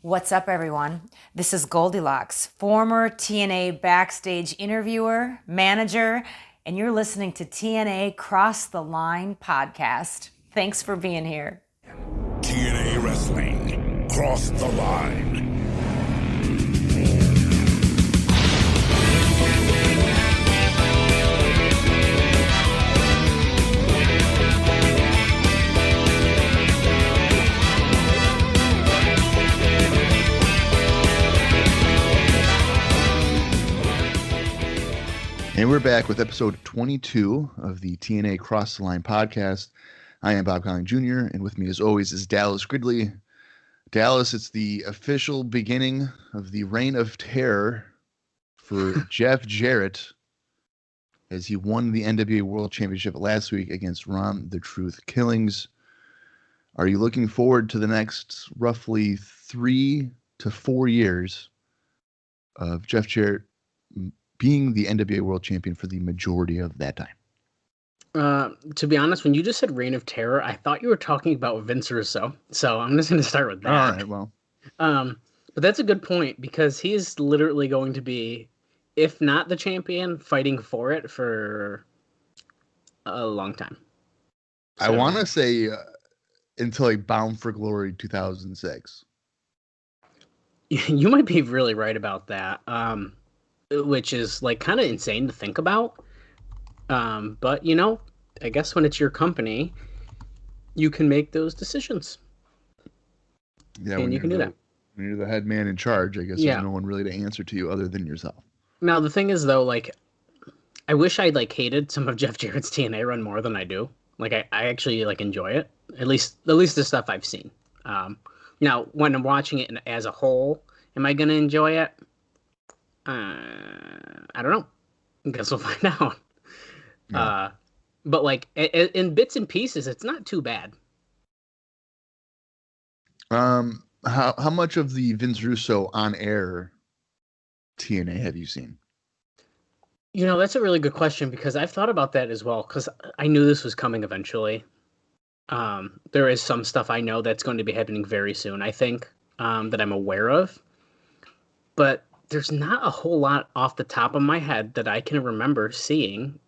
What's up, everyone? This is Goldilocks, former TNA backstage interviewer, manager, and you're listening to TNA Cross the Line podcast. Thanks for being here. TNA Wrestling, Cross the Line. And we're back with episode 22 of the TNA Cross the Line podcast. I am Bob Colling Jr., and with me as always is Dallas Gridley. Dallas, it's the official beginning of the reign of terror for Jeff Jarrett as he won the NWA World Championship last week against Ron the Truth Killings. Are you looking forward to the next roughly 3 to 4 years of Jeff Jarrett being the NWA World Champion for the majority of that time? To be honest, when you just said Reign of Terror, I thought you were talking about Vince Russo. So I'm just going to start with that. All right, well. But that's a good point because he is literally going to be, if not the champion, fighting for it for a long time. So, I want to say until like Bound for Glory 2006. You might be really right about that. Which is like kind of insane to think about. But you know, I guess when it's your company, you can make those decisions. Yeah, and you can do that. When you're the head man in charge, I guess there's no one really to answer to you other than yourself. Now the thing is though, like, I wish I like hated some of Jeff Jarrett's TNA run more than I do. Like I actually like enjoy it. At least the stuff I've seen. Now when I'm watching it as a whole, am I gonna enjoy it? I don't know. I guess we'll find out. Yeah. But like in bits and pieces, it's not too bad. How much of the Vince Russo on air TNA have you seen? You know, that's a really good question because I've thought about that as well because I knew this was coming eventually. There is some stuff I know that's going to be happening very soon, I think, that I'm aware of. But there's not a whole lot off the top of my head that I can remember seeing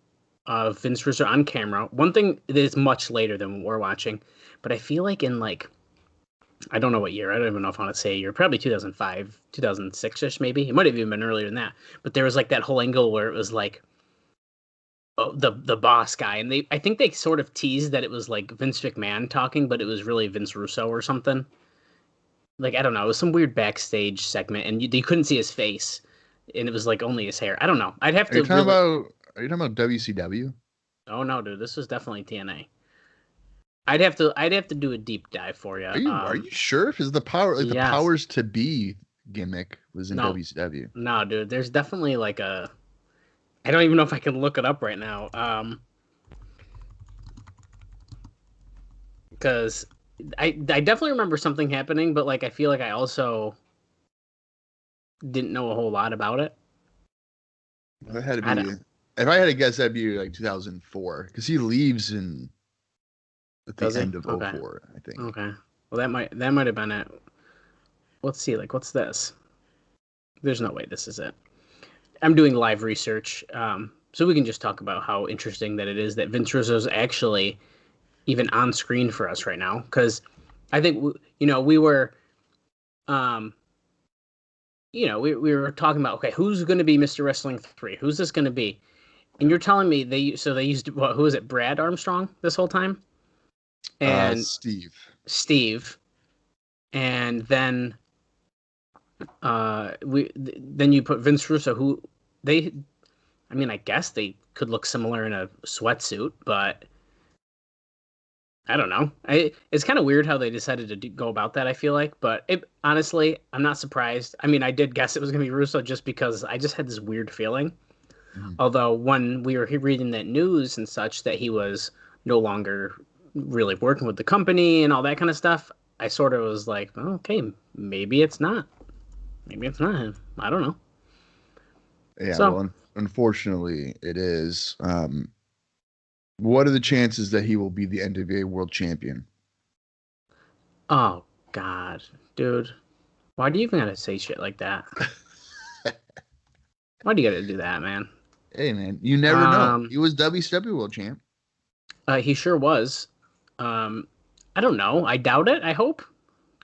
of Vince Russo on camera. One thing that is much later than what we're watching, but I feel like in like, I don't know what year. I don't even know if I want to say a year. Probably 2005, 2006-ish maybe. It might have even been earlier than that. But there was like that whole angle where it was like the boss guy. And I think they sort of teased that it was like Vince McMahon talking, but it was really Vince Russo or something. Like, I don't know, it was some weird backstage segment, and you couldn't see his face, and it was, like, only his hair. I don't know. I'd have to... Are you talking about WCW? Oh, no, dude, this was definitely TNA. I'd have to do a deep dive for you. Are you sure? Because the powers to be gimmick was in WCW. No, dude, there's definitely, like, a... I don't even know if I can look it up right now. Because... I definitely remember something happening, but like I feel like I also didn't know a whole lot about it. That had to be. If I had to guess, that'd be like 2004 because he leaves at the end of 2004, I think. Okay, well that might have been it. Let's see, like what's this? There's no way this is it. I'm doing live research, so we can just talk about how interesting that it is that Vince Russo is actually even on screen for us right now, because I think we were, we were talking about who's going to be Mr. Wrestling 3? Who's this going to be? And you're telling me they used who is it? Brad Armstrong this whole time, and Steve, and then then you put Vince Russo, who I guess they could look similar in a sweatsuit, but. I don't know. It's kind of weird how they decided to go about that, I feel like. But honestly, I'm not surprised. I mean, I did guess it was going to be Russo just because I just had this weird feeling. Mm-hmm. Although when we were reading that news and such that he was no longer really working with the company and all that kind of stuff, I sort of was like, oh, okay, maybe it's not. Maybe it's not him. I don't know. Yeah, well, unfortunately, it is. What are the chances that he will be the NWA World Champion? Oh, God, dude. Why do you even gotta say shit like that? Why do you gotta do that, man? Hey, man, you never know. He was WCW World Champ. He sure was. I don't know. I doubt it. I hope.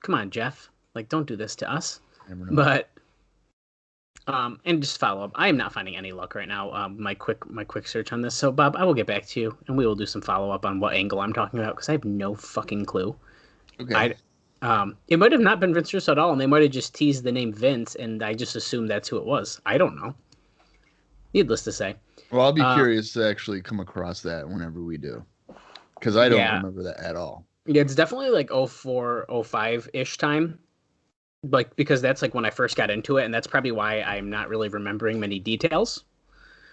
Come on, Jeff. Like, don't do this to us. Never know. But, and just follow up. I am not finding any luck right now. My quick search on this. So, Bob, I will get back to you, and we will do some follow up on what angle I'm talking about because I have no fucking clue. Okay. It might have not been Vince Russo at all, and they might have just teased the name Vince, and I just assumed that's who it was. I don't know. Needless to say. Well, I'll be curious to actually come across that whenever we do, because I don't remember that at all. Yeah, it's definitely like 04, 05-ish time, like because that's like when I first got into it, and that's probably why I'm not really remembering many details.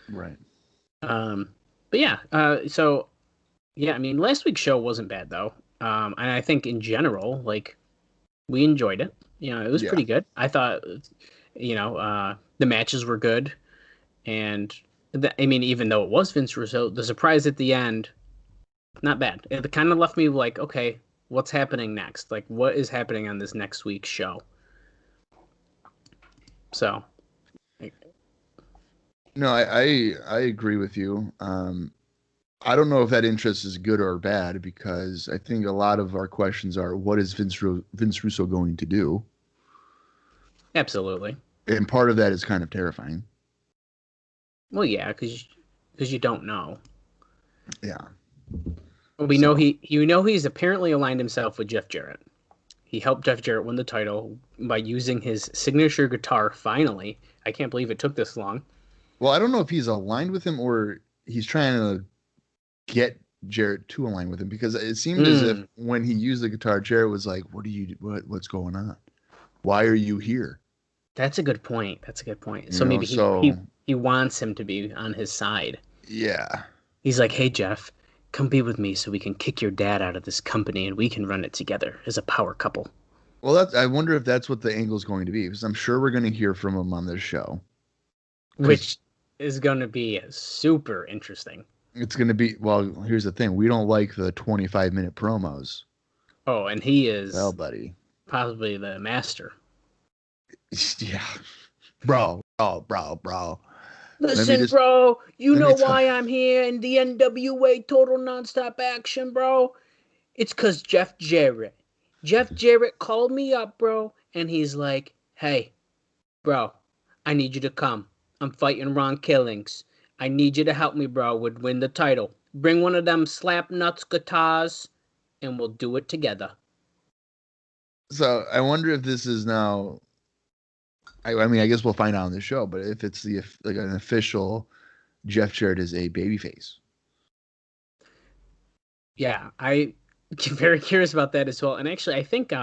Right. But yeah, so yeah, I mean, last week's show wasn't bad though, and I think in general, like we enjoyed it. You know, it was pretty good. I thought, you know, the matches were good, and I mean, even though it was Vince Russo, the surprise at the end. Not bad. It kind of left me like, okay, what's happening next? Like, what is happening on this next week's show? So, no, I agree with you. I don't know if that interest is good or bad because I think a lot of our questions are, what is Vince Russo going to do? Absolutely. And part of that is kind of terrifying. Well, yeah, because you don't know. Yeah. We know he's apparently aligned himself with Jeff Jarrett. He helped Jeff Jarrett win the title by using his signature guitar. Finally, I can't believe it took this long. Well, I don't know if he's aligned with him or he's trying to get Jarrett to align with him because it seemed as if when he used the guitar, Jarrett was like, "What's going on? Why are you here?" That's a good point. So maybe he wants him to be on his side. Yeah. He's like, "Hey, Jeff. Come be with me so we can kick your dad out of this company and we can run it together as a power couple." Well, I wonder if that's what the angle is going to be because I'm sure we're going to hear from him on this show. Which is going to be super interesting. It's going to be, well, here's the thing. We don't like the 25-minute promos. Oh, and he is well, buddy, possibly the master. Yeah. Bro. Listen, bro, you know why I'm here in the NWA Total Nonstop Action, bro? It's because Jeff Jarrett. Jeff Jarrett called me up, bro, and he's like, "Hey, bro, I need you to come. I'm fighting Ron Killings. I need you to help me, bro, with win the title. Bring one of them slap nuts guitars, and we'll do it together." So I wonder if this is now... I mean, I guess we'll find out on the show, but if it's an official Jeff Jarrett is a babyface. Yeah, I'm very curious about that as well. And actually, I think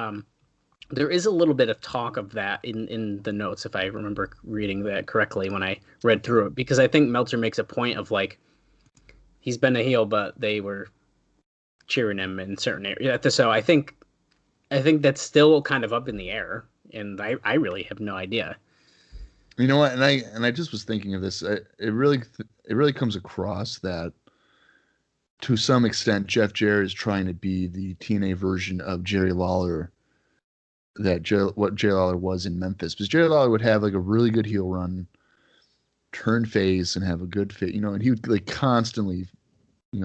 there is a little bit of talk of that in the notes, if I remember reading that correctly when I read through it. Because I think Meltzer makes a point of, like, he's been a heel, but they were cheering him in certain areas. So I think that's still kind of up in the air. And I really have no idea. You know what? And I just was thinking of this. It really comes across that to some extent Jeff Jarrett is trying to be the TNA version of Jerry Lawler. What Jerry Lawler was in Memphis, because Jerry Lawler would have like a really good heel run, turn face, and have a good fit. You know, and he would like constantly,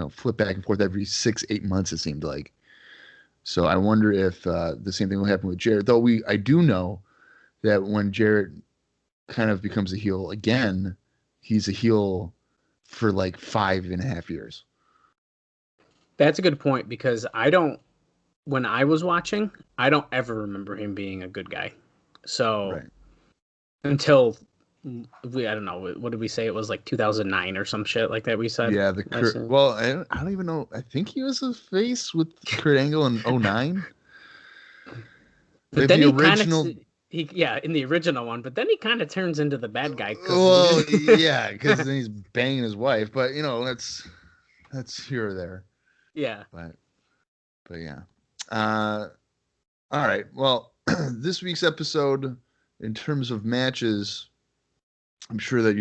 flip back and forth every 6-8 months. It seemed like. So I wonder if the same thing will happen with Jarrett. Though I do know that when Jarrett kind of becomes a heel again, he's a heel for like 5.5 years. That's a good point because when I was watching, I don't ever remember him being a good guy. So until I don't know, what did we say? It was like 2009 or some shit like that. We said, yeah. Well, I don't even know. I think he was a face with Kurt Angle in 2009. But then in the original one. But then he kind of turns into the bad guy. Well, yeah, because then he's banging his wife. But that's here or there. Yeah. But yeah. All right. Well, this week's episode, in terms of matches, I'm sure that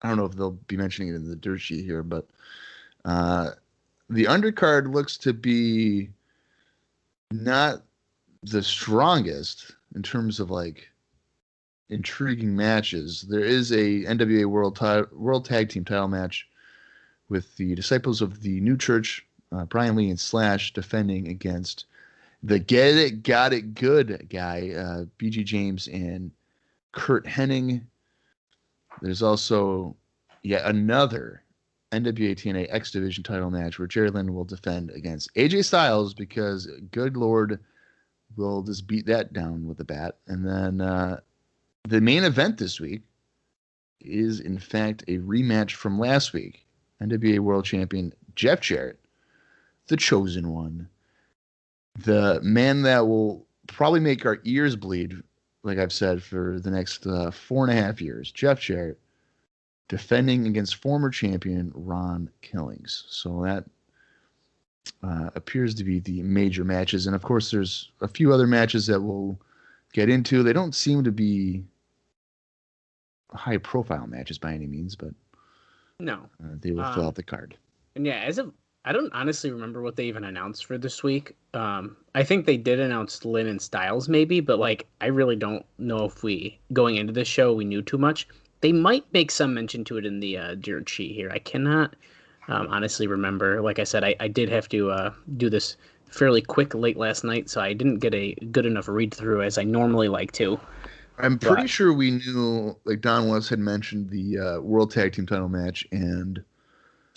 I don't know if they'll be mentioning it in the dirt sheet here, but the undercard looks to be not the strongest, in terms of like intriguing matches, there is a NWA World Tag Team title match with the Disciples of the New Church, Brian Lee and Slash, defending against the Get It, Got It Good guy, BG James and Curt Hennig. There's also yet another NWA TNA X Division title match where Jerry Lynn will defend against AJ Styles because, good Lord, we'll just beat that down with a bat. And then the main event this week is, in fact, a rematch from last week. NWA World Champion Jeff Jarrett, the Chosen One, the man that will probably make our ears bleed, like I've said, for the next 4.5 years. Jeff Jarrett defending against former champion Ron Killings. So that appears to be the major matches. And, of course, there's a few other matches that we'll get into. They don't seem to be high-profile matches by any means, but no, they will fill out the card. And yeah, I don't honestly remember what they even announced for this week. I think they did announce Lynn and Styles maybe, but like I really don't know if going into this show we knew too much. They might make some mention to it in the dirt sheet here. I cannot honestly remember. Like I said, I did have to do this fairly quick late last night, so I didn't get a good enough read through as I normally like to. I'm pretty sure we knew, like Don West had mentioned, the World Tag Team title match and.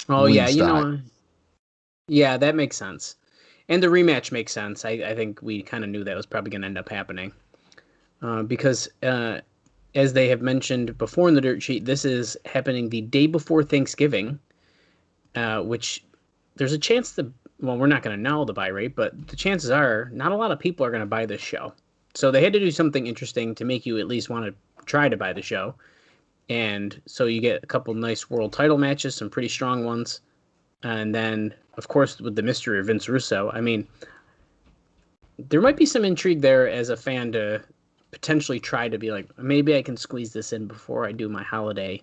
Oh yeah, you know. Yeah, that makes sense, and the rematch makes sense. I think we kind of knew that was probably going to end up happening, because as they have mentioned before in the dirt sheet, this is happening the day before Thanksgiving, which there's a chance we're not going to know the buy rate, but the chances are not a lot of people are going to buy this show. So they had to do something interesting to make you at least want to try to buy the show. And so you get a couple nice world title matches, some pretty strong ones. And then, of course, with the mystery of Vince Russo, I mean, there might be some intrigue there as a fan to potentially try to be like, maybe I can squeeze this in before I do my holiday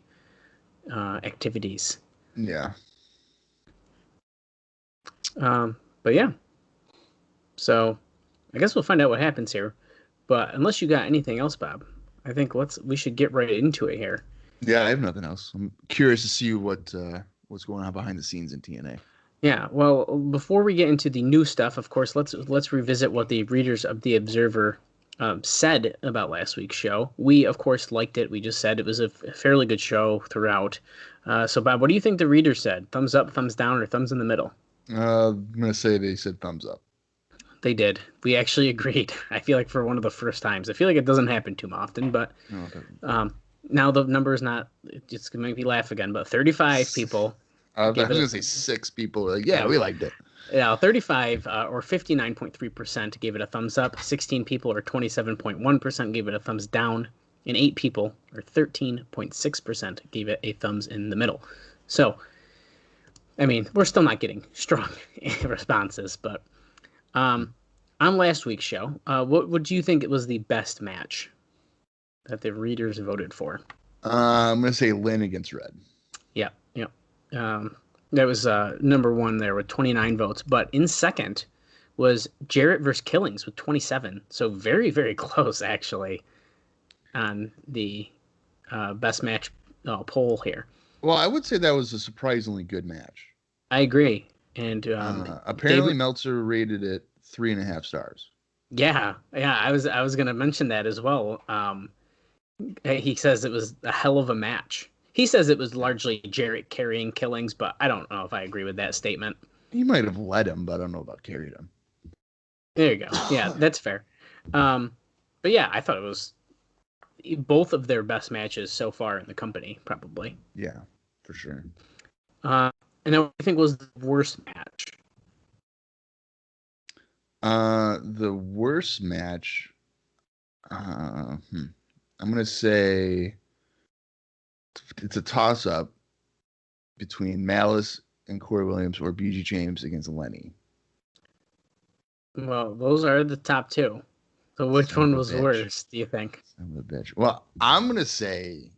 activities. Yeah. But yeah. So I guess we'll find out what happens here. But unless you got anything else, Bob, I think we should get right into it here. Yeah, I have nothing else. I'm curious to see what's going on behind the scenes in TNA. Yeah, well, before we get into the new stuff, of course, let's revisit what the readers of the Observer said about last week's show. We, of course, liked it. We just said it was a fairly good show throughout. So, Bob, what do you think the readers said? Thumbs up, thumbs down, or thumbs in the middle? I'm going to say they said thumbs up. They did. We actually agreed. I feel like for one of the first times. I feel like it doesn't happen too often, but now the number is not, it's going to make me laugh again, but 35 people. I was going to say 6 people were like, yeah, we liked it. Yeah, 35 or 59.3% gave it a thumbs up. 16 people or 27.1% gave it a thumbs down. And 8 people or 13.6% gave it a thumbs in the middle. So, I mean, we're still not getting strong responses, but on last week's show, what do you think it was the best match that the readers voted for? I'm going to say Lynn against Red. Yeah. That was number one there with 29 votes. But in second was Jarrett versus Killings with 27. So very, very close, actually, on the best match poll here. Well, I would say that was a surprisingly good match. I agree. And apparently Meltzer rated it 3.5 stars. Yeah. I was going to mention that as well. He says it was a hell of a match. He says it was largely Jarrett carrying Killings, but I don't know if I agree with that statement. He might have led him, but I don't know about carried him. There you go. Yeah, that's fair. But yeah, I thought it was both of their best matches so far in the company, probably. Yeah, for sure. And then what do you think was the worst match? The worst match, I'm going to say it's a toss-up between Malice and Corey Williams or BG James against Lenny. Well, those are the top two. So which one was worse, do you think? Son of a bitch. Well, I'm going to say,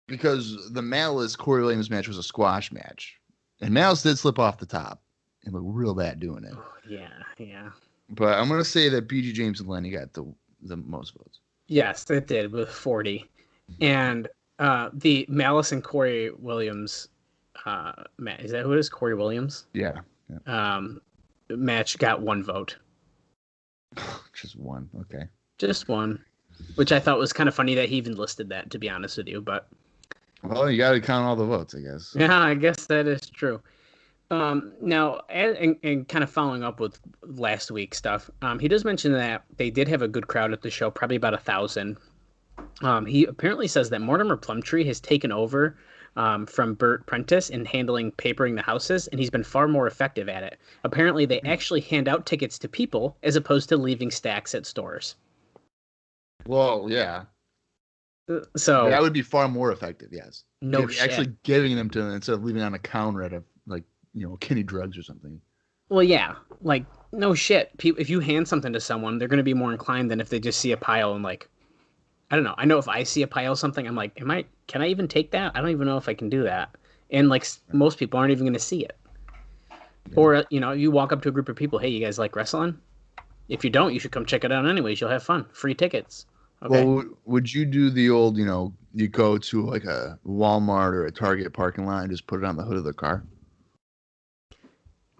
because the Malice Corey Williams match was a squash match, and Malice did slip off the top and look real bad doing it. Oh, yeah. But I'm going to say that BG James and Lenny got the most votes. Yes, it did with 40. And the Malice and Corey Williams, is that who it is? Corey Williams? Yeah. Match got 1 vote. Just one. Okay. Just one, which I thought was kind of funny that he even listed that, to be honest with you. But well, you got to count all the votes, I guess. Yeah, I guess that is true. Now, and kind of following up with last week's stuff, he does mention that they did have a good crowd at the show, probably about 1,000. He apparently says that Mortimer Plumtree has taken over from Burt Prentice in handling papering the houses, and he's been far more effective at it. Apparently, they actually hand out tickets to people as opposed to leaving stacks at stores. Well, yeah. So that would be far more effective, yes. No shit. Actually giving them to them instead of leaving on a counter at a, like, Kenny Drugs or something. Well, yeah. Like, no shit. If you hand something to someone, they're going to be more inclined than if they just see a pile and, like, I don't know. I know if I see a pile of something, I'm like, can I even take that? I don't even know if I can do that. And, like, most people aren't even going to see it. Yeah. Or, you walk up to a group of people, hey, you guys like wrestling? If you don't, you should come check it out anyways. You'll have fun. Free tickets. Okay. Well, would you do the old, you go to, like, a Walmart or a Target parking lot and just put it on the hood of the car?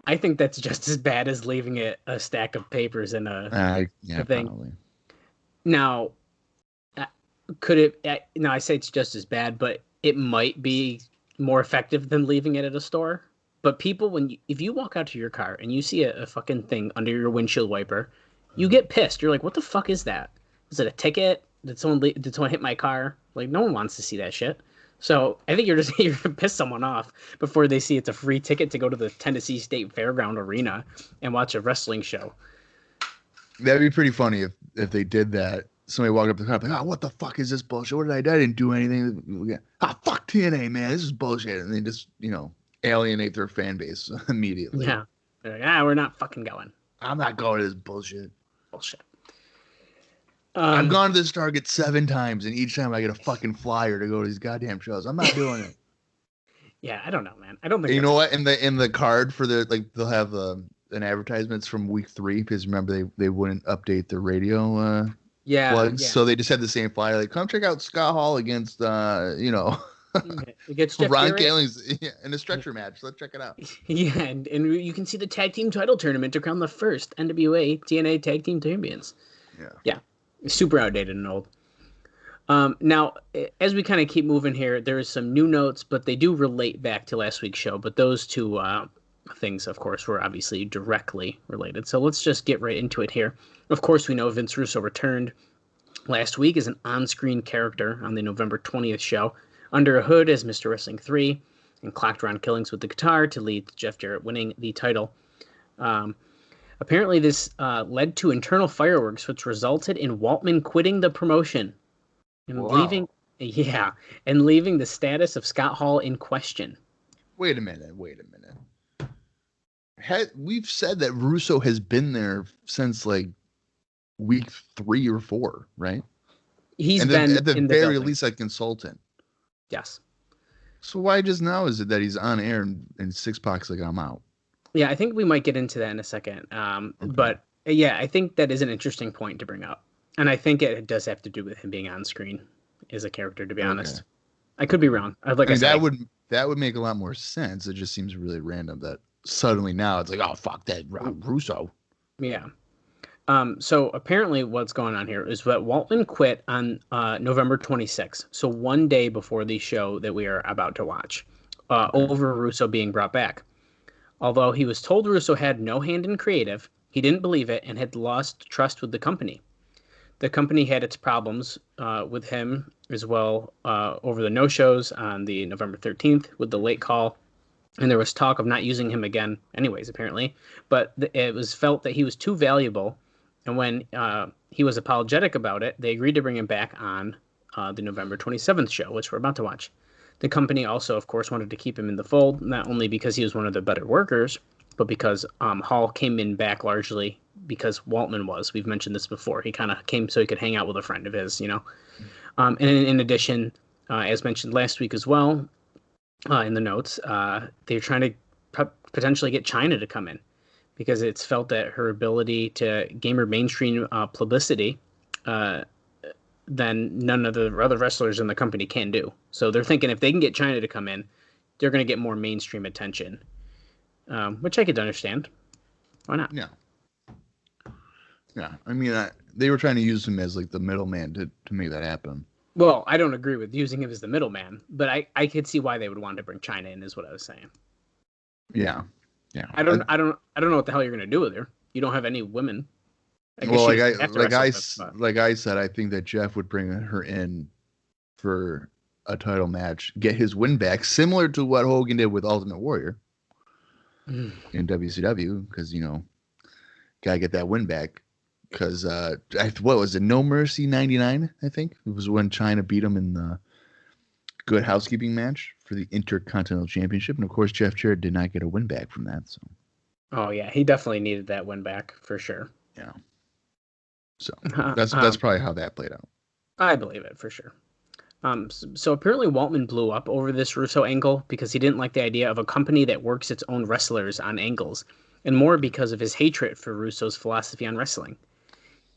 I think that's just as bad as leaving it a stack of papers in a thing. Probably. Now, could it? No, I say it's just as bad, but it might be more effective than leaving it at a store. But people, if you walk out to your car and you see a fucking thing under your windshield wiper, you get pissed. You're like, "What the fuck is that? Is it a ticket? Did someone hit my car?" Like, no one wants to see that shit. So I think you're gonna piss someone off before they see it's a free ticket to go to the Tennessee State Fairground Arena and watch a wrestling show. That'd be pretty funny if they did that. Somebody walked up to the car, like, "Oh, what the fuck is this bullshit? What did I do? I didn't do anything." Fuck TNA, man. This is bullshit. And they just, alienate their fan base immediately. Yeah. They're like, we're not fucking going. I'm not going to this bullshit. Bullshit. I've gone to this Target 7 times, and each time I get a fucking flyer to go to these goddamn shows. I'm not doing it. Yeah, I don't know, man. I don't think. You know what? In the card for they'll have an advertisements from week 3 because remember they wouldn't update the radio plugs, so they just had the same flyer. Like, come check out Scott Hall against against Jeff Ron Jarrett Gallings in a stretcher match. Let's check it out. Yeah, and you can see the tag team title tournament to crown the first NWA TNA Tag Team Champions. Yeah. Super outdated and old. Now, as we kind of keep moving here, there's some new notes, but they do relate back to last week's show. But those two things, of course, were obviously directly related. So let's just get right into it here. Of course, we know Vince Russo returned last week as an on-screen character on the November 20th show, under a hood as Mr. Wrestling 3, and clocked Ron Killings with the guitar to lead to Jeff Jarrett winning the title. Apparently, this led to internal fireworks, which resulted in Waltman quitting the promotion and leaving the status of Scott Hall in question. Wait a minute. We've said that Russo has been there since like week 3 or 4, right? He's been at the very least a consultant. Yes. So why just now is it that he's on air and Six Pac's like, I'm out? Yeah, I think we might get into that in a second. Okay. But yeah, I think that is an interesting point to bring up. And I think it does have to do with him being on screen as a character, to be honest. I could be wrong. That would make a lot more sense. It just seems really random that suddenly now it's like, oh, fuck that Russo. Yeah. So apparently what's going on here is that Waltman quit on November 26th. So one day before the show that we are about to watch, over Russo being brought back. Although he was told Russo had no hand in creative, he didn't believe it and had lost trust with the company. The company had its problems with him as well over the no-shows on the November 13th with the late call. And there was talk of not using him again anyways, apparently. But it was felt that he was too valuable. And when he was apologetic about it, they agreed to bring him back on the November 27th show, which we're about to watch. The company also, of course, wanted to keep him in the fold, not only because he was one of the better workers, but because Hall came in back largely because Waltman was. We've mentioned this before. He kind of came so he could hang out with a friend of his, And in addition, as mentioned last week as well, in the notes, they're trying to potentially get Chyna to come in because it's felt that her ability to gain her mainstream publicity then none of the other wrestlers in the company can do. So they're thinking if they can get China to come in, they're going to get more mainstream attention, which I could understand. Why not? Yeah. Yeah. I mean, they were trying to use him as like the middleman to make that happen. Well, I don't agree with using him as the middleman, but I could see why they would want to bring China in, is what I was saying. Yeah. Yeah. I don't know what the hell you're going to do with her. You don't have any women. Well, like I said, I think that Jeff would bring her in for a title match, get his win back, similar to what Hogan did with Ultimate Warrior in WCW, because gotta get that win back. Because what was it? No Mercy '99, I think it was when China beat him in the Good Housekeeping match for the Intercontinental Championship, and of course Jeff Jarrett did not get a win back from that. So. Oh yeah, he definitely needed that win back for sure. Yeah. So that's probably how that played out. I believe it for sure. So apparently Waltman blew up over this Russo angle because he didn't like the idea of a company that works its own wrestlers on angles, and more because of his hatred for Russo's philosophy on wrestling.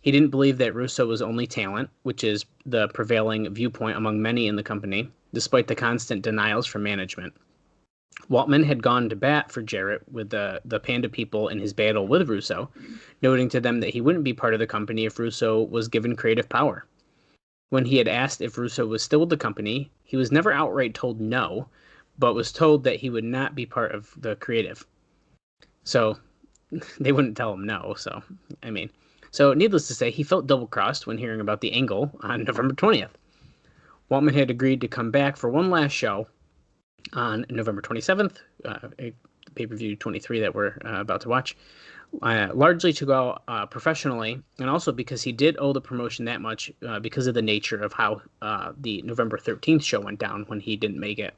He didn't believe that Russo was only talent, which is the prevailing viewpoint among many in the company, despite the constant denials from management. Waltman had gone to bat for Jarrett with the Panda people in his battle with Russo, noting to them that he wouldn't be part of the company if Russo was given creative power. When he had asked if Russo was still with the company, he was never outright told no, but was told that he would not be part of the creative. So they wouldn't tell him no. So needless to say, he felt double-crossed when hearing about the angle on November 20th. Waltman had agreed to come back for one last show on November 27th, pay-per-view 23 that we're about to watch, largely to go professionally, and also because he did owe the promotion that much because of the nature of how the November 13th show went down when he didn't make it.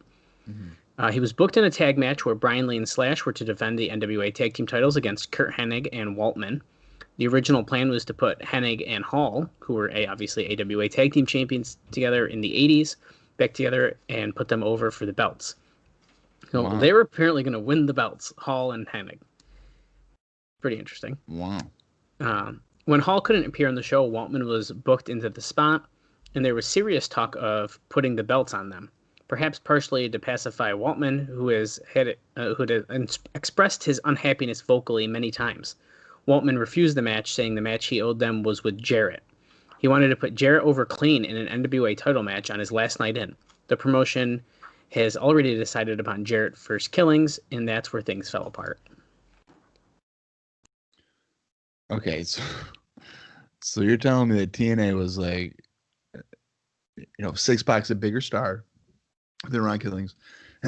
Mm-hmm. He was booked in a tag match where Brian Lee and Slash were to defend the NWA Tag Team titles against Curt Hennig and Waltman. The original plan was to put Hennig and Hall, who were obviously AWA Tag Team Champions, together in the 80s, back together, and put them over for the belts. So wow. They were apparently going to win the belts, Hall and Hennig. Pretty interesting. Wow. When Hall couldn't appear on the show, Waltman was booked into the spot, and there was serious talk of putting the belts on them, perhaps partially to pacify Waltman, who had expressed his unhappiness vocally many times. Waltman refused the match, saying the match he owed them was with Jarrett. He wanted to put Jarrett over clean in an NWA title match on his last night in. The promotion has already decided upon Jarrett first killings, and that's where things fell apart. Okay, so you're telling me that TNA was like, 6 bucks a bigger star than Ron Killings,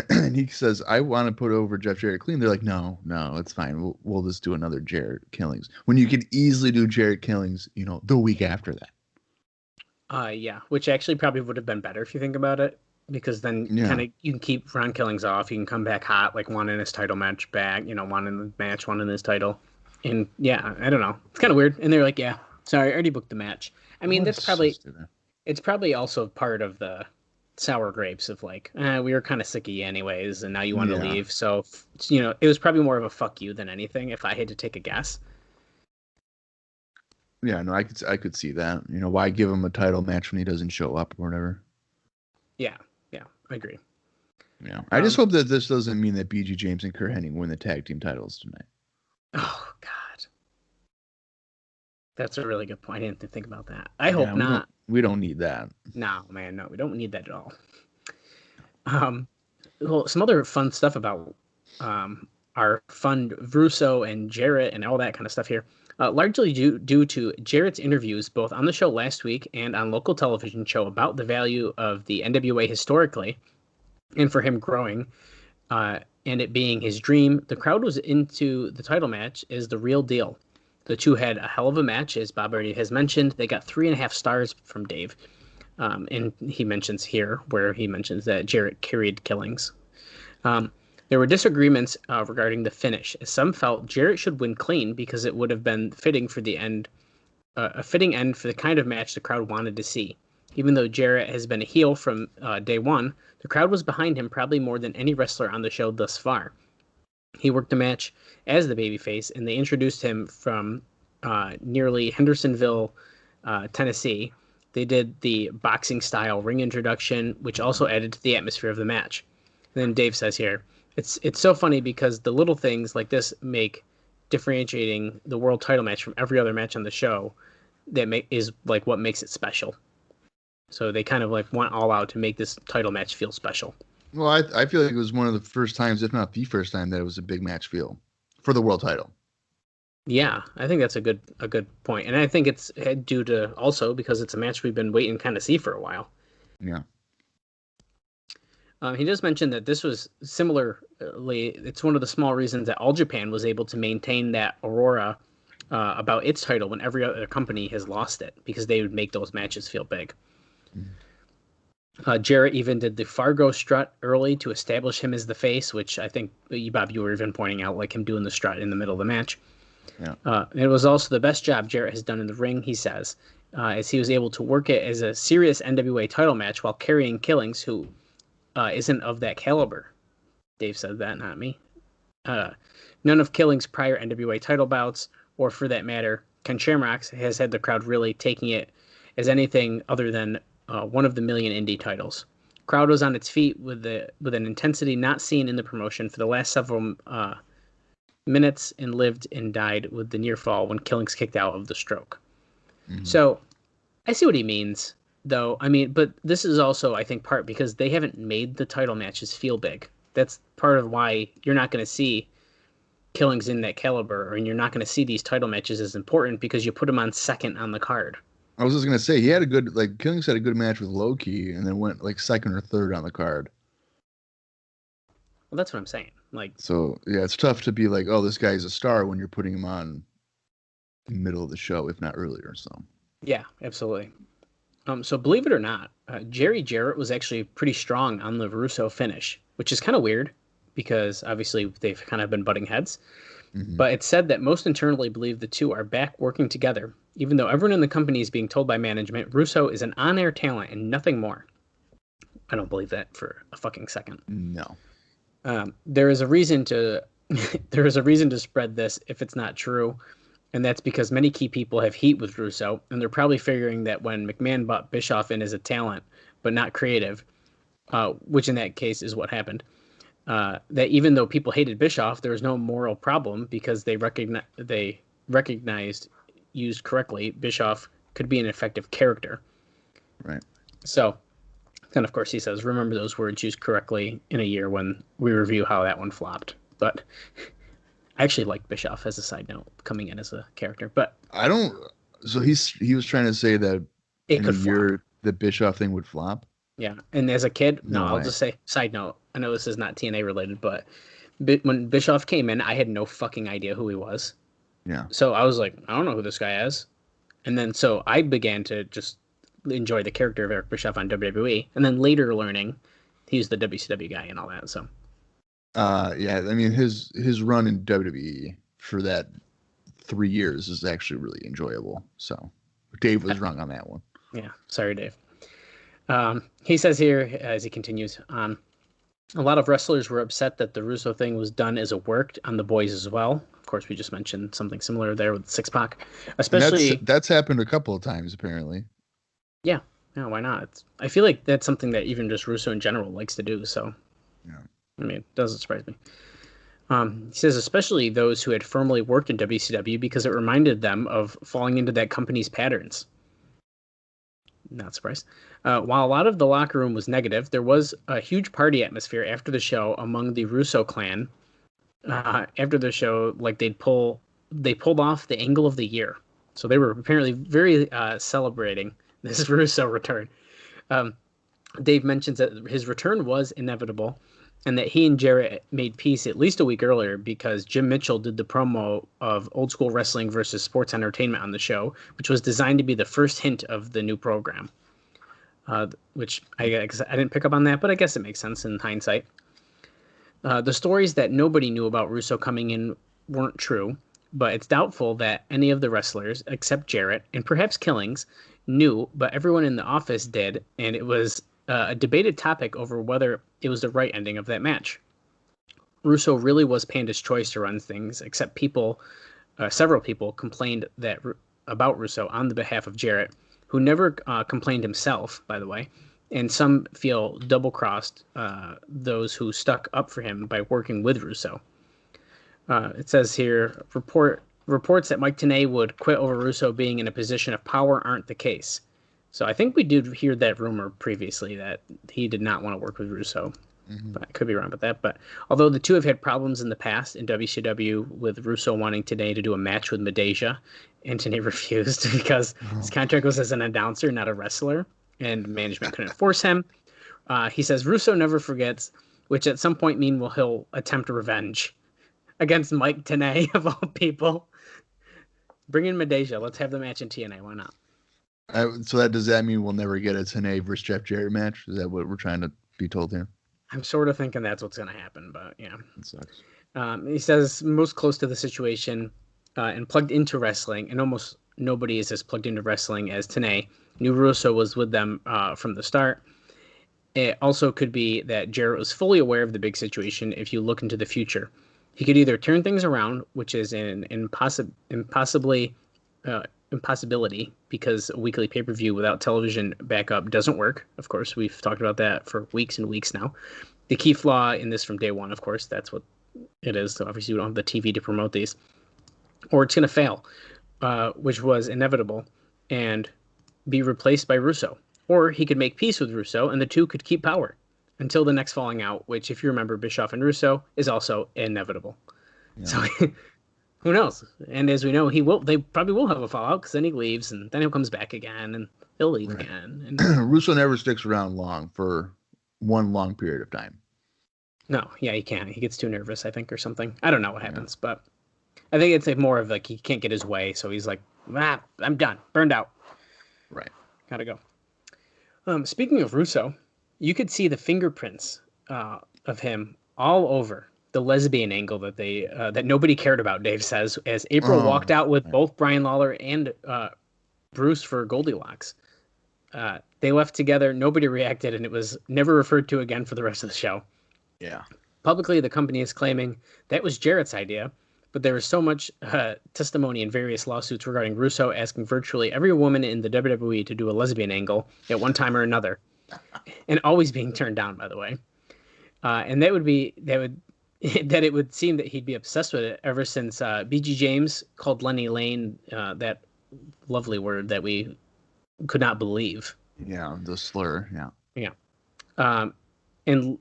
and he says, I want to put over Jeff Jarrett clean. They're like, no, it's fine. We'll just do another Jarrett Killings. When you could easily do Jarrett Killings, the week after that. Yeah, which actually probably would have been better if you think about it, because then kind of you can keep Ron Killings off. You can come back hot, like wanting his title match back, wanting the match, wanting his title. And yeah, I don't know. It's kind of weird. And they're like, yeah, sorry, I already booked the match. I mean, it's probably also part of the sour grapes of like, we were kind of sick of you anyways, and now you want to leave. So, it was probably more of a fuck you than anything, if I had to take a guess. Yeah, no, I could see that. Why give him a title match when he doesn't show up or whatever? Yeah, I agree. Yeah, I just hope that this doesn't mean that BG James and Curt Hennig win the tag team titles tonight. Oh, God. That's a really good point. I didn't think about that. I hope not. We don't need that. No, man, no. We don't need that at all. Well, some other fun stuff about our fun Russo and Jarrett and all that kind of stuff here. Largely due to Jarrett's interviews both on the show last week and on local television show about the value of the NWA historically and for him growing and it being his dream, the crowd was into the title match as the real deal. The two had a hell of a match, as Bob already has mentioned. They got 3.5 stars from Dave. And he mentions here where he mentions that Jarrett carried Killings. There were disagreements regarding the finish, as some felt Jarrett should win clean because it would have been fitting for the end, a fitting end for the kind of match the crowd wanted to see. Even though Jarrett has been a heel from day one, the crowd was behind him probably more than any wrestler on the show thus far. He worked the match as the babyface, and they introduced him from nearly Hendersonville, Tennessee. They did the boxing-style ring introduction, which also added to the atmosphere of the match. And then Dave says here, it's so funny because the little things like this make differentiating the world title match from every other match on the show is like what makes it special. So they kind of like went all out to make this title match feel special. Well, I feel like it was one of the first times, if not the first time, that it was a big match feel for the world title. Yeah, I think that's a good point. And I think it's due to also because it's a match we've been waiting to kind of see for a while. Yeah. He just mentioned that this was similarly, it's one of the small reasons that All Japan was able to maintain that aurora about its title when every other company has lost it, because they would make those matches feel big. Jarrett even did the Fargo strut early to establish him as the face, which I think, Bob, you were even pointing out, like him doing the strut in the middle of the match. Yeah. It was also the best job Jarrett has done in the ring, he says, as he was able to work it as a serious NWA title match while carrying Killings, who isn't of that caliber. Dave said that, not me. None of Killings' prior NWA title bouts, or for that matter, Ken Shamrock's, has had the crowd really taking it as anything other than one of the million indie titles. Crowd was on its feet with an intensity not seen in the promotion for the last several minutes, and lived and died with the near fall when Killings kicked out of the stroke. Mm-hmm. So I see what he means, though. I mean, but this is also, I think, part because they haven't made the title matches feel big. That's part of why you're not going to see Killings in that caliber, and you're not going to see these title matches as important because you put them on second on the card. I was just going to say, he had a good, like, Killings had a good match with Low-Key, and then went, like, second or third on the card. Well, that's what I'm saying. Like, so, yeah, it's tough to be like, oh, this guy's a star when you're putting him on the middle of the show, if not earlier, so. Yeah, absolutely. So believe it or not, Jerry Jarrett was actually pretty strong on the Russo finish, which is kind of weird because obviously they've kind of been butting heads. Mm-hmm. But it's said that most internally believe the two are back working together. Even though everyone in the company is being told by management, Russo is an on-air talent and nothing more. I don't believe that for a fucking second. No. There is a reason to spread this if it's not true. And that's because many key people have heat with Russo, and they're probably figuring that when McMahon bought Bischoff in as a talent, but not creative, which in that case is what happened, that even though people hated Bischoff, there was no moral problem because they recognized, used correctly, Bischoff could be an effective character. Right. So, and of course he says, remember those words used correctly in a year when we review how that one flopped. But I actually like Bischoff as a side note, coming in as a character, but I don't. So he was trying to say that it could flop. The Bischoff thing would flop. Yeah, and as a kid, No I'll way. just say side note. I know this is not TNA related, but when Bischoff came in, I had no fucking idea who he was. Yeah. So I was like, I don't know who this guy is, and then so I began to just enjoy the character of Eric Bischoff on WWE, and then later learning he's the WCW guy and all that. So. Yeah, I mean his run in WWE for that 3 years is actually really enjoyable. So Dave was wrong on that one. Yeah, sorry, Dave. He says here as he continues, a lot of wrestlers were upset that the Russo thing was done as a work on the boys as well. Of course, we just mentioned something similar there with Six-Pac, especially that's happened a couple of times apparently. Yeah, why not? I feel like that's something that even just Russo in general likes to do. So. Yeah. I mean, it doesn't surprise me. He says, especially those who had firmly worked in WCW because it reminded them of falling into that company's patterns. Not surprised. While a lot of the locker room was negative, there was a huge party atmosphere after the show among the Russo clan. After the show, like they pulled off the angle of the year. So they were apparently very celebrating this Russo return. Dave mentions that his return was inevitable, and that he and Jarrett made peace at least a week earlier because Jim Mitchell did the promo of Old School Wrestling versus Sports Entertainment on the show, which was designed to be the first hint of the new program, which I didn't pick up on that, but I guess it makes sense in hindsight. The stories that nobody knew about Russo coming in weren't true, but it's doubtful that any of the wrestlers, except Jarrett, and perhaps Killings, knew, but everyone in the office did, and it was a debated topic over whether it was the right ending of that match. Russo really was Panda's choice to run things, except several people complained that about Russo on the behalf of Jarrett, who never complained himself, by the way. And some feel double-crossed those who stuck up for him by working with Russo. It says here, reports that Mike Tenay would quit over Russo being in a position of power aren't the case. So I think we did hear that rumor previously that he did not want to work with Russo. But I could be wrong about that. But although the two have had problems in the past in WCW with Russo wanting Tenay to do a match with Madeja, and Tenay refused because his contract was as an announcer, not a wrestler, and management couldn't force him. He says Russo never forgets, which at some point he'll attempt revenge against Mike Tenay, of all people. Bring in Madeja. Let's have the match in TNA. Why not? So does that mean we'll never get a Tenay versus Jeff Jarrett match? Is that what we're trying to be told here? I'm sort of thinking that's what's going to happen, but yeah. That sucks. He says most close to the situation and plugged into wrestling, and almost nobody is as plugged into wrestling as Tenay. Knew Russo was with them from the start. It also could be that Jarrett was fully aware of the big situation if you look into the future. He could either turn things around, which is an impossibility, because a weekly pay-per-view without television backup doesn't work. Of course, we've talked about that for weeks and weeks now. The key flaw in this from day one, of course, that's what it is. So obviously we don't have the TV to promote these. Or it's going to fail, which was inevitable, and be replaced by Russo. Or he could make peace with Russo, and the two could keep power until the next falling out, which, if you remember, Bischoff and Russo is also inevitable. Yeah. So who knows? And as we know, they probably will have a fallout, because then he leaves, and then he comes back again, and he'll leave again. And Russo never sticks around long for one long period of time. No, yeah, he can't. He gets too nervous, I think, or something. I don't know what happens, but I think it's more of like he can't get his way, so he's like, I'm done, burned out. Right. Gotta go. Speaking of Russo, you could see the fingerprints of him all over the lesbian angle that that nobody cared about, Dave says, as April walked out with both Brian Lawler and Bruce for Goldilocks. They left together, nobody reacted, and it was never referred to again for the rest of the show. Yeah. Publicly, the company is claiming that was Jarrett's idea, but there was so much testimony in various lawsuits regarding Russo asking virtually every woman in the WWE to do a lesbian angle at one time or another, and always being turned down, by the way. And it would seem that he'd be obsessed with it ever since BG James called Lenny Lane that lovely word that we could not believe. Yeah, the slur. Yeah. Yeah. And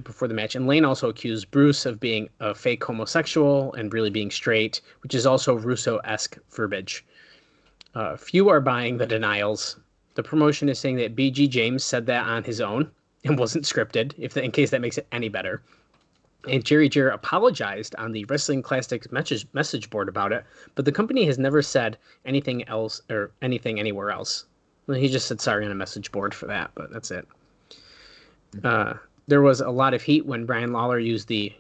before the match, and Lane also accused Bruce of being a fake homosexual and really being straight, which is also Russo-esque verbiage. Few are buying the denials. The promotion is saying that BG James said that on his own and wasn't scripted, in case that makes it any better. And Jerry Jarrett apologized on the Wrestling Classics message board about it, but the company has never said anything else or anything anywhere else. Well, he just said sorry on a message board for that, but that's it. There was a lot of heat when Brian Lawler used the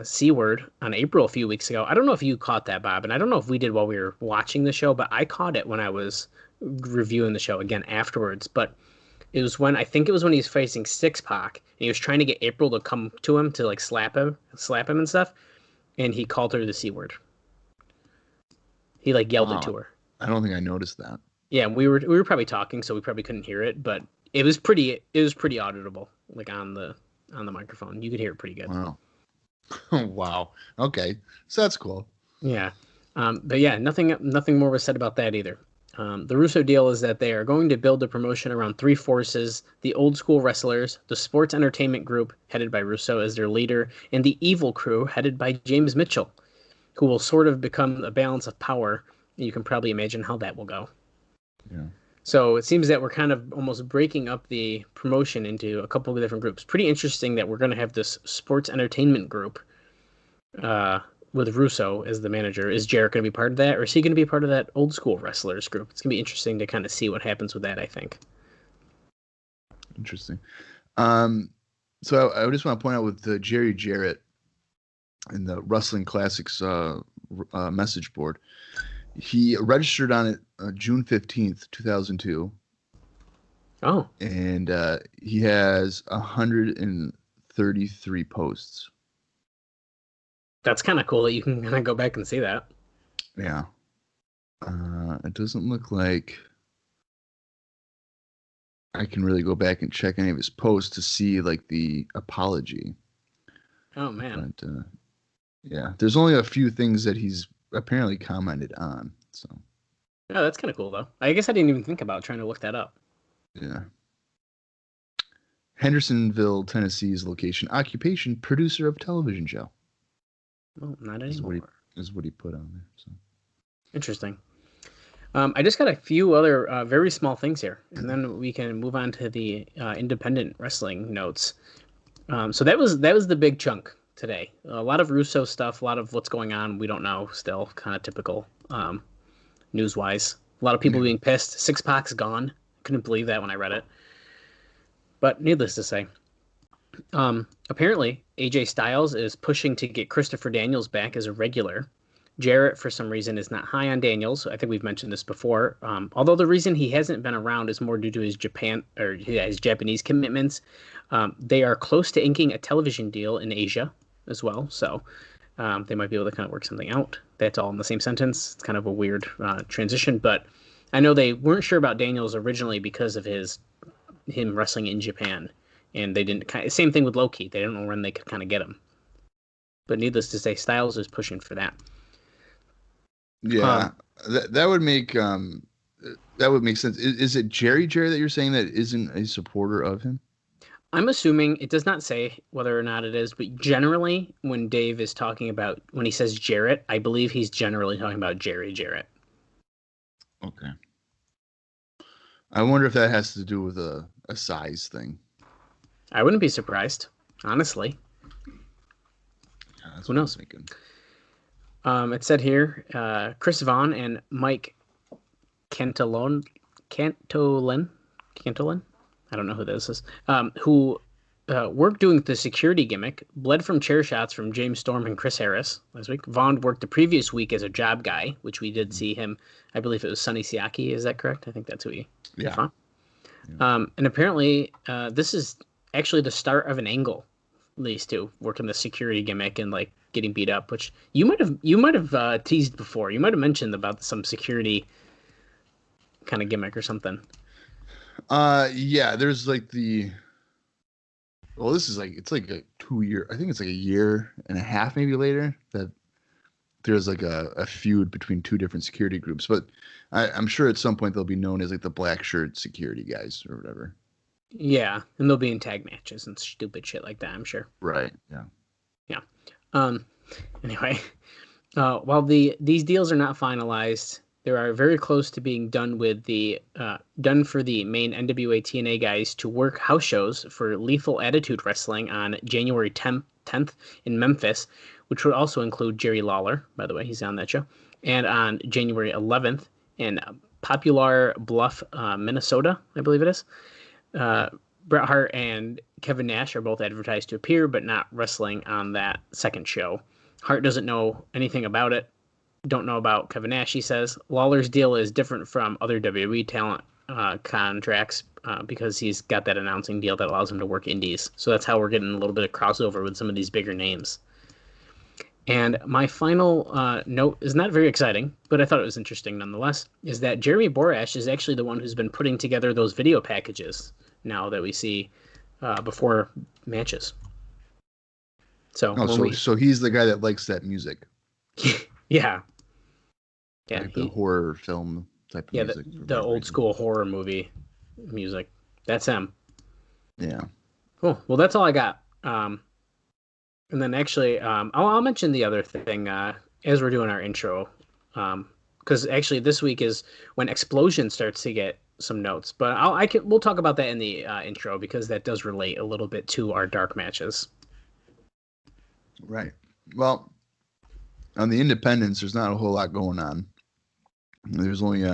C word on April a few weeks ago. I don't know if you caught that, Bob, and I don't know if we did while we were watching the show, but I caught it when I was reviewing the show again afterwards. But it was when he was facing Six-Pac, and he was trying to get April to come to him to like slap him and stuff, and he called her the C word. He like yelled it to her. I don't think I noticed that. Yeah, we were probably talking, so we probably couldn't hear it, but it was pretty audible, like on the microphone. You could hear it pretty good. Wow. Wow. Okay. So that's cool. Yeah. But yeah, nothing more was said about that either. The Russo deal is that they are going to build a promotion around three forces: the old school wrestlers, the sports entertainment group headed by Russo as their leader, and the evil crew headed by James Mitchell, who will sort of become a balance of power. You can probably imagine how that will go. Yeah. So it seems that we're kind of almost breaking up the promotion into a couple of different groups. Pretty interesting that we're going to have this sports entertainment group with Russo as the manager. Is Jarrett going to be part of that, or is he going to be part of that old school wrestlers group? It's going to be interesting to kind of see what happens with that, I think. Interesting. So I just want to point out with Jerry Jarrett in the Wrestling Classics message board, he registered on it June 15th, 2002. Oh. And he has 133 posts. That's kind of cool that you can kind of go back and see that. Yeah. It doesn't look like I can really go back and check any of his posts to see like the apology. Oh man. But yeah, there's only a few things that he's apparently commented on. So Oh, that's kind of cool though. I guess I didn't even think about trying to look that up. yeah. Hendersonville, Tennessee's location, occupation, producer of television show. Well, not anymore. Is what he put on there. So Interesting. I just got a few other very small things here, and then we can move on to the independent wrestling notes. So that was the big chunk today. A lot of Russo stuff, a lot of what's going on. We don't know still, kind of typical news-wise. A lot of people being pissed. 6-Pac's gone. Couldn't believe that when I read it. But needless to say, apparently AJ Styles is pushing to get Christopher Daniels back as a regular. Jarrett, for some reason, is not high on Daniels. I think we've mentioned this before. Although the reason he hasn't been around is more due to his his Japanese commitments. They are close to inking a television deal in Asia as well, so they might be able to kind of work something out. That's all in the same sentence. It's kind of a weird transition, but I know they weren't sure about Daniels originally because of him wrestling in Japan, and they didn't. Same thing with Loki. They didn't know when they could kind of get him. But needless to say, Styles is pushing for that. Yeah, that would make sense. Is it Jerry that you're saying that isn't a supporter of him? I'm assuming it does not say whether or not it is, but generally when Dave is talking about, when he says Jarrett, I believe he's generally talking about Jerry Jarrett. Okay. I wonder if that has to do with a size thing. I wouldn't be surprised, honestly. Yeah, that's Who what knows? I'm thinking. It said here, Chris Vaughn and Mike Cantolin, I don't know who this is, who worked doing the security gimmick, bled from chair shots from James Storm and Chris Harris last week. Vaughn worked the previous week as a job guy, which we did see him. I believe it was Sonny Siaki. Is that correct? I think that's who he Yeah. from. And apparently, this is actually the start of an angle. These two working the security gimmick and like getting beat up, which you might have teased before. You might have mentioned about some security kind of gimmick or something. Yeah, there's like this is like, it's like a 2-year, I think it's like a year and a half maybe later that there's like a feud between two different security groups, but I'm sure at some point they'll be known as like the black shirt security guys or whatever. Yeah, and they'll be in tag matches and stupid shit like that, I'm sure. Right. Yeah. Yeah. Anyway, while these deals are not finalized, they are very close to being done with done for the main NWA TNA guys to work house shows for Lethal Attitude Wrestling on January 10th in Memphis, which would also include Jerry Lawler, by the way, he's on that show, and on January 11th in Popular Bluff, Minnesota, I believe it is. Bret Hart and Kevin Nash are both advertised to appear, but not wrestling on that second show. Hart doesn't know anything about it. Don't know about Kevin Nash, he says. Lawler's deal is different from other WWE talent contracts because he's got that announcing deal that allows him to work indies. So that's how we're getting a little bit of crossover with some of these bigger names. And my final note is not very exciting, but I thought it was interesting nonetheless, is that Jeremy Borash is actually the one who's been putting together those video packages now that we see before matches. So, so he's the guy that likes that music. Yeah. Yeah. Like the horror film type of music. Yeah, the old school horror movie music. That's him. Yeah. Cool. Well, that's all I got. And then actually, I'll mention the other thing as we're doing our intro, because actually this week is when Explosion starts to get some notes. But we'll talk about that in the intro because that does relate a little bit to our dark matches. Right. Well, on the independents, there's not a whole lot going on. There's only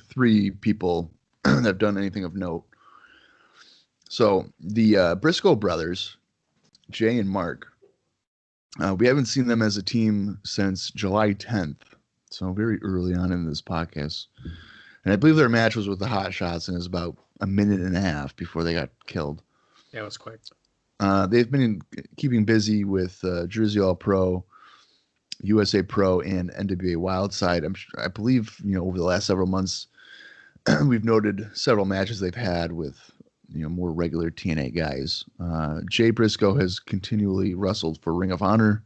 3 people that have done anything of note. So the Briscoe brothers, Jay and Mark, we haven't seen them as a team since July 10th, so very early on in this podcast. And I believe their match was with the Hot Shots, and it was about a minute and a half before they got killed. Yeah, it was quick. They've been keeping busy with Jersey All Pro USA Pro and NWA Wildside. I believe, over the last several months, we've noted several matches they've had with, more regular TNA guys. Jay Briscoe has continually wrestled for Ring of Honor,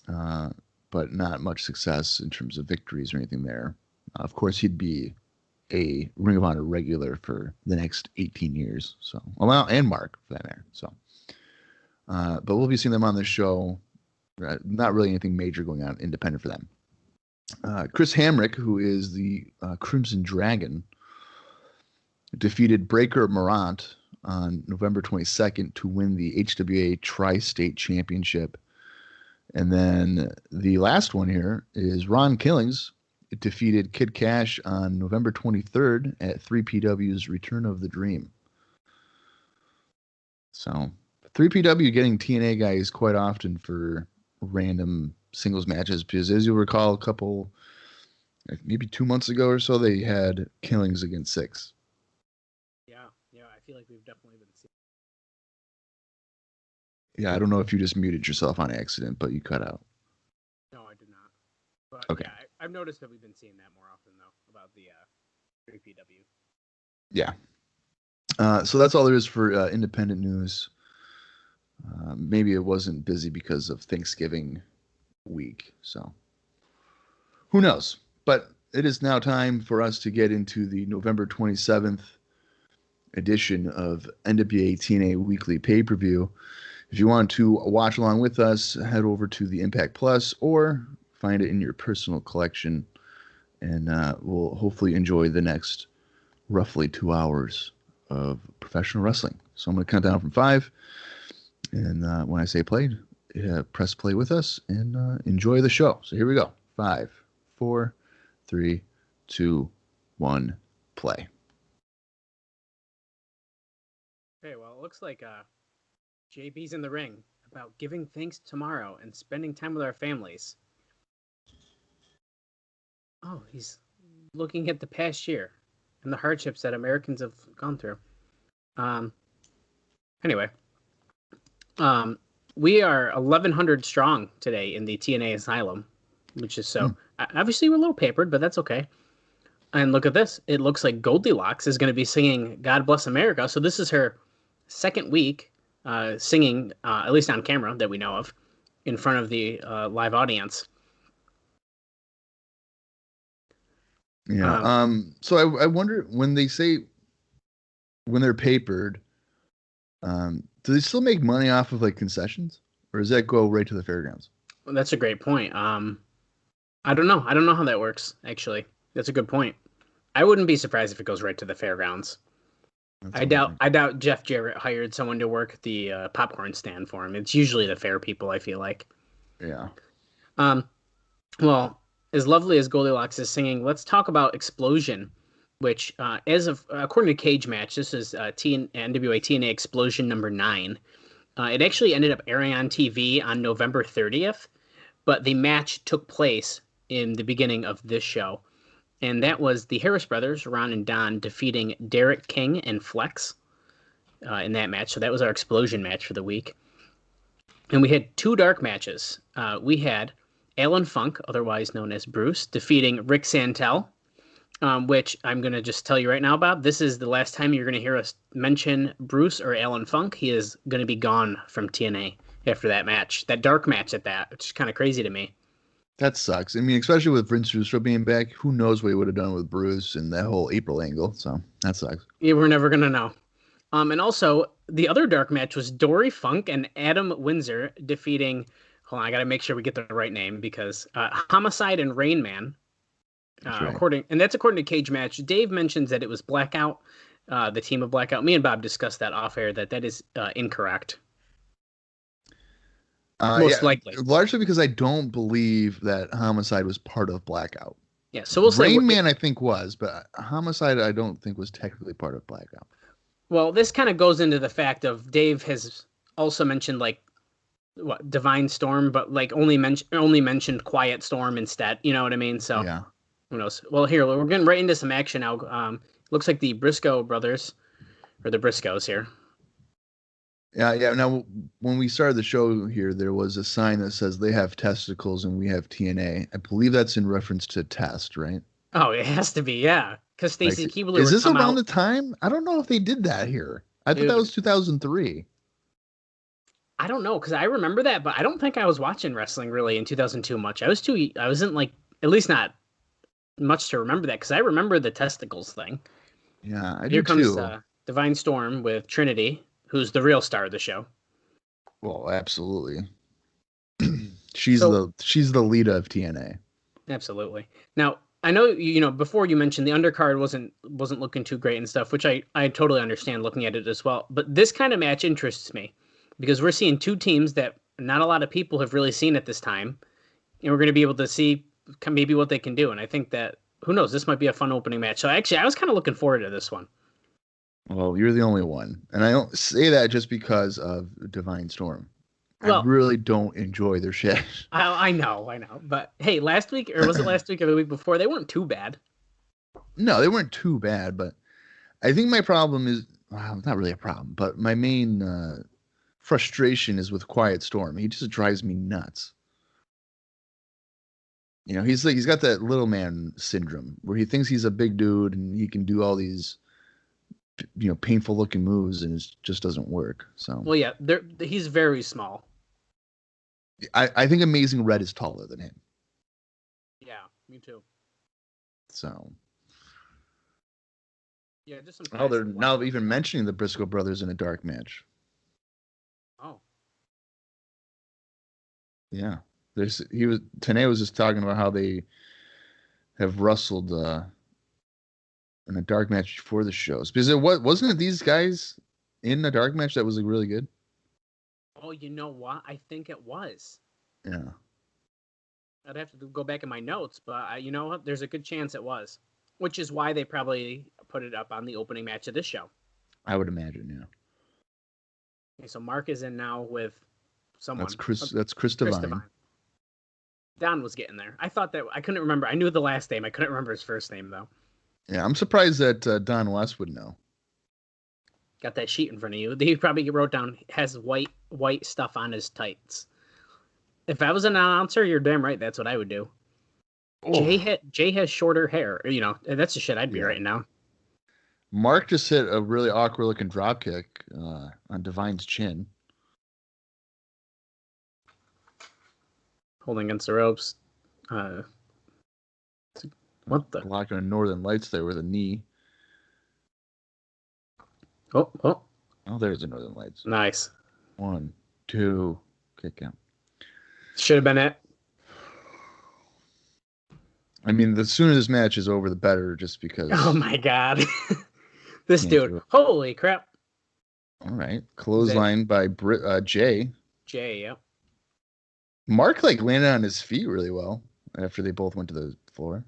but not much success in terms of victories or anything there. Of course, he'd be a Ring of Honor regular for the next 18 years. So, well, and Mark for that matter. So, but we'll be seeing them on this show. Not really anything major going on independent for them. Chris Hamrick, who is the Crimson Dragon, defeated Breaker Morant on November 22nd to win the HWA Tri-State Championship. And then the last one here is Ron Killings. It defeated Kid Cash on November 23rd at 3PW's Return of the Dream. So 3PW getting TNA guys quite often for random singles matches, because as you'll recall, maybe 2 months ago or so, they had Killings against Six. Yeah, I feel like we've definitely been seeing. Yeah, I don't know if you just muted yourself on accident, but you cut out. No, I did not. But okay. Yeah, I've noticed that we've been seeing that more often, though, about the 3PW. Yeah. So that's all there is for independent news. Maybe it wasn't busy because of Thanksgiving week, so who knows? But it is now time for us to get into the November 27th edition of NWA TNA Weekly Pay-Per-View. If you want to watch along with us, head over to the Impact Plus or find it in your personal collection, and we'll hopefully enjoy the next roughly 2 hours of professional wrestling. So I'm going to count down from 5, and when I say play, press play with us and enjoy the show. So here we go. 5, 4, 3, 2, 1, play. Hey, well, it looks like JB's in the ring about giving thanks tomorrow and spending time with our families. Oh, he's looking at the past year and the hardships that Americans have gone through. Anyway, we are 1,100 strong today in the TNA Asylum, which is obviously we're a little papered, but that's okay. And look at this. It looks like Goldilocks is going to be singing God Bless America. So this is her second week singing, at least on camera that we know of, in front of the live audience. Yeah. So I wonder, when they're papered, do they still make money off of like concessions, or does that go right to the fairgrounds? Well, that's a great point. I don't know. I don't know how that works, actually. That's a good point. I wouldn't be surprised if it goes right to the fairgrounds. I doubt Jeff Jarrett hired someone to work the popcorn stand for him. It's usually the fair people, I feel like. Yeah. Well, as lovely as Goldilocks is singing, let's talk about Explosion, which, according to Cage Match, this is NWA TNA Explosion number 9. It actually ended up airing on TV on November 30th, but the match took place in the beginning of this show. And that was the Harris brothers, Ron and Don, defeating Derek King and Flex in that match. So that was our Explosion match for the week. And we had 2 dark matches. We had Alan Funk, otherwise known as Bruce, defeating Rick Santel, which I'm going to just tell you right now, Bob. This is the last time you're going to hear us mention Bruce or Alan Funk. He is going to be gone from TNA after that match, that dark match at that, which is kind of crazy to me. That sucks. I mean, especially with Vince Russo being back, who knows what he would have done with Bruce and that whole April angle. So that sucks. Yeah, we're never going to know. And also, the other dark match was Dory Funk and Adam Windsor defeating, hold on, I got to make sure we get the right name, because Homicide and Rain Man. Right. That's according to Cage Match. Dave mentions that it was Blackout, the team of Blackout. Me and Bob discussed that off air, that is incorrect. Most likely. Largely because I don't believe that Homicide was part of Blackout. Yeah, so we'll say Rain Man I think was, but Homicide I don't think was technically part of Blackout. Well, this kind of goes into the fact of Dave has also mentioned Divine Storm, but only mentioned Quiet Storm instead. You know what I mean? So yeah. Who knows? Well, here we're getting right into some action now. Looks like the Briscoe brothers, or the Briscoes here. Yeah. Now, when we started the show here, there was a sign that says they have testicles and we have TNA. I believe that's in reference to Test, right? Oh, it has to be, yeah. Because Like, Stacy Keibler is would this come around out. the time? I don't know if they did that here. I thought that Dude. was 2003. I don't know, because I remember that, but I don't think I was watching wrestling really in 2002 much. I wasn't like, at least not much to remember that, because I remember the testicles thing. Yeah, I Here do comes too. Divine Storm with Trinity, who's the real star of the show. Well, absolutely. she's So- the leader of TNA. Absolutely. Now, I know before you mentioned the undercard wasn't looking too great and stuff, which I totally understand looking at it as well. But this kind of match interests me because we're seeing two teams that not a lot of people have really seen at this time, and we're going to be able to see maybe what they can do. And I think that who knows, this might be a fun opening match. So actually, I was kind of looking forward to this one. Well, you're the only one, and I don't say that just because of Divine Storm. Well, I really don't enjoy their shit. I know, but hey, last week or was it last week or the week before? They weren't too bad. No, they weren't too bad, but I think my problem is, well, not really a problem, but my main frustration is with Quiet Storm. He just drives me nuts. You know, he's got that little man syndrome where he thinks he's a big dude and he can do all these, painful looking moves, and it just doesn't work. So, Well, yeah, he's very small. I think Amazing Red is taller than him. Yeah, me too. So, Yeah, just some. oh, they're now even mentioning the Briscoe brothers in a dark match. Oh, Yeah, Tenay was just talking about how they have wrestled in a dark match before the shows, because wasn't it these guys in a dark match that was like, really good? oh, you know what? I think it was. Yeah. I'd have to go back in my notes, but you know what? There's a good chance it was, which is why they probably put it up on the opening match of this show. I would imagine, yeah. Okay, so Mark is in now with someone. That's Chris Divine. Don was getting there. I thought that I couldn't remember. I knew the last name. I couldn't remember his first name though. Yeah, I'm surprised that Don West would know. Got that sheet in front of you. He probably wrote down has white stuff on his tights. If I was an announcer, you're damn right. That's what I would do. Oh. Jay has shorter hair. That's the shit I'd be right now. Mark just hit a really awkward looking drop kick on Divine's chin. Holding against the ropes. What the? Blocking a Northern Lights there with a knee. Oh, there's the Northern Lights. Nice. 1, 2, kick out. Should have been it. I mean, the sooner this match is over, the better, just because. Oh my god. This dude. Holy crap. All right. Clothesline by Jay. Jay, yep. Mark landed on his feet really well after they both went to the floor.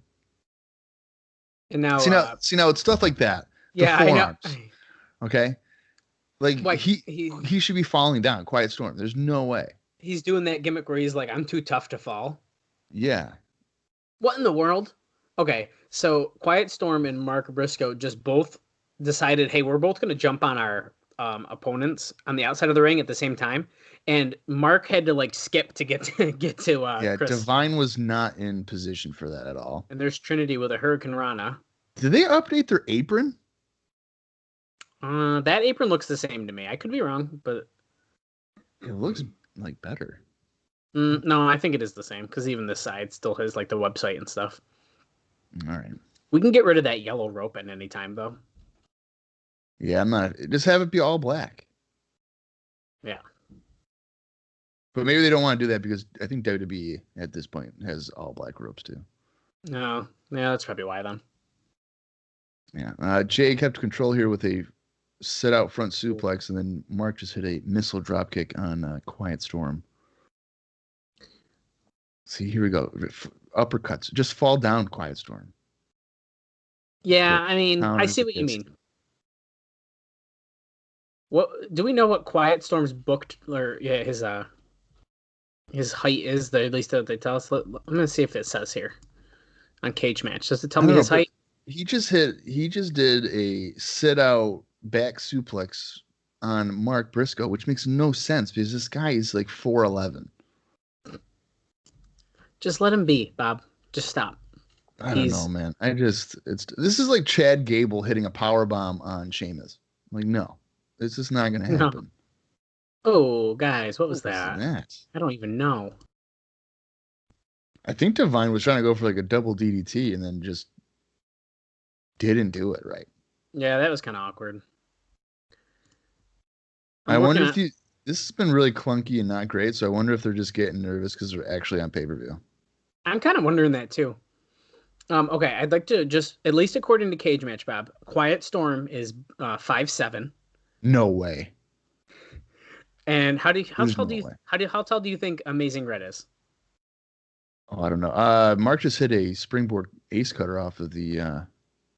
And now see now it's stuff like that. Yeah, I know. Okay? He should be falling down. Quiet Storm. There's no way. He's doing that gimmick where he's like, I'm too tough to fall. Yeah. What in the world? Okay, so Quiet Storm and Mark Briscoe just both decided, hey, we're both going to jump on our opponents on the outside of the ring at the same time. And Mark had to skip to get to Chris. Divine was not in position for that at all. And there's Trinity with a Hurricane Rana. Did they update their apron? That apron looks the same to me. I could be wrong, but it looks better. No, I think it is the same because even this side still has the website and stuff. All right. We can get rid of that yellow rope at any time, though. Yeah, I'm not. Just have it be all black. Yeah. But maybe they don't want to do that because I think WWE at this point has all black ropes too. No. Yeah, that's probably why then. Yeah. Jay kept control here with a sit out front suplex, and then Mark just hit a missile drop kick on Quiet Storm. See, here we go. Uppercuts. Just fall down, Quiet Storm. Yeah, I mean, I see what you mean. What do we know what Quiet Storm's booked or his height is? At least that they tell us. I'm gonna see if it says here on Cage Match. Does it tell me his height? He just did a sit out back suplex on Mark Briscoe, which makes no sense because this guy is like 4'11". Just let him be, Bob. Just stop. I don't know, man. This is like Chad Gable hitting a power bomb on Sheamus. Like, no, it's just not gonna happen. No. Oh, guys, what was that? That? I don't even know. I think Divine was trying to go for like a double DDT and then just didn't do it right. Yeah, that was kind of awkward. I wonder if this has been really clunky and not great, so I wonder if they're just getting nervous because they're actually on pay-per-view. I'm kind of wondering that too. Okay, I'd like to just, at least according to Cage Match, Bob, Quiet Storm is 5'7". No way. And how tall do you think Amazing Red is? Oh, I don't know. Mark just hit a springboard ace cutter off of the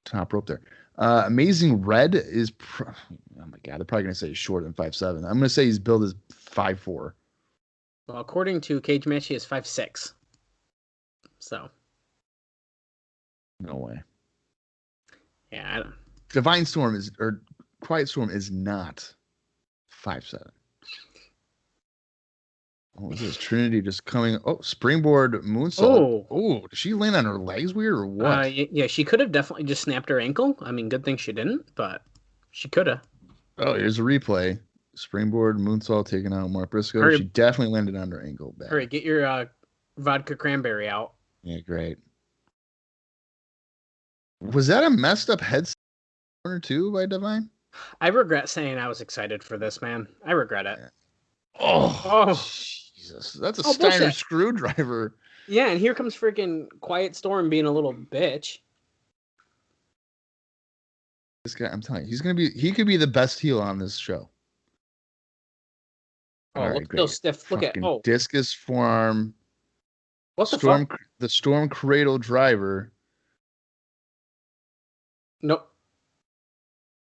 top rope there. Amazing Red is, oh my God, they're probably going to say he's shorter than 5'7". I'm going to say he's billed as 5'4". Well, according to Cage Match, he is 5'6". So. No way. Yeah, I don't. Divine Storm Quiet Storm is not 5'7". What was this? Trinity just coming. Oh, springboard moonsault. Oh, did she land on her legs weird or what? Yeah, she could have definitely just snapped her ankle. I mean, good thing she didn't, but she could have. Oh, here's a replay. Springboard moonsault taking out Mark Briscoe. She definitely landed on her ankle. Bad. Hurry, get your vodka cranberry out. Yeah, great. Was that a messed up head corner too by Divine? I regret saying I was excited for this, man. I regret it. Yeah. Oh. Jesus, that's a Steiner bullshit. Screwdriver. Yeah, and here comes freaking Quiet Storm being a little bitch. This guy, I'm telling you, he could be the best heel on this show. Oh, right, look at those stiff. Look at discus forearm. What the fuck? The Storm Cradle driver. Nope.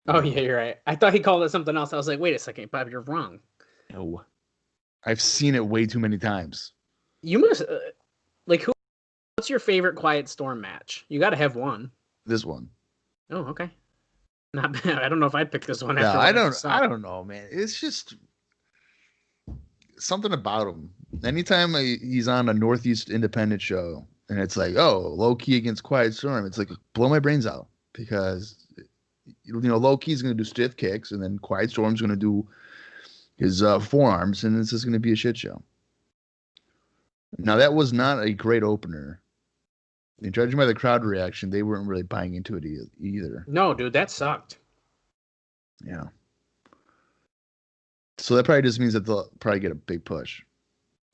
Oh yeah, you're right. I thought he called it something else. I was like, wait a second, Bob, you're wrong. No. I've seen it way too many times. You must what's your favorite Quiet Storm match? You got to have one. This one. Oh, okay. Not bad. I don't know if I'd pick this one. No, I don't know, man. It's just something about him. Anytime he's on a Northeast independent show and it's like, oh, low key against Quiet Storm, it's like blow my brains out because low key's going to do stiff kicks and then Quiet Storm's going to do his forearms, and it's just going to be a shit show. Now, that was not a great opener. And judging by the crowd reaction, they weren't really buying into it either. No, dude, that sucked. Yeah. So that probably just means that they'll probably get a big push.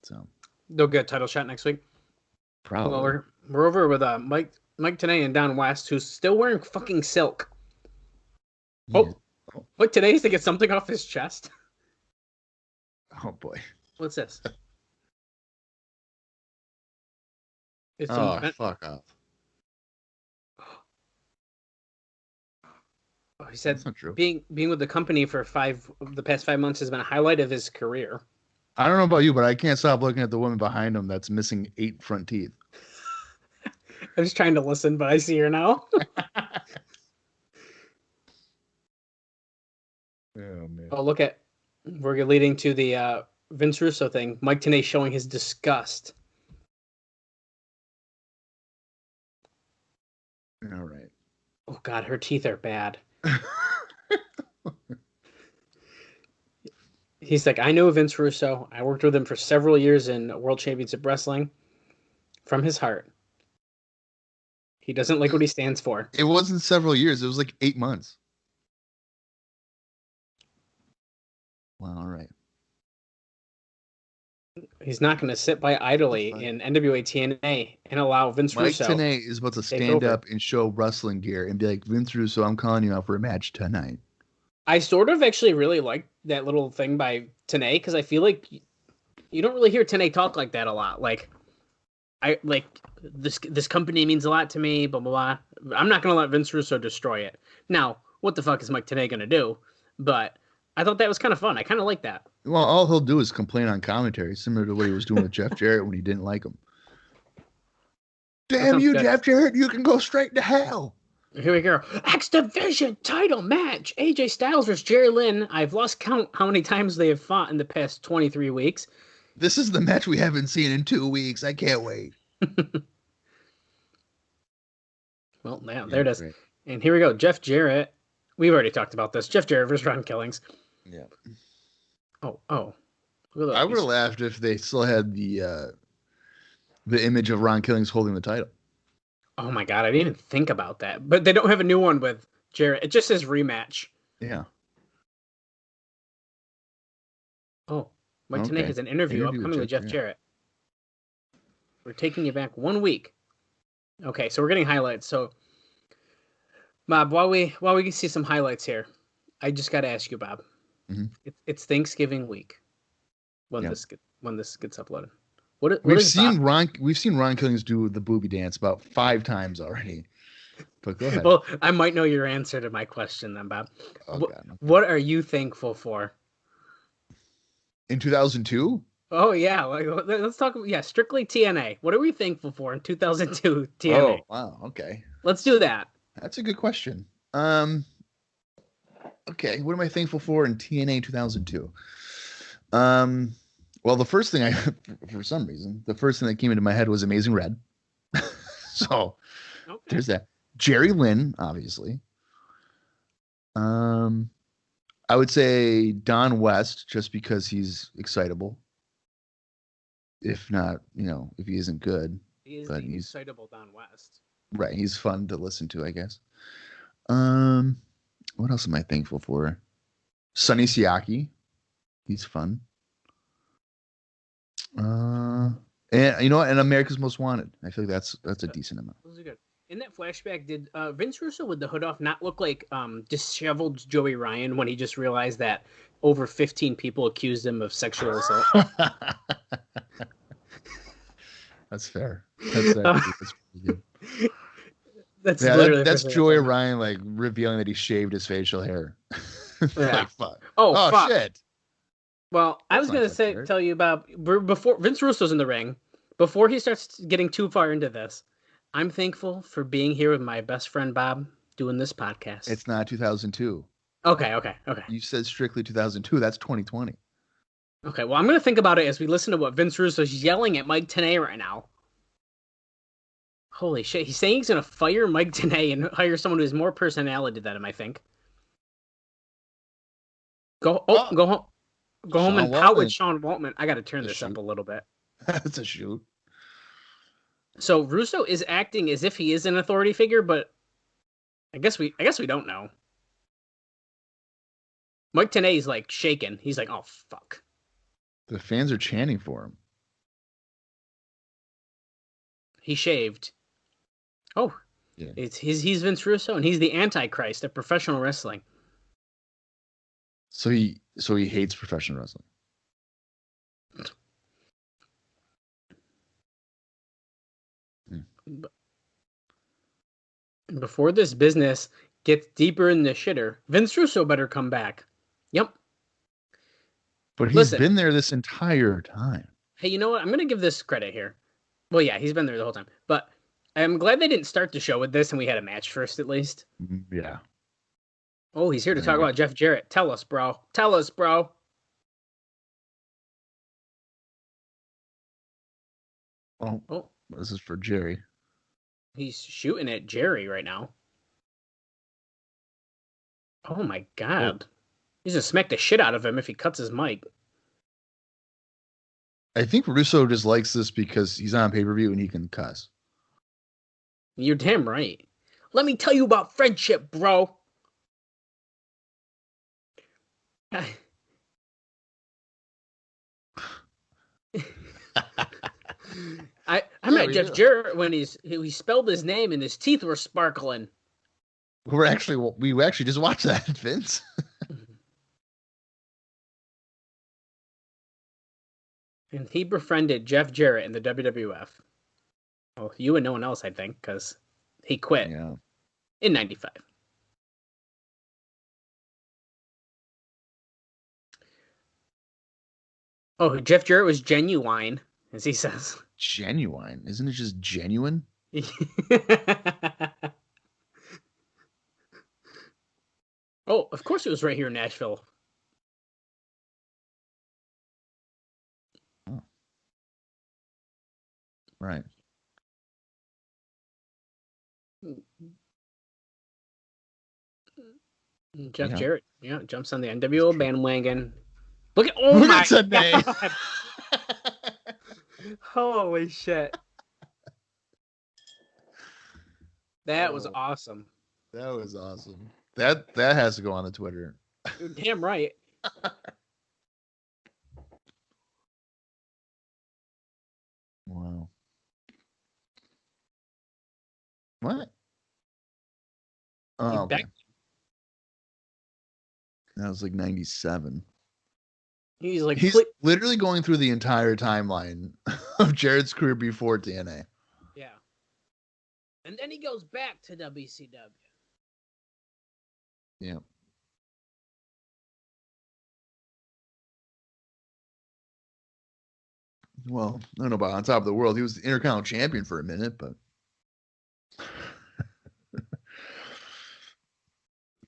So they'll get a title shot next week. Probably. Well, we're over with Mike Tenay and Don West, who's still wearing fucking silk. Yeah. Oh, Mike Tenay needs to get something off his chest. Oh boy. What's this? Fuck off. Oh, he said being with the company for the past 5 months has been a highlight of his career. I don't know about you, but I can't stop looking at the woman behind him that's missing 8 front teeth. I was trying to listen, but I see her now. Oh man. Oh, look at. We're leading to the Vince Russo thing. Mike Tenay showing his disgust. All right. Oh, God, her teeth are bad. He's like, I know Vince Russo. I worked with him for several years in World Championship Wrestling. From his heart. He doesn't like what he stands for. It wasn't several years. It was like 8 months. Well, all right. He's not going to sit by idly in NWA TNA and allow Vince Russo. Mike Tenay is about to stand up and show wrestling gear and be like, Vince Russo, I'm calling you out for a match tonight. I sort of actually really like that little thing by Tenay because I feel like you don't really hear Tenay talk like that a lot. Like, this company means a lot to me, blah, blah, blah. I'm not going to let Vince Russo destroy it. Now, what the fuck is Mike Tenay going to do? But I thought that was kind of fun. I kind of like that. Well, all he'll do is complain on commentary, similar to what he was doing with Jeff Jarrett when he didn't like him. Damn you, good. Jeff Jarrett, you can go straight to hell. Here we go. X Division title match. AJ Styles versus Jerry Lynn. I've lost count how many times they have fought in the past 23 weeks. This is the match we haven't seen in 2 weeks. I can't wait. Well, now there it is. Great. And here we go. Jeff Jarrett. We've already talked about this. Jeff Jarrett versus Ron Killings. Yeah. Oh. I would have laughed if they still had the image of Ron Killings holding the title. Oh my God, I didn't even think about that. But they don't have a new one with Jarrett. It just says rematch. Yeah. Oh, Mike TNA has an interview upcoming with Jeff Jarrett. We're taking you back 1 week. Okay, so we're getting highlights. So, Bob, while we can see some highlights here, I just got to ask you, Bob. Mm-hmm. It's Thanksgiving week when this gets uploaded. We've seen Ron Killings do the booby dance about 5 times already. But go ahead. Well, I might know your answer to my question then, Bob. What are you thankful for? In 2002? Oh yeah, let's talk. Yeah, strictly TNA. What are we thankful for in 2002 TNA? Oh wow, okay. Let's do that. That's a good question. Okay, what am I thankful for in TNA 2002? Well, the first thing for some reason, the first thing that came into my head was Amazing Red. So there's that. Jerry Lynn, obviously. I would say Don West, just because he's excitable. If not, if he isn't good. He's excitable Don West. Right, he's fun to listen to, I guess. What else am I thankful for? Sonny Siaki. He's fun. And and America's Most Wanted. I feel like that's a decent amount. Those are good. In that flashback, did Vince Russo with the hood off not look like disheveled Joey Ryan when he just realized that over 15 people accused him of sexual assault? That's fair. That's pretty good. That's Joey Ryan like revealing that he shaved his facial hair. Yeah. Like, fuck. Oh fuck. Shit. Well, I was going to tell you about before Vince Russo's in the ring, before he starts getting too far into this, I'm thankful for being here with my best friend Bob doing this podcast. It's not 2002. Okay. You said strictly 2002. That's 2020. Okay, well, I'm going to think about it as we listen to what Vince Russo's yelling at Mike TNA right now. Holy shit, he's saying he's going to fire Mike TNA and hire someone who has more personality than him, I think. Go home. Go home and pout with Sean Waltman. I got to turn this up a little bit. That's a shoot. So Russo is acting as if he is an authority figure, but I guess we don't know. Mike TNA's like shaking. He's like, "Oh fuck." The fans are chanting for him. He shaved. Oh, yeah. He's Vince Russo, and he's the Antichrist of professional wrestling. So he hates professional wrestling. Before this business gets deeper in the shitter, Vince Russo better come back. Yep. But he's been there this entire time. Hey, you know what? I'm going to give this credit here. Well, yeah, he's been there the whole time. But I'm glad they didn't start the show with this and we had a match first, at least. Yeah. Oh, he's here to talk about Jeff Jarrett. Tell us, bro. Tell us, bro. Oh, this is for Jerry. He's shooting at Jerry right now. Oh, my God. Oh. He's going to smack the shit out of him if he cuts his mic. I think Russo just likes this because he's on pay-per-view and he can cuss. You're damn right. Let me tell you about friendship, bro. I met Jeff Jarrett when he spelled his name and his teeth were sparkling. We actually just watched that, Vince. And he befriended Jeff Jarrett in the WWF. Well, you and no one else, I think, because he quit in '95. Oh, Jeff Jarrett was genuine, as he says. Genuine? Isn't it just genuine? Oh, of course it was right here in Nashville. Oh. Right. Jeff Yeah. Jarrett, jumps on the NWO bandwagon. Look at my today. God. Holy shit. That was awesome. That was awesome. That has to go on the Twitter. You're damn right. Wow. What? Oh, okay. That was like 97. He's like, he's literally going through the entire timeline of Jarrett's career before TNA. Yeah. And then he goes back to WCW. Yeah. Well, I don't know about on top of the world. He was the Intercontinental Champion for a minute, but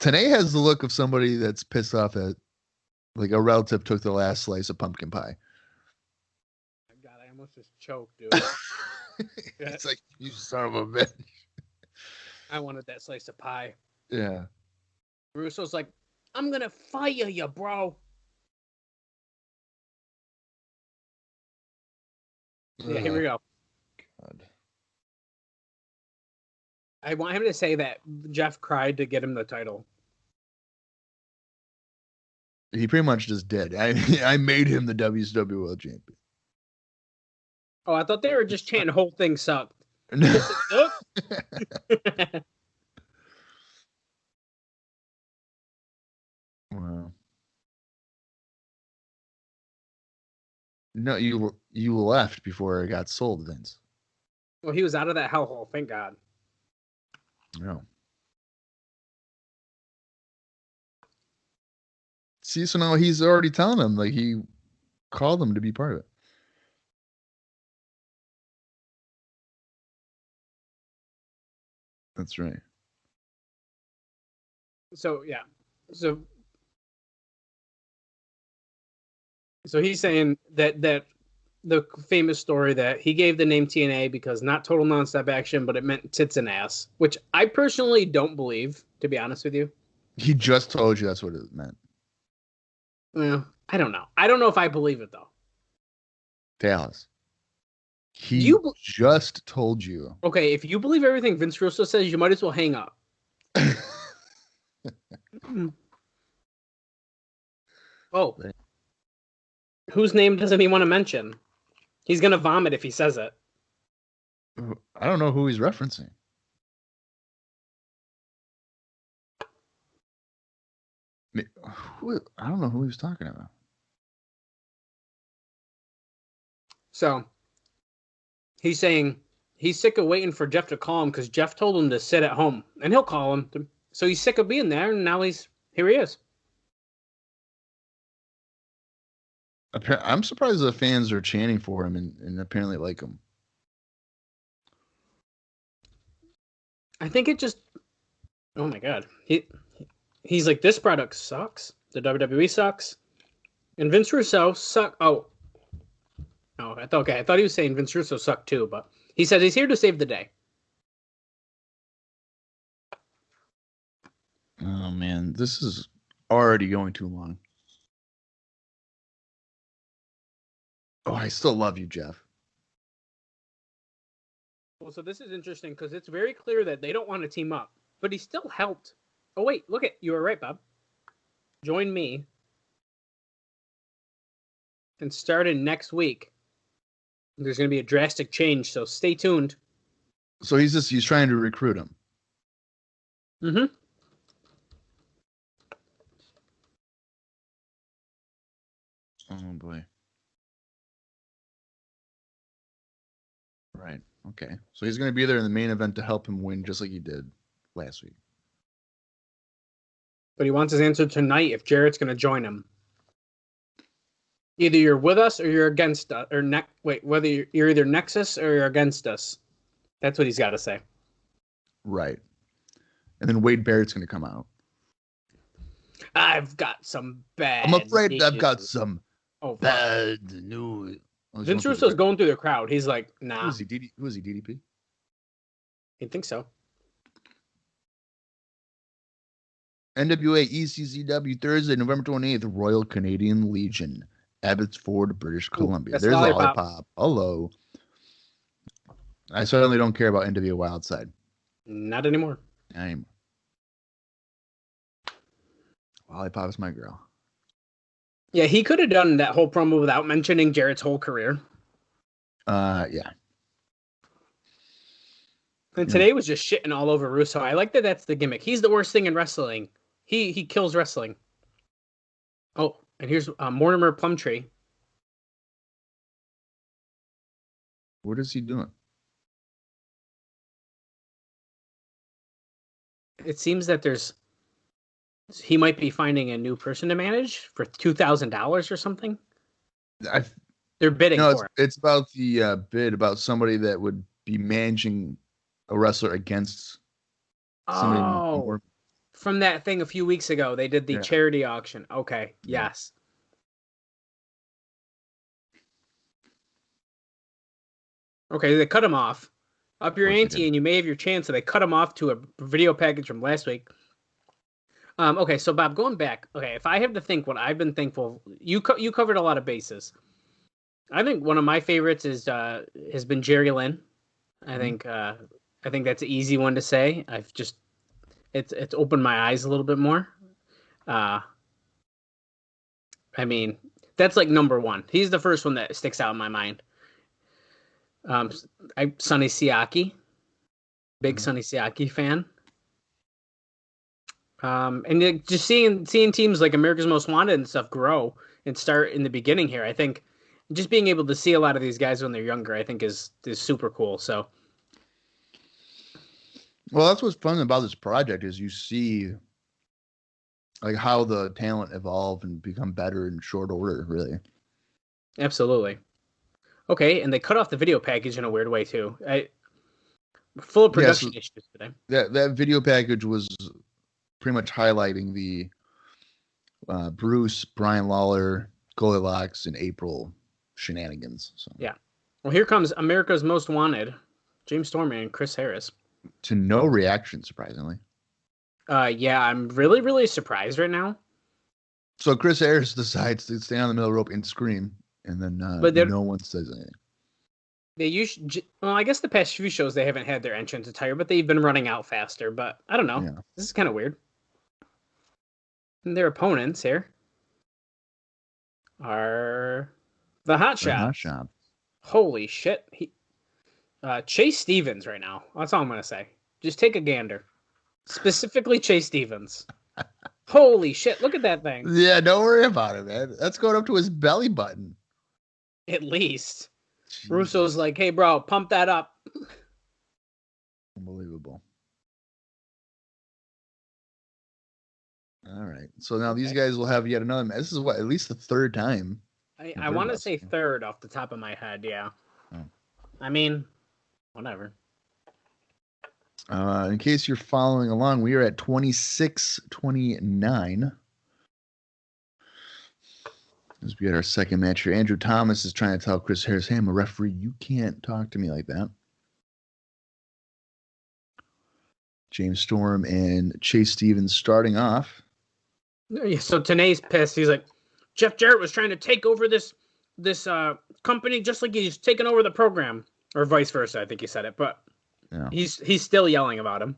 TNA has the look of somebody that's pissed off that like a relative took the last slice of pumpkin pie. God, I almost just choked, dude. It's like, you son of a bitch. I wanted that slice of pie. Yeah. Russo's like, I'm gonna fire you, bro. Yeah, here we go. God. I want him to say that Jeff cried to get him the title. He pretty much just did. I made him the WCW World Champion. Oh, I thought they were just chanting the whole thing sucked. Wow. No, you left before it got sold, Vince. Well, he was out of that hellhole, thank God. No. See, so now he's already telling him, like, he called him to be part of it. That's right. So, yeah. So he's saying that the famous story that he gave the name TNA because not total nonstop action, but it meant tits and ass, which I personally don't believe, to be honest with you. He just told you that's what it meant. Well, I don't know. I don't know if I believe it, though. Dallas. He just told you. Okay, if you believe everything Vince Russo says, you might as well hang up. Oh. Whose name doesn't he want to mention? He's going to vomit if he says it. I don't know who he's referencing. I don't know who he was talking about. So, he's saying he's sick of waiting for Jeff to call him because Jeff told him to sit at home. And he'll call him. So he's sick of being there, and now here he is. I'm surprised the fans are chanting for him and apparently like him. I think it just... Oh, my God. He's like, this product sucks. The WWE sucks. And Vince Russo suck. Oh, I thought he was saying Vince Russo sucked too, but he said he's here to save the day. Oh, man. This is already going too long. Oh, I still love you, Jeff. Well, so this is interesting because it's very clear that they don't want to team up, but he still helped. Oh, wait, look at, you were right, Bob. Join me. And starting next week, there's going to be a drastic change, so stay tuned. So he's trying to recruit him. Mm-hmm. Oh, boy. Right. Okay. So he's going to be there in the main event to help him win just like he did last week. But he wants his answer tonight if Jarrett's going to join him. Either you're with us or you're against us. Whether you're either Nexus or you're against us. That's what he's got to say. Right. And then Wade Barrett's going to come out. I've got some bad I'm afraid news. I've got some Oh, fuck. bad news. Oh, Vince Russo's going through the crowd. He's like, Who nah. is he? Who is he? DDP? You think so? NWA ECCW Thursday, November 28th, Royal Canadian Legion, Abbotsford, British Columbia. That's There's Lollipop. Lollipop. Hello. I certainly don't care about NWA Wildside. Not anymore. Lollipop is my girl. Yeah, he could have done that whole promo without mentioning Jarrett's whole career. Yeah. And today was just shitting all over Russo. I like that that's the gimmick. He's the worst thing in wrestling. He kills wrestling. Oh, and here's Mortimer Plumtree. What is he doing? It seems that he might be finding a new person to manage for $2,000 or something. They're bidding for it. It's about the bid about somebody that would be managing a wrestler against somebody more. From that thing a few weeks ago, they did the charity auction. Okay, yes. Okay, they cut him off. Up your ante, and you may have your chance. So they cut him off to a video package from last week. Okay, so Bob, going back. Okay, if I have to think what I've been thankful, you covered a lot of bases. I think one of my favorites has been Jerry Lynn. I think that's an easy one to say. It's opened my eyes a little bit more. I mean, that's like number one. He's the first one that sticks out in my mind. Sonny Siaki, big Sonny Siaki fan. And just seeing teams like America's Most Wanted and stuff grow and start in the beginning here, I think just being able to see a lot of these guys when they're younger, I think is super cool. So, well, that's what's fun about this project is you see like how the talent evolve and become better in short order, really. Absolutely. Okay, and they cut off the video package in a weird way too. Full of production issues today. That video package was pretty much highlighting the Bruce, Brian Lawler, Goldilocks, and April shenanigans. So yeah. Well, here comes America's Most Wanted, James Storm and Chris Harris. To no reaction, surprisingly. Yeah, I'm really, really surprised right now. So Chris Harris decides to stand on the middle rope and scream, and then no one says anything. Well, I guess the past few shows they haven't had their entrance attire, but they've been running out faster. But I don't know. Yeah. This is kind of weird. And their opponents here are the Hot Shots. Holy shit. Chase Stevens right now. That's all I'm going to say. Just take a gander. Specifically Chase Stevens. Holy shit. Look at that thing. Yeah, don't worry about it, man. That's going up to his belly button. At least. Jeez. Russo's like, hey, bro, pump that up. Unbelievable. All right. So now these guys will have yet another match. This is at least the third time. I want to say third off the top of my head, yeah. Oh. I mean, whatever. In case you're following along, we are at 26-29. As we get our second match here, Andrew Thomas is trying to tell Chris Harris, hey, I'm a referee. You can't talk to me like that. James Storm and Chase Stevens starting off. Yeah, so Tanae's pissed. He's like, Jeff Jarrett was trying to take over this company just like he's taken over the program. Or vice versa, I think he said it. But yeah. He's still yelling about him.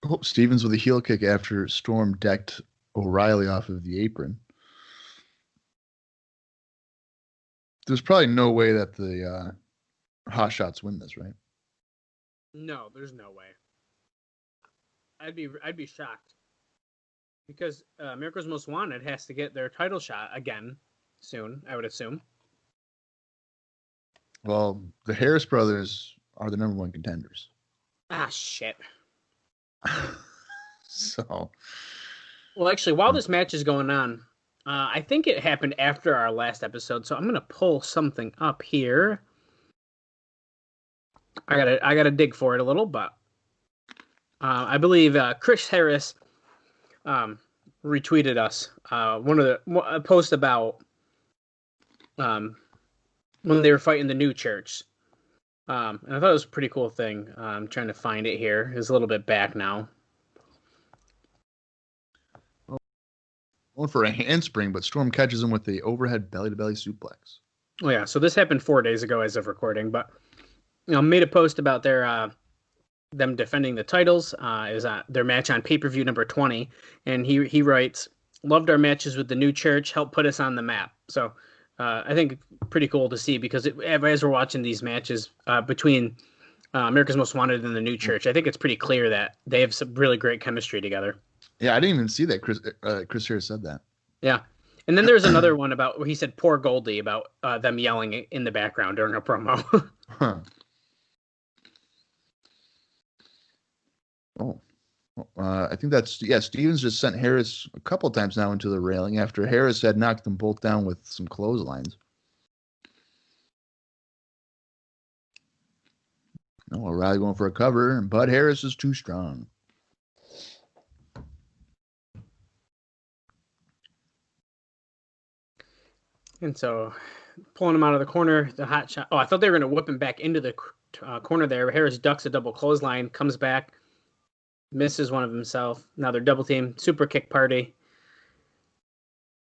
Oh, Stevens with a heel kick after Storm decked O'Reilly off of the apron. There's probably no way that the Hot Shots win this, right? No, there's no way. I'd be shocked because America's Most Wanted has to get their title shot again soon, I would assume. Well, the Harris brothers are the number one contenders. Ah, shit. So, well, actually, while this match is going on, I think it happened after our last episode, so I'm gonna pull something up here. I gotta dig for it a little, but I believe Chris Harris retweeted us a post about when they were fighting the New Church. And I thought it was a pretty cool thing. I'm trying to find it here. It's a little bit back now. Going for a handspring, but Storm catches him with the overhead belly-to-belly suplex. Oh yeah, so this happened 4 days ago as of recording, but made a post about them defending the titles. Is their match on pay-per-view number 20, and he writes, "Loved our matches with the New Church, helped put us on the map." So I think pretty cool to see, because as we're watching these matches between America's Most Wanted and the New Church, I think it's pretty clear that they have some really great chemistry together. Yeah, I didn't even see that Chris Harris said that. Yeah. And then there's another one about where he said "poor Goldie" about them yelling in the background during a promo. Huh. Oh. I think Stevens just sent Harris a couple times now into the railing after Harris had knocked them both down with some clotheslines. Oh, O'Reilly going for a cover, and Bud Harris is too strong. And so, pulling him out of the corner, the hot shot. Oh, I thought they were going to whip him back into the corner there. Harris ducks a double clothesline, comes back, misses one of himself. Now they're double team, super kick party.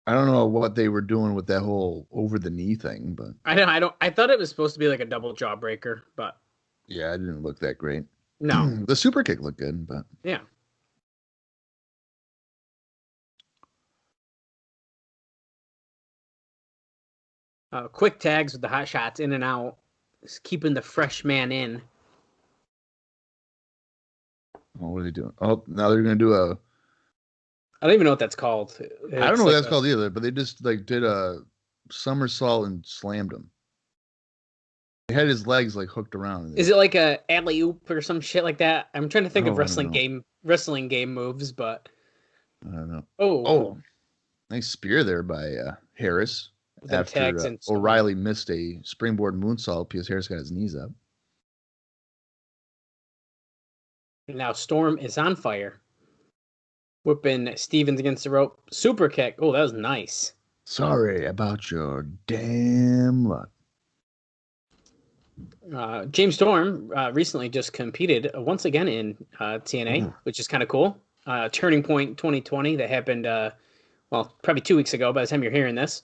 I don't know what they were doing with that whole over the knee thing, but I thought it was supposed to be like a double jawbreaker, but yeah, it didn't look that great. No, the super kick looked good, but yeah. Quick tags with the hot shots in and out, just keeping the fresh man in. Oh, what are they doing? Oh, now they're going to do a... I don't even know what that's called. I don't know what that's called either, but they just did a somersault and slammed him. He had his legs hooked around. Is it like a alley-oop or some shit like that? I'm trying to think of wrestling game moves, but... I don't know. Oh. Nice spear there by Harris. After O'Reilly missed a springboard moonsault because Harris got his knees up. And now Storm is on fire. Whipping Stevens against the rope. Super kick. Oh, that was nice. Sorry about your damn luck. James Storm recently just competed once again in TNA, which is kind of cool. Turning Point 2020 that happened, probably 2 weeks ago by the time you're hearing this.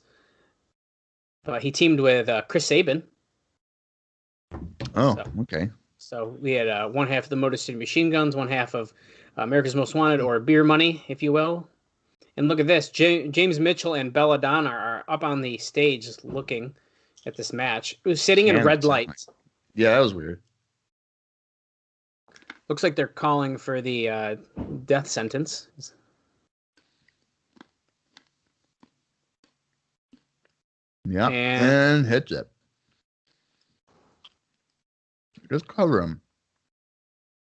He teamed with Chris Sabin. Oh, okay. So we had one half of the Motor City Machine Guns, one half of America's Most Wanted, or Beer Money, if you will. And look at this. James Mitchell and Belladonna are up on the stage just looking at this match. It was sitting in red lights. Yeah, that was weird. Looks like they're calling for the death sentence. Yeah, and hits it. Just cover him.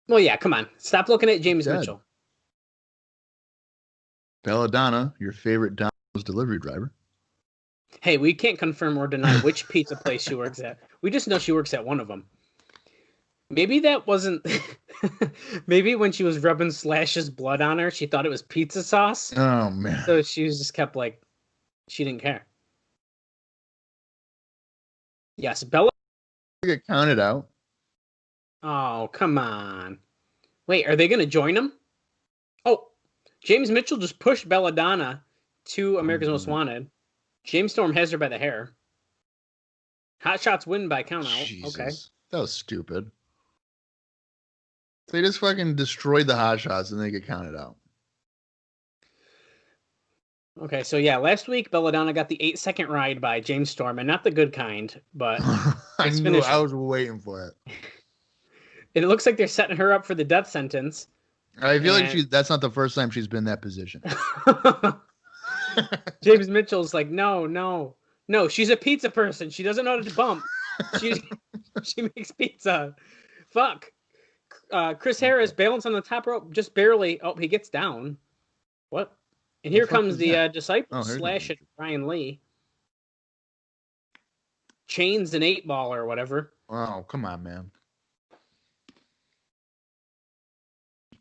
Well, yeah, come on. Stop looking at James Mitchell. Belladonna, your favorite Domino's delivery driver. Hey, we can't confirm or deny which pizza place she works at. We just know she works at one of them. Maybe that wasn't... Maybe when she was rubbing Slash's blood on her, she thought it was pizza sauce. Oh, man. So she just kept she didn't care. Yes, Bella... Get counted out. Oh, come on. Wait, are they going to join him? Oh, James Mitchell just pushed Belladonna to America's Most Wanted. James Storm has her by the hair. Hot shots win by count out. Jesus, okay. That was stupid. They just fucking destroyed the hot shots and they get counted out. Okay, so yeah, last week Belladonna got the 8-second ride by James Storm, and not the good kind, but I was waiting for it. It looks like they're setting her up for the death sentence. I feel like that's not the first time she's been in that position. James Mitchell's like, no, she's a pizza person. She doesn't know how to bump. She makes pizza. Fuck. Chris Harris balance on the top rope, just barely. Oh, he gets down. What? And here comes the disciple slash at Brian Lee. Chains an 8-ball or whatever. Oh, come on, man.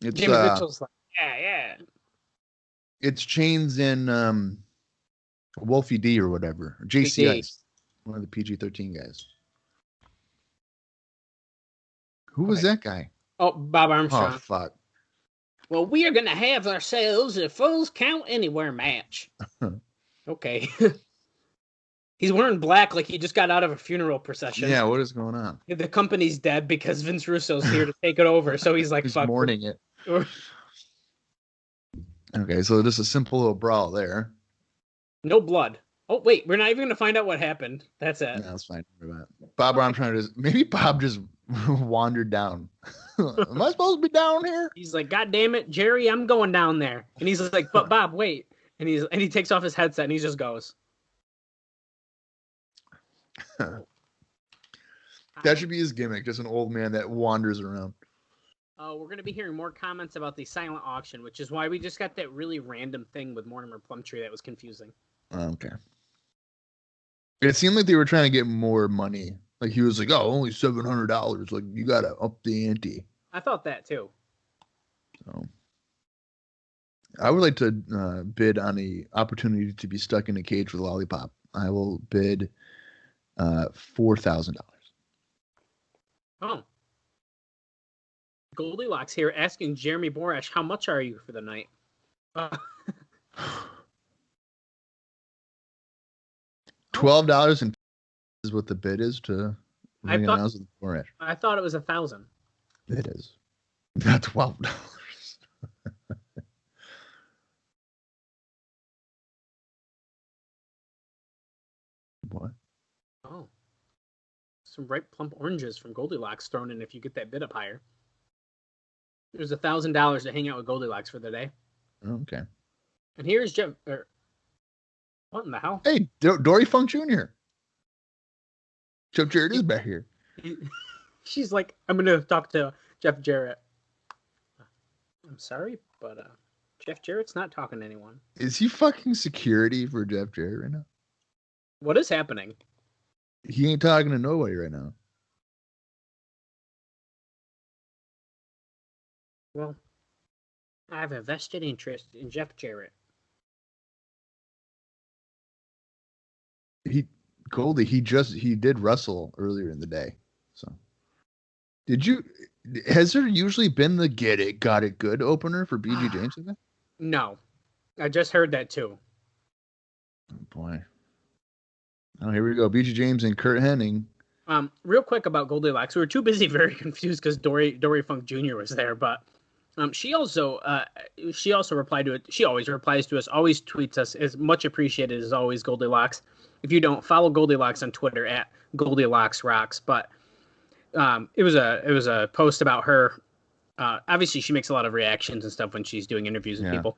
It's Jimmy Mitchell's like, yeah. It's Chains and Wolfie D or whatever. Or JC Ice. One of the PG-13 guys. Who was that guy? Oh, Bob Armstrong. Oh, fuck. Well, we are going to have ourselves a Falls Count Anywhere match. Okay. He's wearing black like he just got out of a funeral procession. Yeah, what is going on? The company's dead because Vince Russo's here to take it over. So he's like, fuck. Mourning it. Okay, so just a simple little brawl there. No blood. Oh, wait, we're not even going to find out what happened. That's it. Yeah, that's fine. Bob Armstrong maybe Bob just wandered down. Am I supposed to be down here? He's like, God damn it, Jerry, I'm going down there. And he's like, but Bob, wait. And he takes off his headset and he just goes. That should be his gimmick, just an old man that wanders around. We're going to be hearing more comments about the silent auction, which is why we just got that really random thing with Mortimer Plumtree that was confusing. Okay. It seemed like they were trying to get more money. Like he was like, oh, only $700. Like you got to up the ante. I thought that too. So I would like to bid on the opportunity to be stuck in a cage with a lollipop. I will bid $4,000. Oh. Goldilocks here asking Jeremy Borash, how much are you for the night? $12 and is what the bid is to ring announce with Borash. I thought it was 1,000. It is. Not $12. What? Oh. Some ripe plump oranges from Goldilocks thrown in if you get that bid up higher. There's $1,000 to hang out with Goldilocks for the day. Okay. And here's Jeff. What in the hell? Hey, Dory Funk Jr. Jeff Jarrett is back here. She's like, I'm going to talk to Jeff Jarrett. I'm sorry, but Jeff Jarrett's not talking to anyone. Is he fucking security for Jeff Jarrett right now? What is happening? He ain't talking to nobody right now. Well, I have a vested interest in Jeff Jarrett. He did wrestle earlier in the day. So has there usually been the got it good opener for BG James? No. I just heard that too. Oh boy. Oh, here we go. BG James and Curt Hennig. Real quick about Goldilocks. We were too busy, very confused because Dory Funk Jr. was there, but she also replied to it. She always replies to us, always tweets us. Is much appreciated as always, Goldilocks. If you don't follow Goldilocks on Twitter at Goldilocks Rocks, but it was a post about her. Obviously, she makes a lot of reactions and stuff when she's doing interviews with people.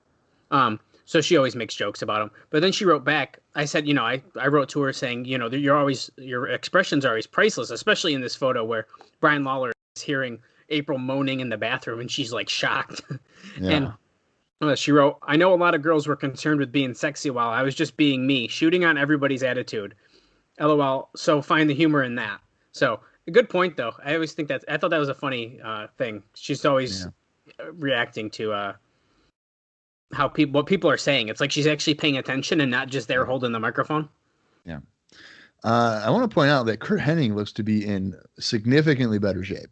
So she always makes jokes about them. But then she wrote back. I said, I wrote to her saying, your expressions are always priceless, especially in this photo where Brian Lawler is hearing April moaning in the bathroom and she's like shocked. Yeah. And she wrote, I know a lot of girls were concerned with being sexy while I was just being me, shooting on everybody's attitude. LOL. So find the humor in that. So a good point though. I always think I thought that was a funny thing. She's always reacting to what people are saying. It's like she's actually paying attention and not just there holding the microphone. Yeah. I want to point out that Curt Hennig looks to be in significantly better shape.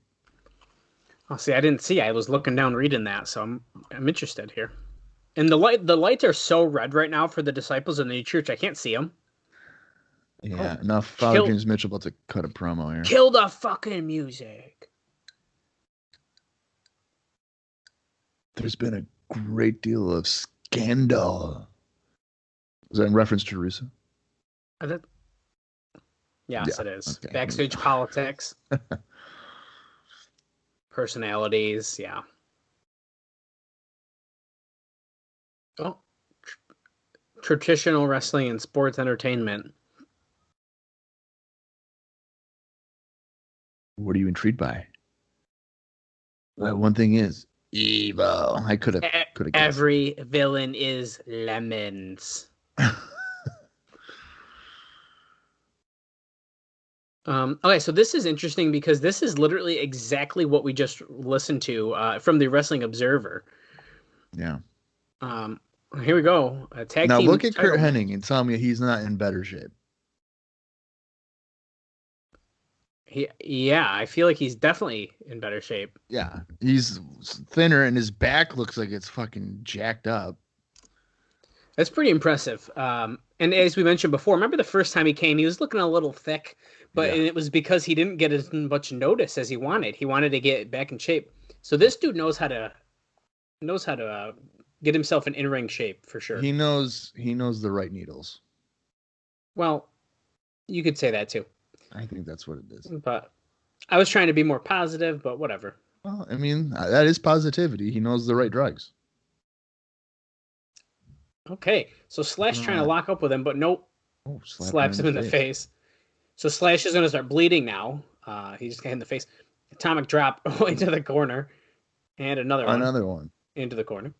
Oh, see, I didn't see. I was looking down reading that, so I'm interested here. And the lights are so red right now for the disciples in the church. I can't see them. Yeah, now Father James Mitchell about to cut a promo here. Kill the fucking music. There's been a great deal of scandal. Is that in reference to Russo? Yes, it is. Okay. Backstage politics. Personalities, yeah. Oh. Traditional wrestling and sports entertainment. What are you intrigued by? Well, one thing is evil. I could have guessed. Every villain is lemons. Okay, so this is interesting because this is literally exactly what we just listened to from the Wrestling Observer. Yeah. Um, Here we go. A tag Now team look at Curt title match. Hennig and tell me he's not in better shape. Yeah, I feel like he's definitely in better shape. Yeah, he's thinner and his back looks like it's fucking jacked up. That's pretty impressive. And as we mentioned before, remember the first time he came, he was looking a little thick, but Yeah. and it was because he didn't get as much notice as he wanted. He wanted to get back in shape. So this dude knows how to get himself in ring shape for sure. He knows the right needles. Well, you could say that too. I think that's what it is. But I was trying to be more positive, but whatever. Well, I mean, that is positivity. He knows the right drugs. Okay, so Slash trying to lock up with him, but nope. Oh, Slaps him in the face. So Slash is going to start bleeding now. He just got hit in the face. Atomic drop into the corner. And another one. Into the corner.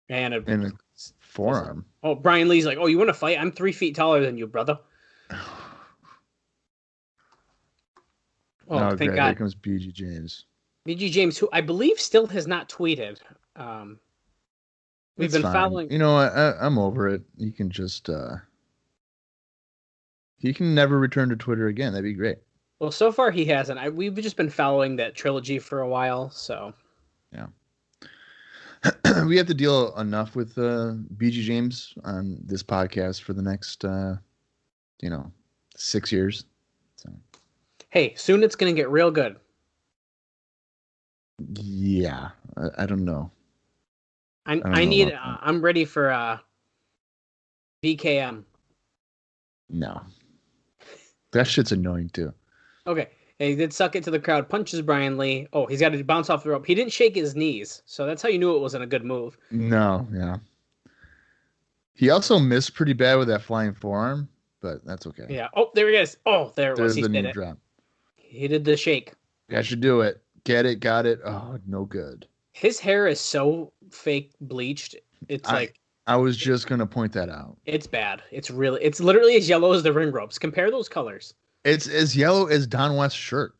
And a forearm. Oh, Brian Lee's like, oh, you want to fight? I'm 3 feet taller than you, brother. Oh, thank great. God. Here comes BG James. BG James, who I believe still has not tweeted. We've been following. You know what? I'm over it. You can just he can never return to Twitter again. That'd be great. Well, so far he hasn't. We've just been following that trilogy for a while, so. Yeah. We have to deal enough with BG James on this podcast for the next 6 years. So. Hey, soon it's going to get real good. Yeah, I don't know. I'm ready for BKM. No. That shit's annoying too. Okay. He did suck it to the crowd, punches Brian Lee. Oh, he's got to bounce off the rope. He didn't shake his knees, so that's how you knew it wasn't a good move. No, yeah. He also missed pretty bad with that flying forearm, but that's okay. Yeah. Oh, there he is. Oh, there it was. There's the knee drop. He did the shake. I should do it. Get it, got it. Oh, no good. His hair is so fake bleached. It's I was just going to point that out. It's bad. It's literally as yellow as the ring ropes. Compare those colors. It's as yellow as Don West's shirt.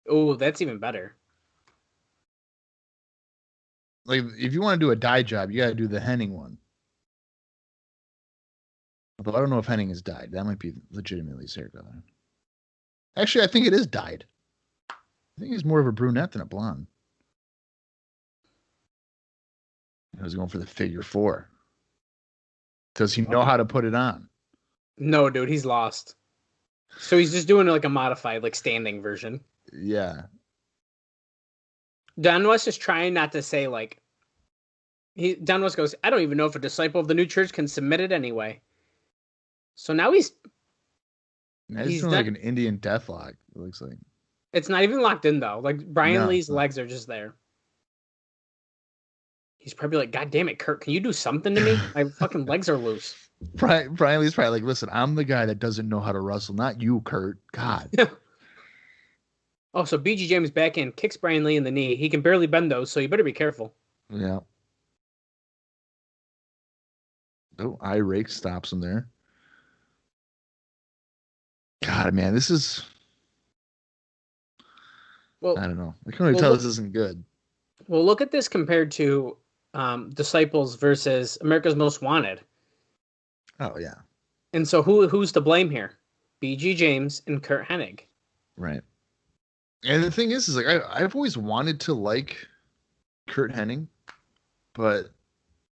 Oh, that's even better. Like, if you want to do a dye job, you got to do the Hennig one. Although I don't know if Hennig is dyed. That might be legitimately his hair color. Actually, I think it is dyed. I think he's more of a brunette than a blonde. I was going for the figure 4. Does he know how to put it on? No, dude, he's lost. So he's just doing like a modified, like standing version. Yeah. Don West is trying not to say like. Don West goes, I don't even know if a disciple of the new church can submit it anyway. So now he's doing like an Indian deathlock. It looks like. It's not even locked in though. Like Brian Lee's legs are just there. He's probably like, God damn it, Curt, can you do something to me? My fucking legs are loose. Brian Lee's probably like, listen, I'm the guy that doesn't know how to wrestle, not you, Curt. God. Oh, so BG James back in, kicks Brian Lee in the knee. He can barely bend those, so you better be careful. Yeah. Oh, eye rake stops him there. God, man, this is. Well, I don't know. I can really tell this isn't good. Well, look at this compared to Disciples versus America's Most Wanted. Oh yeah. And so who's to blame here? BG James and Curt Hennig. Right. And the thing is like I've always wanted to like Curt Hennig, but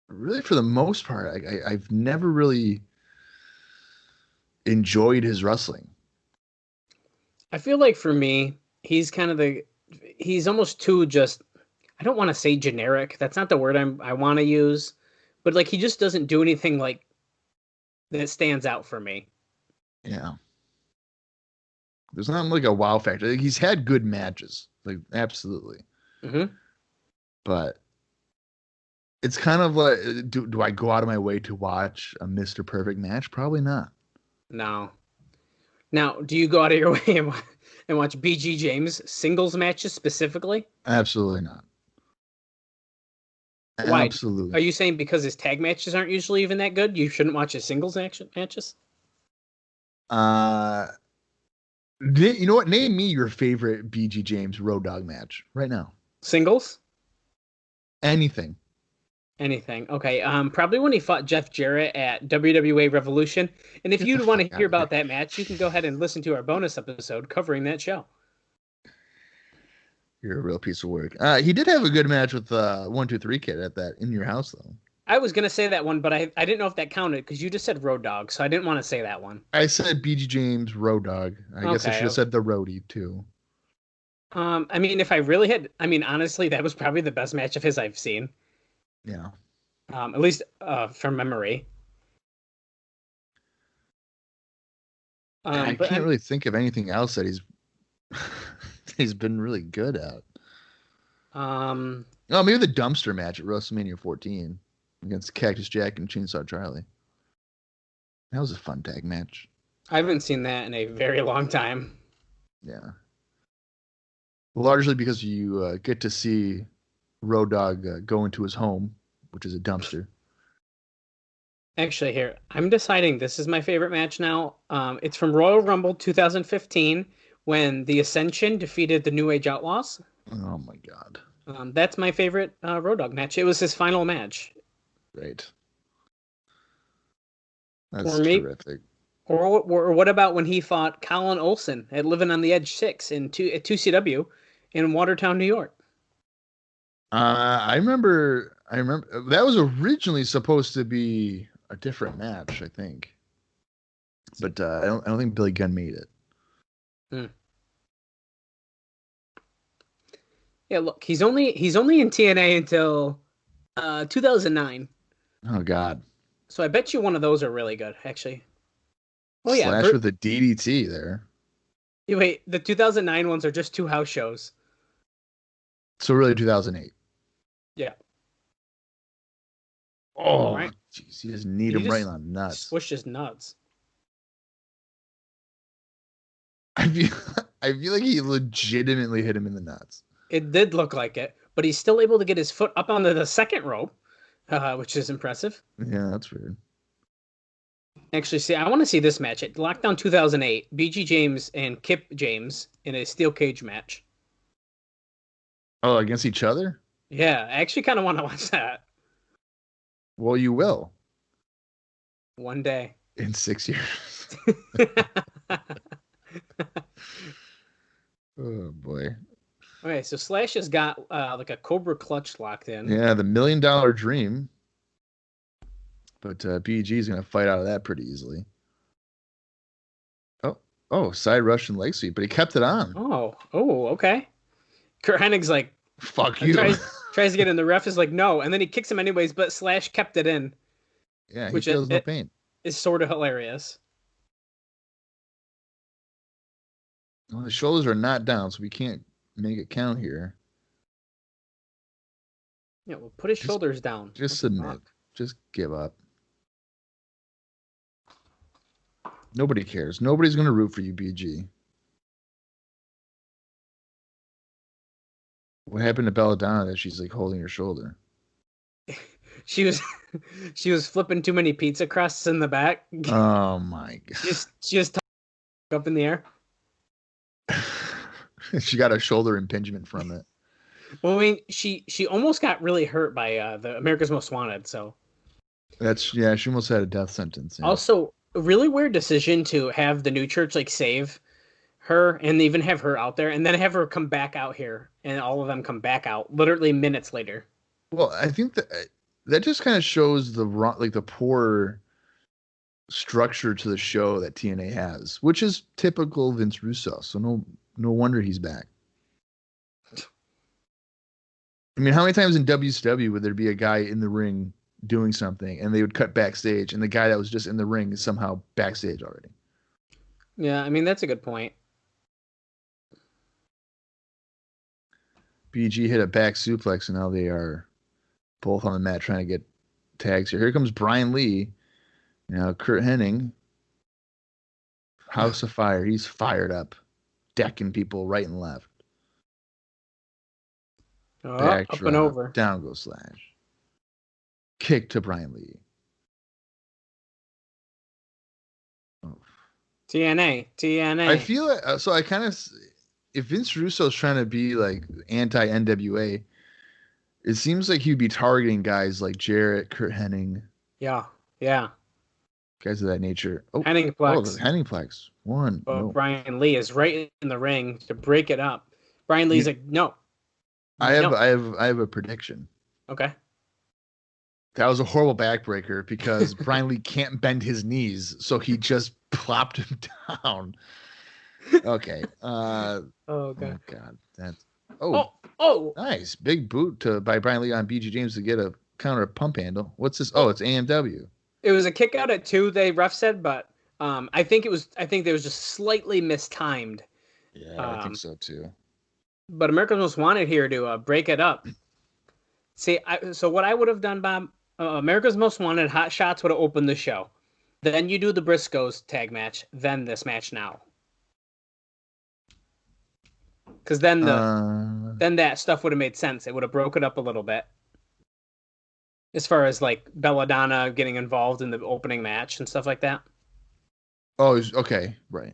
really for the most part, I've never really enjoyed his wrestling. I feel like for me, he's kind of he's almost too just. I don't want to say generic. That's not the word I want to use, but like he just doesn't do anything like that stands out for me. Yeah. There's not like a wow factor. Like, he's had good matches, like absolutely. Mm-hmm. But it's kind of like, do I go out of my way to watch a Mr. Perfect match? Probably not. No. Now, do you go out of your way and watch BG James singles matches specifically? Absolutely not. Why? Absolutely. Are you saying because his tag matches aren't usually even that good, you shouldn't watch his singles matches? You know what? Name me your favorite BG James Road Dogg match right now. Singles? Anything. Anything. Okay. Probably when he fought Jeff Jarrett at WWA Revolution. And if Get the you'd want fuck to out hear of here. about that match, you can go ahead and listen to our bonus episode covering that show. You're a real piece of work. He did have a good match with 123 Kid at that In Your House though. I was gonna say that one, but I didn't know if that counted because you just said Road Dogg, so I didn't want to say that one. I said BG James Road Dogg. I guess I should have said the Roadie too. I mean, if I really had, I mean, honestly, that was probably the best match of his I've seen. Yeah. At least from memory. I can't really think of anything else that he's been really good at. Oh, maybe the dumpster match at WrestleMania 14 against Cactus Jack and Chainsaw Charlie. That was a fun tag match. I haven't seen that in a very long time. Yeah. Largely because you get to see Road Dogg go into his home, which is a dumpster. Actually, here, I'm deciding this is my favorite match now. It's from Royal Rumble 2015 when the Ascension defeated the New Age Outlaws. Oh my God. That's my favorite Road Dogg match. It was his final match. Right. That's terrific. Or what about when he fought Colin Olsen at Living on the Edge 6 at 2CW in Watertown, New York? I remember that was originally supposed to be a different match, I think. But I don't think Billy Gunn made it. Yeah, look, he's only in TNA until 2009. Oh God. So I bet you one of those are really good, actually. Oh yeah, Slash with a DDT there. Wait, the 2009 ones are just 2 house shows. So really 2008. Yeah. Oh, right. Jeez, you just need him right in the nuts. Squish his nuts. I feel like he legitimately hit him in the nuts. It did look like it, but he's still able to get his foot up onto the second rope, which is impressive. Yeah, that's weird. Actually, see, I want to see this match at Lockdown 2008. BG James and Kip James in a steel cage match. Oh, against each other? Yeah, I actually kind of want to watch that. Well, you will. One day. In 6 years. Oh, boy. Okay, so Slash has got like a Cobra clutch locked in. Yeah, the $1 million dream. But BG is going to fight out of that pretty easily. Oh, side Russian leg sweep, but he kept it on. Oh, okay. Curt Hennig's like, fuck you. Tries to get in. The ref is like, no, and then he kicks him anyways, but Slash kept it in. Yeah, he feels no pain. Is sort of hilarious. Well, the shoulders are not down, so we can't make it count here. Yeah, well, put his shoulders down. Just submit. Just give up. Nobody cares. Nobody's going to root for you, BG. What happened to Belladonna that she's like holding her shoulder? She was flipping too many pizza crusts in the back. Oh my God. She just up in the air. She got a shoulder impingement from it. Well, I mean, she almost got really hurt by the America's Most Wanted, so. She almost had a death sentence. Yeah. Also, a really weird decision to have the new church like save her and even have her out there and then have her come back out here and all of them come back out literally minutes later. Well, I think that just kind of shows the poor structure to the show that TNA has, which is typical Vince Russo. So no wonder he's back. I mean, how many times in WCW would there be a guy in the ring doing something and they would cut backstage and the guy that was just in the ring is somehow backstage already? Yeah, I mean, that's a good point. BG hit a back suplex and now they are both on the mat trying to get tags here. Here comes Brian Lee. Now Curt Hennig. House of Fire. He's fired up. Decking people right and left. Back up drop, and over. Down goes Slash. Kick to Brian Lee. Oh. TNA. I feel so. I kind of, if Vince Russo's trying to be like anti NWA, it seems like he'd be targeting guys like Jarrett, Curt Hennig, Yeah. guys of that nature. Oh, Henningplex. Henningplex. One. But No. Brian Lee is right in the ring to break it up. Brian Lee's like, no. I have a prediction. Okay. That was a horrible backbreaker because Brian Lee can't bend his knees, so he just plopped him down. Okay. Oh Oh god. God. Nice big boot by Brian Lee on BG James to get a counter pump handle. What's this? Oh, it's AMW. It was a kick out at 2. They ref said, but I think they was just slightly mistimed. Yeah, I think so too. But America's Most Wanted here to break it up. See, so what I would have done, Bob, America's Most Wanted Hot Shots would have opened the show. Then you do the Briscoes tag match, then this match now. Because then that stuff would have made sense. It would have broke it up a little bit. As far as like Belladonna getting involved in the opening match and stuff like that. Oh, okay. Right.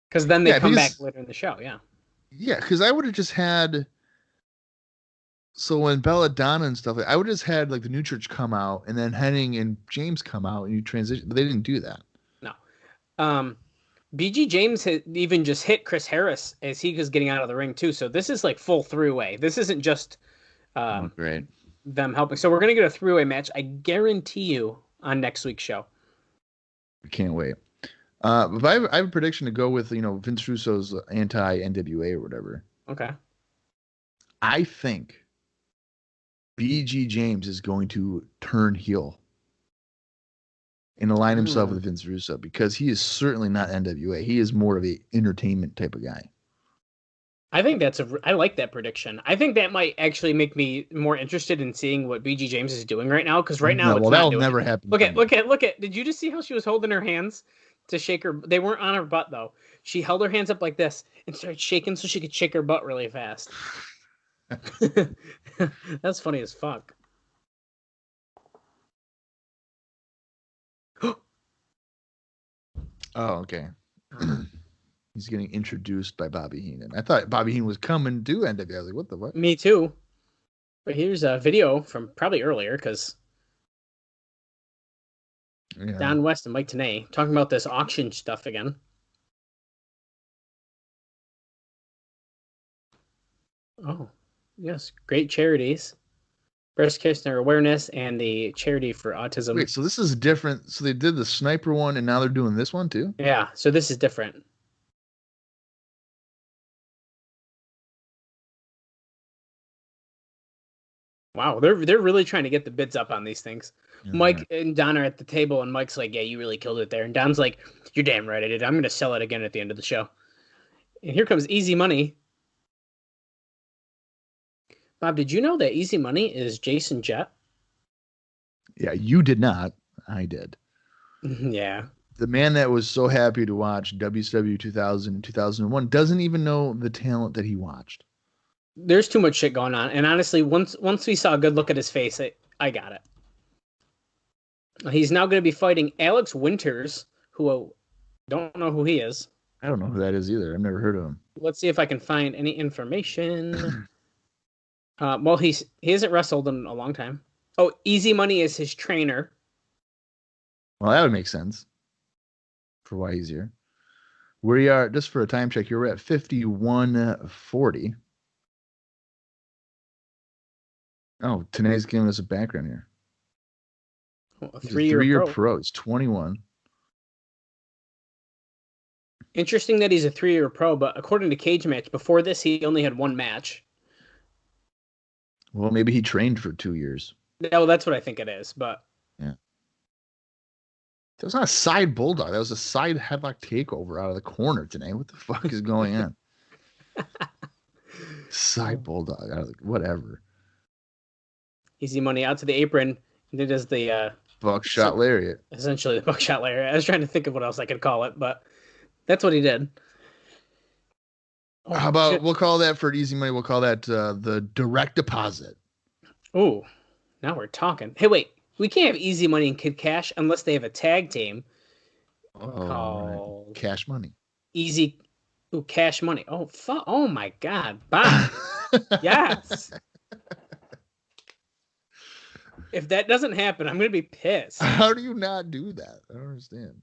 Because then they come back later in the show, yeah. Yeah, because I would have just had. So when Belladonna and stuff, I would have just had like the New Church come out and then Hennig and James come out and you transition. But they didn't do that. No. BG James even just hit Chris Harris as he was getting out of the ring too. So this is like full three-way. This isn't just Great. them helping. So we're going to get a three-way match, I guarantee you, on next week's show. I can't wait. But I have a prediction to go with, Vince Russo's anti-NWA or whatever. Okay. I think BG James is going to turn heel and align himself with Vince Russo because he is certainly not NWA. He is more of a entertainment type of guy. I think I like that prediction. I think that might actually make me more interested in seeing what BG James is doing right now. Because right now, that'll never happen. Look at. Did you just see how she was holding her hands to shake her? They weren't on her butt though. She held her hands up like this and started shaking so she could shake her butt really fast. That's funny as fuck. Oh, okay. He's getting introduced by Bobby Heenan. I thought Bobby Heenan was coming to NWA. I was like, what the what? Me too. But here's a video from probably earlier because Don West and Mike Tenay talking about this auction stuff again. Oh, yes. Great charities. Breast cancer awareness and the charity for autism. Wait, so this is different. So they did the sniper one and now they're doing this one too? Yeah, so this is different. Wow, they're really trying to get the bids up on these things. Yeah. Mike and Don are at the table, and Mike's like, yeah, you really killed it there. And Don's like, you're damn right I did. I'm going to sell it again at the end of the show. And here comes Easy Money. Bob, did you know that Easy Money is Jason Jett? Yeah, you did not. I did. Yeah. The man that was so happy to watch WCW 2000 and 2001 doesn't even know the talent that he watched. There's too much shit going on. And honestly, once we saw a good look at his face, I got it. He's now going to be fighting Alex Winters, who don't know who he is. I don't know who that is either. I've never heard of him. Let's see if I can find any information. Well, he hasn't wrestled in a long time. Oh, Easy Money is his trainer. Well, that would make sense for why he's here. We are, just for a time check, you're at 51:40. Oh, Tenay's giving us a background here. A three-year pro. He's 21. Interesting that he's a 3-year pro, but according to Cage Match, before this, he only had one match. Well, maybe he trained for 2 years. No, that's what I think it is, but... Yeah. That was not a side bulldog. That was a side headlock takeover out of the corner today. What the fuck is going on? Side bulldog out of the... Whatever. Easy Money out to the apron, and it is the... buckshot lariat. Essentially the buckshot lariat. I was trying to think of what else I could call it, but that's what he did. Oh, how about we'll call that for Easy Money? We'll call that the direct deposit. Oh, now we're talking. Hey, wait. We can't have Easy Money and Kid Cash unless they have a tag team. Oh, right. Cash Money. Easy. Ooh, Cash Money. Oh, fuck. Oh, my God. Bob. Yes. If that doesn't happen, I'm going to be pissed. How do you not do that? I don't understand.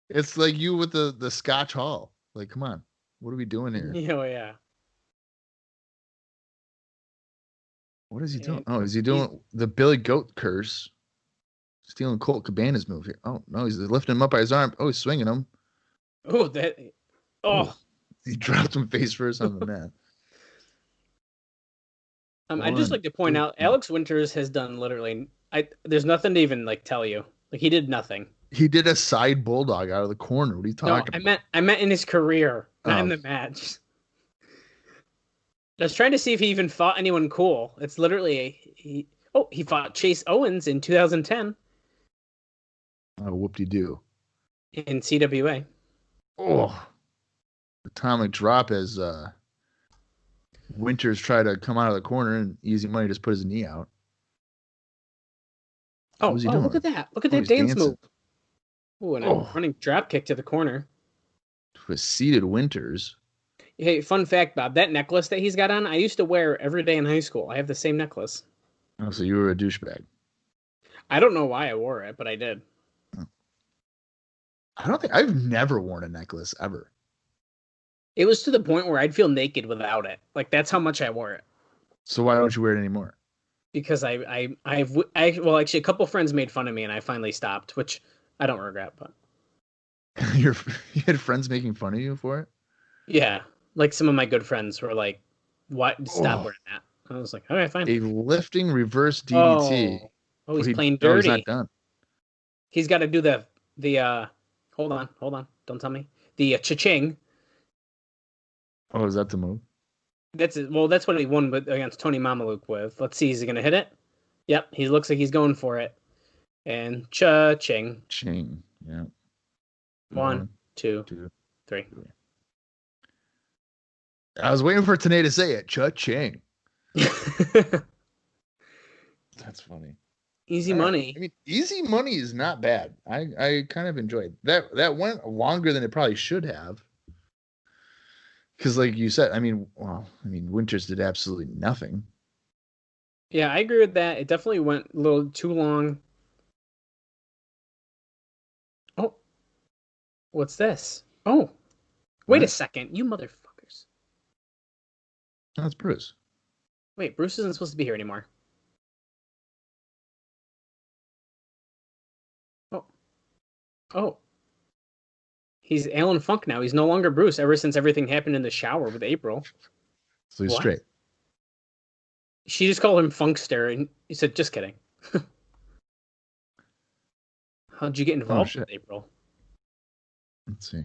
It's like you with the Scotch Hall. Like, come on. What are we doing here? Oh, yeah. What is he doing? Oh, is he doing the Billy Goat curse? Stealing Colt Cabana's move here. Oh, no, he's lifting him up by his arm. Oh, he's swinging him. Oh, that. Oh. He dropped him face first on the mat. I'd just like to point out, Alex Winters has done literally. There's nothing to even like tell you. Like he did nothing. He did a side bulldog out of the corner. What are you talking about? I meant in his career, not in the match. I was trying to see if he even fought anyone cool. It's literally he fought Chase Owens in 2010. Oh, whoop-de-doo. In CWA. Oh, atomic drop as Winters tried to come out of the corner and Easy Money just put his knee out. What was he doing? Look at that. Look at that dance move. Oh, and a running drop kick to the corner. To a seated Winters. Hey, fun fact, Bob, that necklace that he's got on, I used to wear every day in high school. I have the same necklace. Oh, so you were a douchebag. I don't know why I wore it, but I did. I've never worn a necklace ever. It was to the point where I'd feel naked without it. Like that's how much I wore it. So why don't you wear it anymore? Because well, actually a couple friends made fun of me and I finally stopped, which I don't regret, but you had friends making fun of you for it? Yeah. Like some of my good friends were like, "What? Stop wearing that." I was like, "All right, fine." A lifting reverse DDT. Oh, he's playing dirty. No, he's not done. He's got to do the hold on, don't tell me. The cha-ching. Oh, is that the move? That's it. Well, that's what he won against Tony Mamaluke with. Let's see, is he gonna hit it? Yep, he looks like he's going for it. And cha-ching. Ching, yeah. 1, 2, 3. I was waiting for Tanae to say it. Cha-ching. That's funny. Easy money. I mean, Easy Money is not bad. I kind of enjoyed that. That went longer than it probably should have. Because, like you said, Winters did absolutely nothing. Yeah, I agree with that. It definitely went a little too long. Oh, what's this? Oh, wait a second, you motherfuckers! That's Bruce. Wait, Bruce isn't supposed to be here anymore. Oh. He's Alan Funk now. He's no longer Bruce ever since everything happened in the shower with April. So he's straight. She just called him Funkster, and he said, just kidding. How'd you get involved with April? Let's see.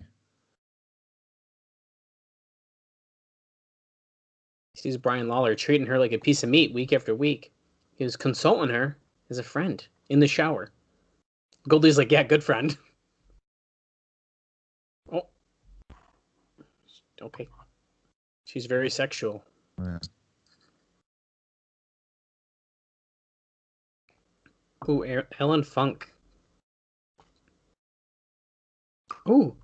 He sees Brian Lawler treating her like a piece of meat week after week. He was consulting her as a friend in the shower. Goldie's like, yeah, good friend. Oh. Okay. She's very sexual. Yeah. Ooh, Ellen Funk. Ooh.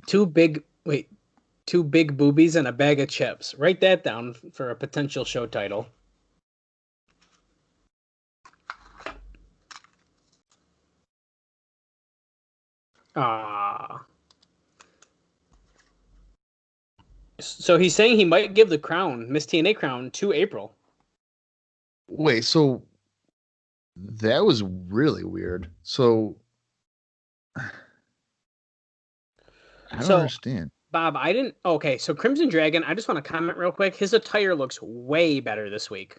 Two big boobies and a bag of chips. Write that down for a potential show title. So he's saying he might give the crown, Miss TNA crown, to April. Wait, so that was really weird. So I don't understand. Bob, I didn't... Okay, so Crimson Dragon, I just want to comment real quick. His attire looks way better this week.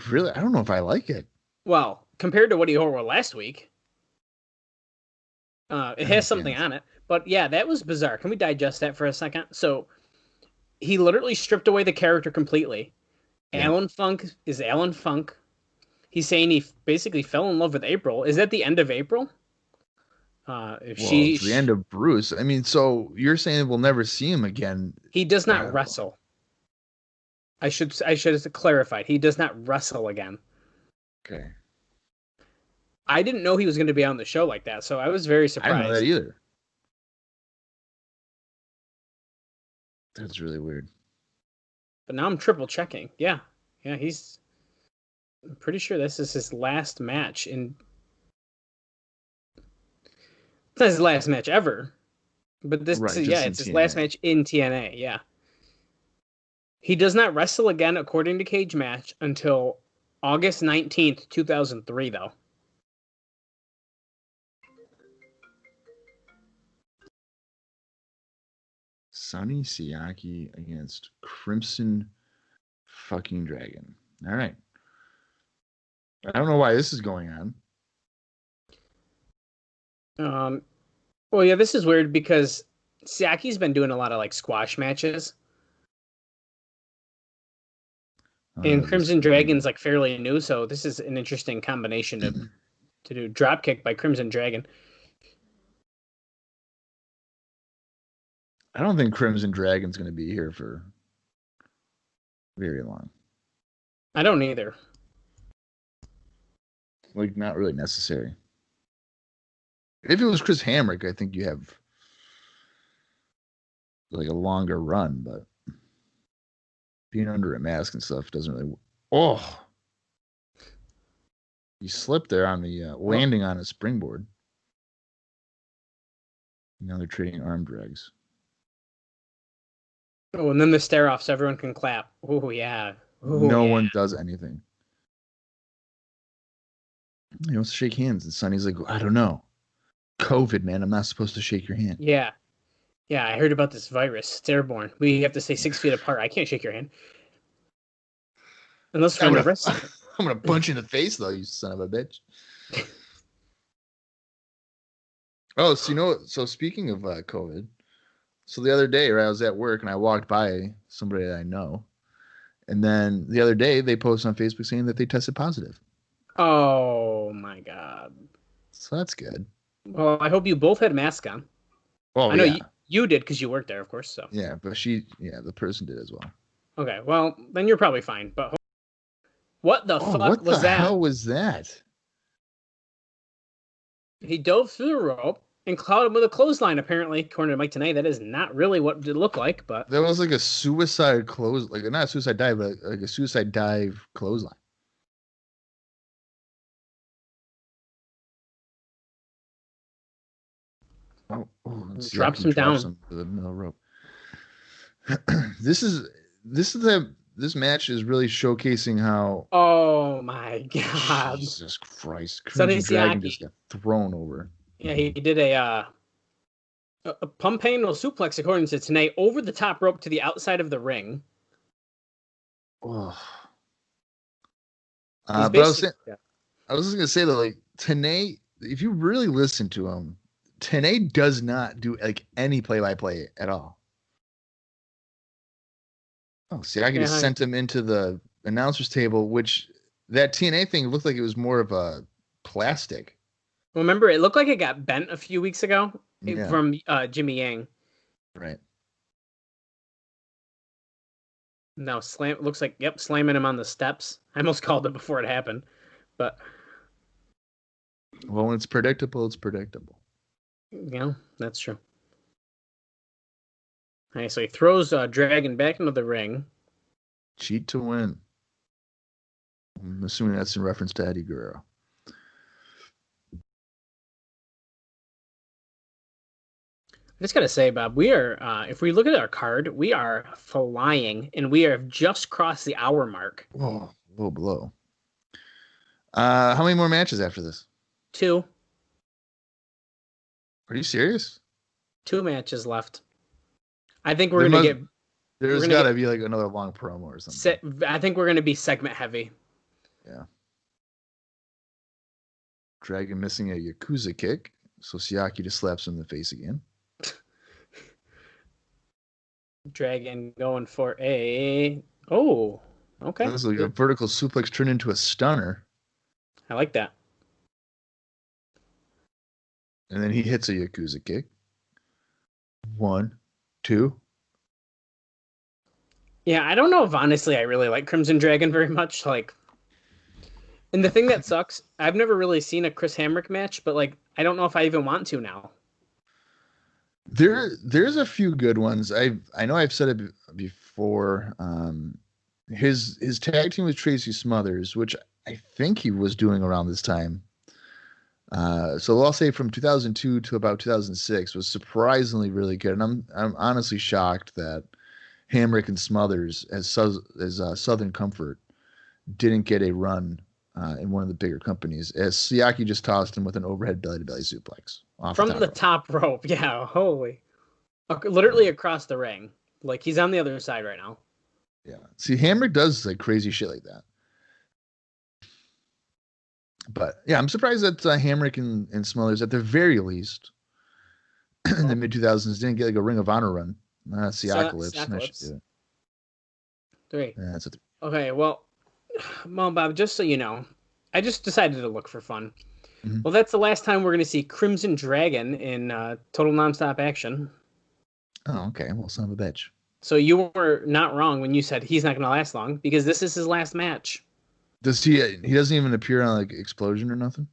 Really? I don't know if I like it. Well, compared to what he wore last week, it has something on it. But yeah, that was bizarre. Can we digest that for a second? So he literally stripped away the character completely. Yeah. Alan Funk is Alan Funk. He's saying he basically fell in love with April. Is that the end of April? It's the end of Bruce. I mean, so you're saying we'll never see him again? He does not wrestle. I should have clarified. He does not wrestle again. Okay. I didn't know he was going to be on the show like that, so I was very I surprised. didn't know that either. That's really weird. But now I'm triple checking. Yeah, I'm pretty sure this is his last match in. It's not his last match ever, but this, Right, it's his last match in TNA. Yeah. He does not wrestle again, according to Cage Match, until August 19th, 2003, though. Sonny Siaki against Crimson fucking Dragon. All right. I don't know why this is going on. Well, yeah, this is weird because Siaki's been doing a lot of like squash matches. And Crimson Dragon's like fairly new, so this is an interesting combination to do. Dropkick by Crimson Dragon. I don't think Crimson Dragon's going to be here for very long. I don't either. Like, not really necessary. If it was Chris Hamrick, I think you have like a longer run, but being under a mask and stuff doesn't really. Oh, you slipped there on the landing on a springboard. Now they're trading arm drags. Oh, and then the stare off so everyone can clap. Oh, yeah. Ooh, no one does anything. He wants to shake hands, and Sonny's like, I don't know. COVID, man. I'm not supposed to shake your hand. Yeah. Yeah, I heard about this virus. It's airborne. We have to stay 6 feet apart. I can't shake your hand. Unless we're I'm going to punch you in the face, though, you son of a bitch. Oh, so so speaking of COVID, so the other day, right, I was at work and I walked by somebody that I know. And then the other day, they posted on Facebook saying that they tested positive. Oh, my God. So that's good. Well, I hope you both had masks on. Oh, I know yeah. you did because you worked there, of course. So yeah, but the person did as well. Okay, well, then you're probably fine. But what the fuck what was the that? hell was that? He dove through the rope and caught him with a clothesline, apparently, according to Mike tonight. That is not really what it looked like, but That was like a suicide close, like not a suicide dive, but like a suicide dive clothesline. Oh, drops him down to the middle rope. This match is really showcasing how. Oh my God! Jesus Christ! Sonny Dragon Siaki just got thrown over. Yeah, he did a pump handle suplex, according to Tenay, over the top rope to the outside of the ring. Oh. But I was just gonna say that, like, Tenay, if you really listen to him, Tenay does not do like any play-by-play at all. Oh, see, I could just sent him into the announcer's table, which that TNA thing looked like it was more of a plastic. Remember, it looked like it got bent a few weeks ago from Jimmy Yang. Right. No, looks like, slamming him on the steps. I almost called it before it happened. But well, when it's predictable, it's predictable. Yeah, that's true. All right, so he throws Dragon back into the ring. Cheat to win. I'm assuming that's in reference to Eddie Guerrero. I just gotta say, Bob, we are, if we look at our card, we are flying, and we have just crossed the hour mark. Whoa, low blow. How many more matches after this? 2. Are you serious? 2 matches left. I think we're gonna get. There's got to be like another long promo or something. I think we're gonna be segment heavy. Yeah. Dragon missing a Yakuza kick, so Siaki just slaps him in the face again. Dragon going for a... Oh, okay. This is like a vertical suplex turned into a stunner. I like that. And then he hits a Yakuza kick. 1, 2. Yeah, I don't know if honestly I really like Crimson Dragon very much. Like, And the thing that sucks, I've never really seen a Chris Hamrick match, but like I don't know if I even want to now. There's a few good ones. I know I've said it before. His tag team with Tracy Smothers, which I think he was doing around this time. So I'll say from 2002 to about 2006 was surprisingly really good, and I'm honestly shocked that Hamrick and Smothers as Southern Comfort didn't get a run in one of the bigger companies, as Siaki just tossed him with an overhead belly-to-belly suplex From the top rope. Yeah, holy. Literally across the ring. Like, he's on the other side right now. Yeah. See, Hamrick does like crazy shit like that. But yeah, I'm surprised that Hamrick and Smothers, at the very least, in the mid-2000s, didn't get like a Ring of Honor run. Siakalypse. Three. Yeah, that's a Okay, well, Mom Bob, just so you know, I just decided to look for fun. Mm-hmm. Well, that's the last time we're going to see Crimson Dragon in Total Nonstop Action. Oh, okay. Well, son of a bitch. So you were not wrong when you said he's not going to last long, because this is his last match. Does he doesn't even appear on like Explosion or nothing?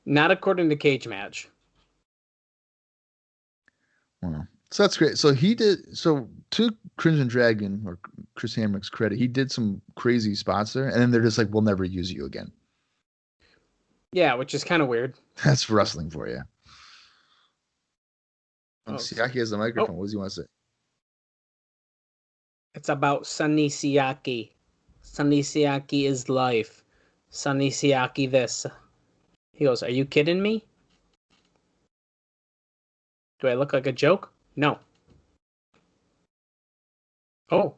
Not according to Cage Match. Wow. So that's great. So he did. So to Crimson Dragon or Chris Hamrick's credit, he did some crazy spots there, and then they're just like, "We'll never use you again." Yeah, which is kind of weird. That's wrestling for you. Oh. Siaki has the microphone. What does he want to say? It's about Sonny Siaki. Sonny Siaki is life. Sonny Siaki this. He goes, "Are you kidding me? Do I look like a joke? No." Oh.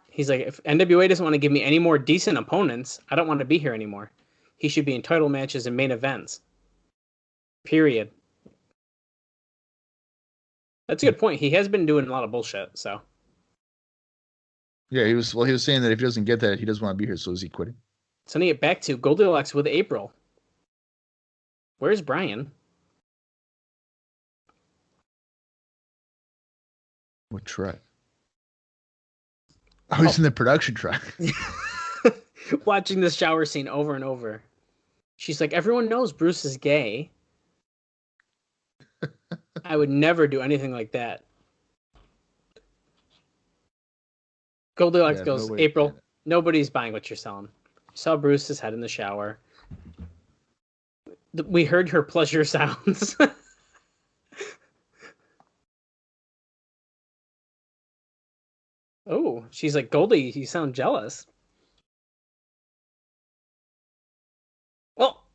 He's like, if NWA doesn't want to give me any more decent opponents, I don't want to be here anymore. He should be in title matches and main events. Period. That's a good point. He has been doing a lot of bullshit, so. Yeah, he was saying that if he doesn't get that, he doesn't want to be here, so is he quitting? Sending it back to Goldilocks with April. Where's Brian? What truck? Oh, he's in the production truck. Watching this shower scene over and over. She's like, everyone knows Bruce is gay. I would never do anything like that. Goldilocks goes, April, nobody's buying what you're selling. Saw Bruce's head in the shower. We heard her pleasure sounds. Oh, she's like, Goldie, you sound jealous. Well,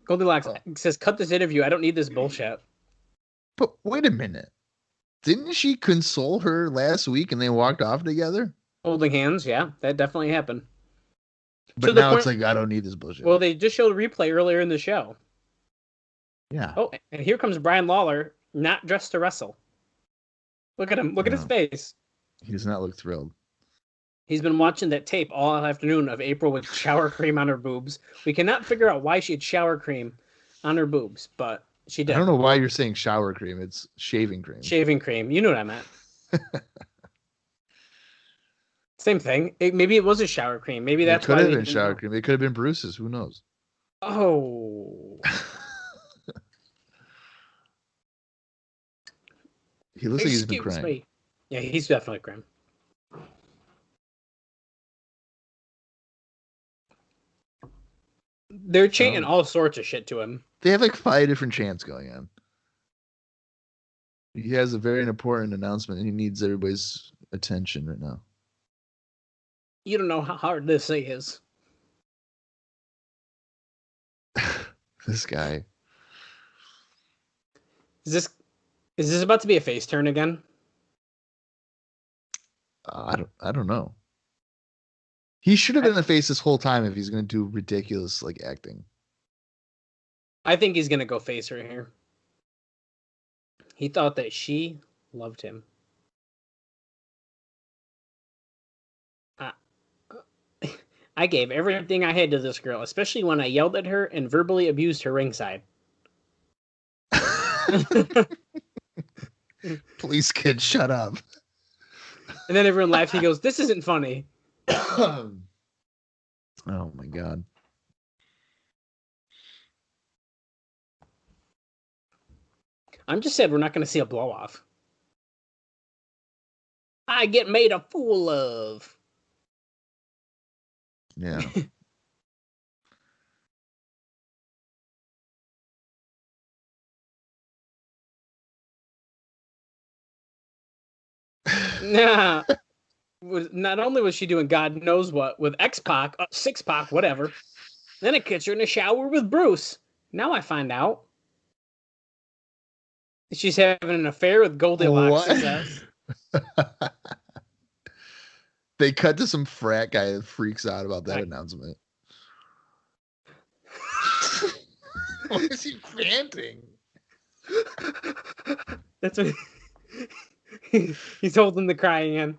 Goldilocks says, cut this interview. I don't need this bullshit. But wait a minute. Didn't she console her last week and they walked off together? Holding hands, yeah. That definitely happened. But now it's like, I don't need this bullshit. Well, they just showed a replay earlier in the show. Yeah. Oh, and here comes Brian Lawler, not dressed to wrestle. Look at him. Look at his face. He does not look thrilled. He's been watching that tape all afternoon of April with shower cream on her boobs. We cannot figure out why she had shower cream on her boobs, but she did. I don't know why you're saying shower cream. It's shaving cream. Shaving cream. You know what I meant. Same thing. Maybe it was a shower cream. Maybe that's why. It could have been shower cream. It could have been Bruce's. Who knows? Oh. He looks like he's been crying. Me. Yeah, he's definitely crying. They're chanting all sorts of shit to him. They have like 5 different chants going on. He has a very important announcement and he needs everybody's attention right now. You don't know how hard this thing is. This guy. Is this about to be a face turn again? I don't know. He should have been the face this whole time if he's going to do ridiculous like acting. I think he's going to go face right here. He thought that she loved him. I gave everything I had to this girl, especially when I yelled at her and verbally abused her ringside. Please, kid, shut up. And then everyone laughed. He goes, "This isn't funny." Oh my god. I'm just sad we're not going to see a blow-off. I get made a fool of. Yeah. Nah. Not only was she doing God knows what with X-Pac, Six-Pac, whatever, then it gets her in the shower with Bruce. Now I find out she's having an affair with Goldilocks. They cut to some frat guy that freaks out about that announcement. Why is he panting? That's what he's holding the crying in.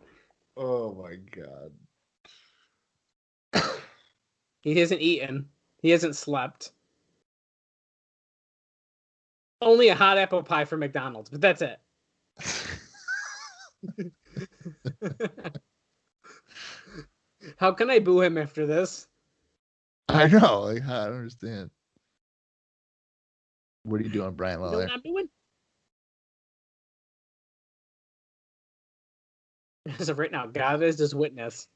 Oh my god. He hasn't eaten. He hasn't slept. Only a hot apple pie for McDonald's, but that's it. How can I boo him after this? I know. Like, I don't understand. What are you doing, Brian Lawler? You know what I'm doing? As of right now, God is his witness.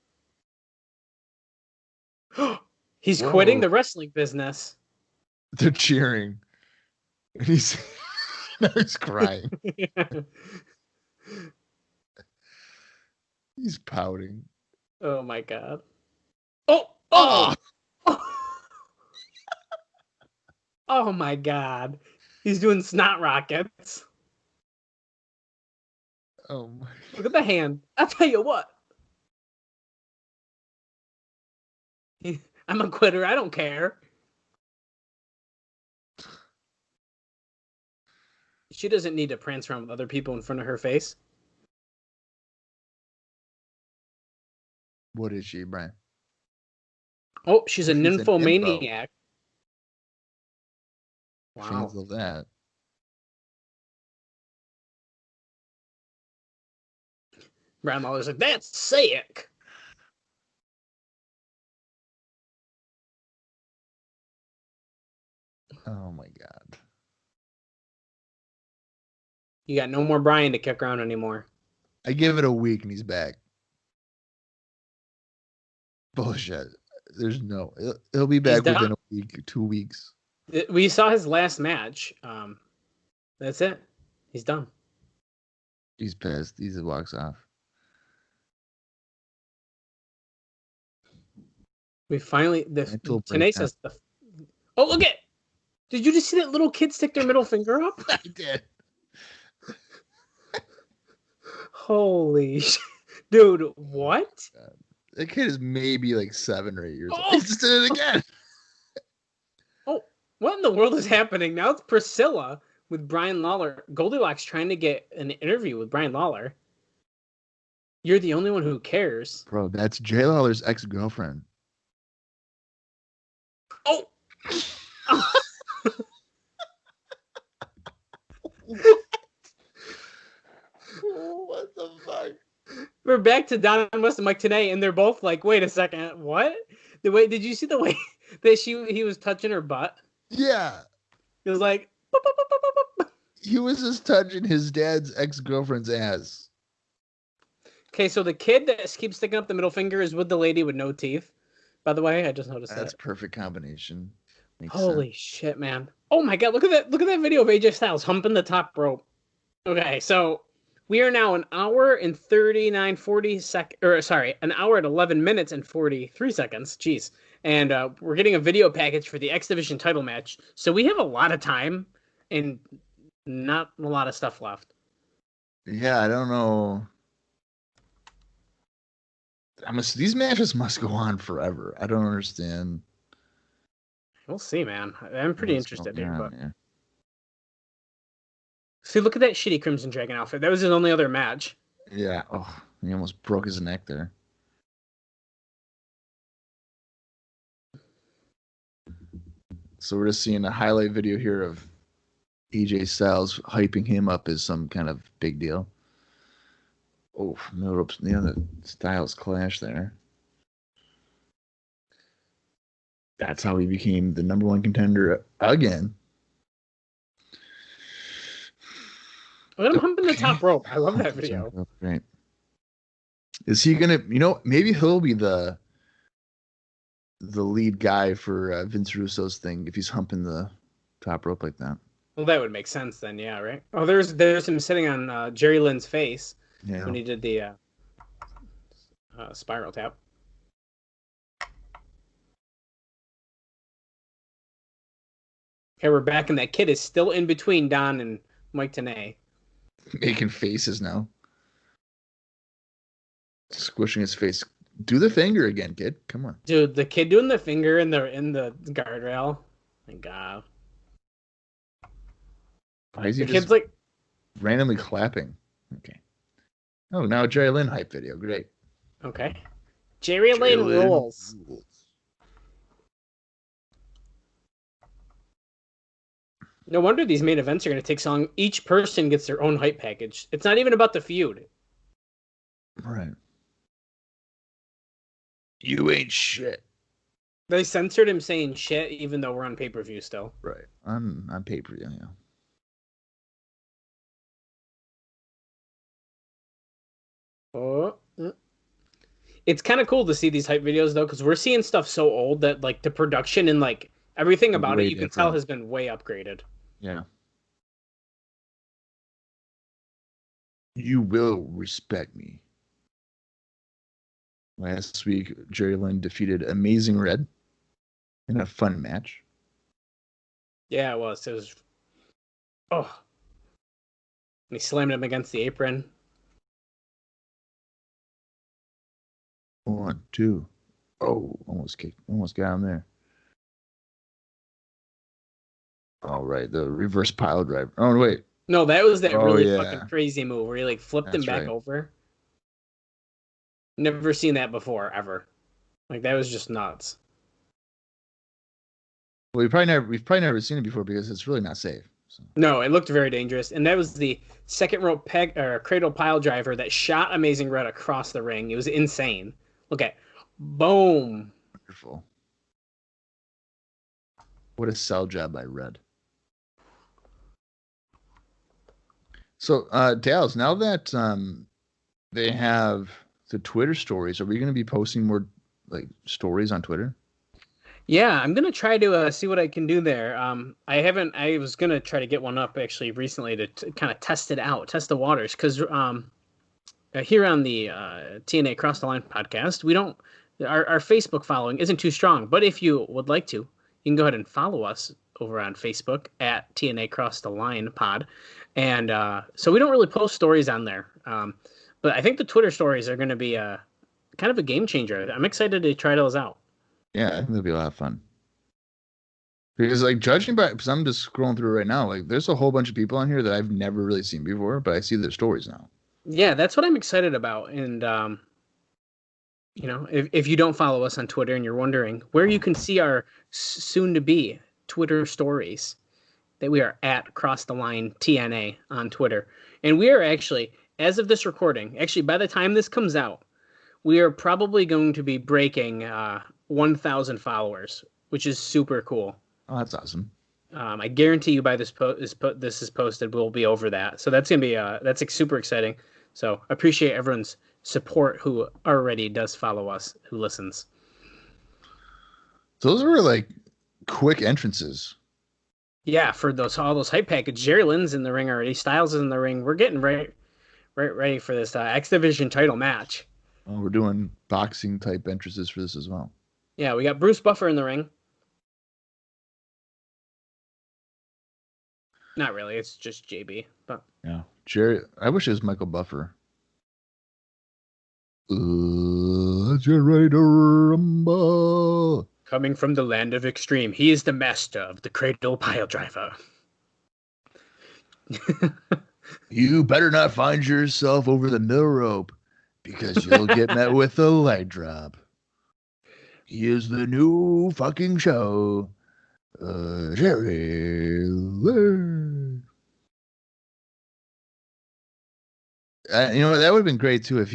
He's quitting the wrestling business. They're cheering. And he's crying. He's pouting. Oh my god. Oh my god. He's doing snot rockets. Oh my. Look at the hand. I'll tell you what. I'm a quitter. I don't care. She doesn't need to prance around with other people in front of her face. What is she, Brian? Oh, she's a nymphomaniac. Wow. Fans love that. Brian Lawler's like, that's sick. Oh my god. You got no more Brian to kick around anymore. I give it a week and he's back. Bullshit. There's no. He'll be back within a week, 2 weeks. We saw his last match. That's it. He's done. He's pissed. He walks off. We finally. Tanae says, "Oh, look at! Did you just see that little kid stick their middle finger up?" I did. Holy shit. Dude, what? That kid is maybe like 7 or 8 years old. He just did it again. Oh, what in the world is happening? Now it's Priscilla with Brian Lawler. Goldilocks trying to get an interview with Brian Lawler. You're the only one who cares. Bro, that's Jay Lawler's ex-girlfriend. Oh! What the fuck? We're back to Don West and Mike Tenay, and they're both like, wait a second, what? Did you see the way that he was touching her butt? Yeah. He was like, boop, boop, boop, boop, boop. He was just touching his dad's ex-girlfriend's ass. Okay, so the kid that keeps sticking up the middle finger is with the lady with no teeth. By the way, I just noticed that. That's perfect combination. Makes Holy sense. shit, man. Oh my god, look at that video of AJ Styles humping the top rope. Okay, so we are now an hour and 39-40 seconds, or sorry, an hour and 11 minutes and 43 seconds. Jeez. And we're getting a video package for the X Division title match. So we have a lot of time and not a lot of stuff left. Yeah, I don't know. These matches must go on forever. I don't understand. We'll see, man. I'm pretty interested here. But Yeah. see, look at that shitty Crimson Dragon outfit. That was his only other match. Yeah. Oh, he almost broke his neck there. So we're just seeing a highlight video here of AJ Styles hyping him up as some kind of big deal. Oh, no ropes. Yeah, the Styles clash there. That's how he became the #1 contender again. Let him hump in the top rope. I love that video. Great. Is he gonna? Maybe he'll be the lead guy for Vince Russo's thing if he's humping the top rope like that. Well, that would make sense then, yeah, right? Oh, there's him sitting on Jerry Lynn's face when he did the spiral tap. Okay, we're back, and that kid is still in between Don and Mike Tenay. Making faces now. Squishing his face. Do the finger again, kid. Come on. Dude, the kid doing the finger in the guardrail. My God. Why is he the kid's like randomly clapping? Okay. Oh, now a Jerry Lynn hype video. Great. Okay. Jerry Lynn rules. No wonder these main events are going to take so long. Each person gets their own hype package. It's not even about the feud. Right. You ain't shit. They censored him saying shit, even though we're on pay-per-view still. Right. On pay-per-view, yeah. Oh. It's kind of cool to see these hype videos, though, because we're seeing stuff so old that, like, the production and, like, everything about it, you can tell has been way upgraded. Yeah. You will respect me. Last week, Jerry Lynn defeated Amazing Red in a fun match. Yeah, it was. It was. Oh. And he slammed him against the apron. 1, 2. Oh, almost got him there. All right, the reverse pile driver. Oh, wait. No, that was that really fucking crazy move where he like flipped him back over. Never seen that before, ever. Like, that was just nuts. Well, we've probably never seen it before because it's really not safe. So. No, it looked very dangerous, and that was the second rope peg or cradle pile driver that shot Amazing Red across the ring. It was insane. Look at, boom. Wonderful. What a sell job by Red. So, Dallas, now that they have the Twitter stories, are we going to be posting more like stories on Twitter? Yeah, I'm gonna try to see what I can do there. I was gonna try to get one up actually recently to kind of test it out, test the waters, because here on the TNA Cross the Line podcast, we don't our Facebook following isn't too strong. But if you would like to, you can go ahead and follow us over on Facebook at TNA Cross the Line Pod, and so we don't really post stories on there. But I think the Twitter stories are going to be kind of a game changer. I'm excited to try those out. Yeah, I think it'll be a lot of fun. Because, like, judging by, because I'm just scrolling through right now, like, there's a whole bunch of people on here that I've never really seen before, but I see their stories now. Yeah, that's what I'm excited about. And, you know, if you don't follow us on Twitter and you're wondering where you can see our soon-to-be Twitter stories, that we are at Cross the Line TNA on Twitter. And we are actually, as of this recording, actually, by the time this comes out, we are probably going to be breaking 1,000 followers, which is super cool. Oh, that's awesome. I guarantee you by this this is posted, we'll be over that. So that's going to be that's super exciting. So appreciate everyone's support who already does follow us, who listens. Those were like quick entrances. Yeah, for all those hype packages. Jerry Lynn's in the ring already. Styles is in the ring. We're getting right ready for this X Division title match. Oh, we're doing boxing type entrances for this as well. Yeah, we got Bruce Buffer in the ring. Not really, it's just JB. But yeah, Jerry. I wish it was Michael Buffer. You're ready to rumble. Coming from the land of extreme, he is the master of the cradle pile driver. You better not find yourself over the middle rope, because you'll get met with a leg drop. He is the new fucking show. Jerry Lynn. You know, that would have been great too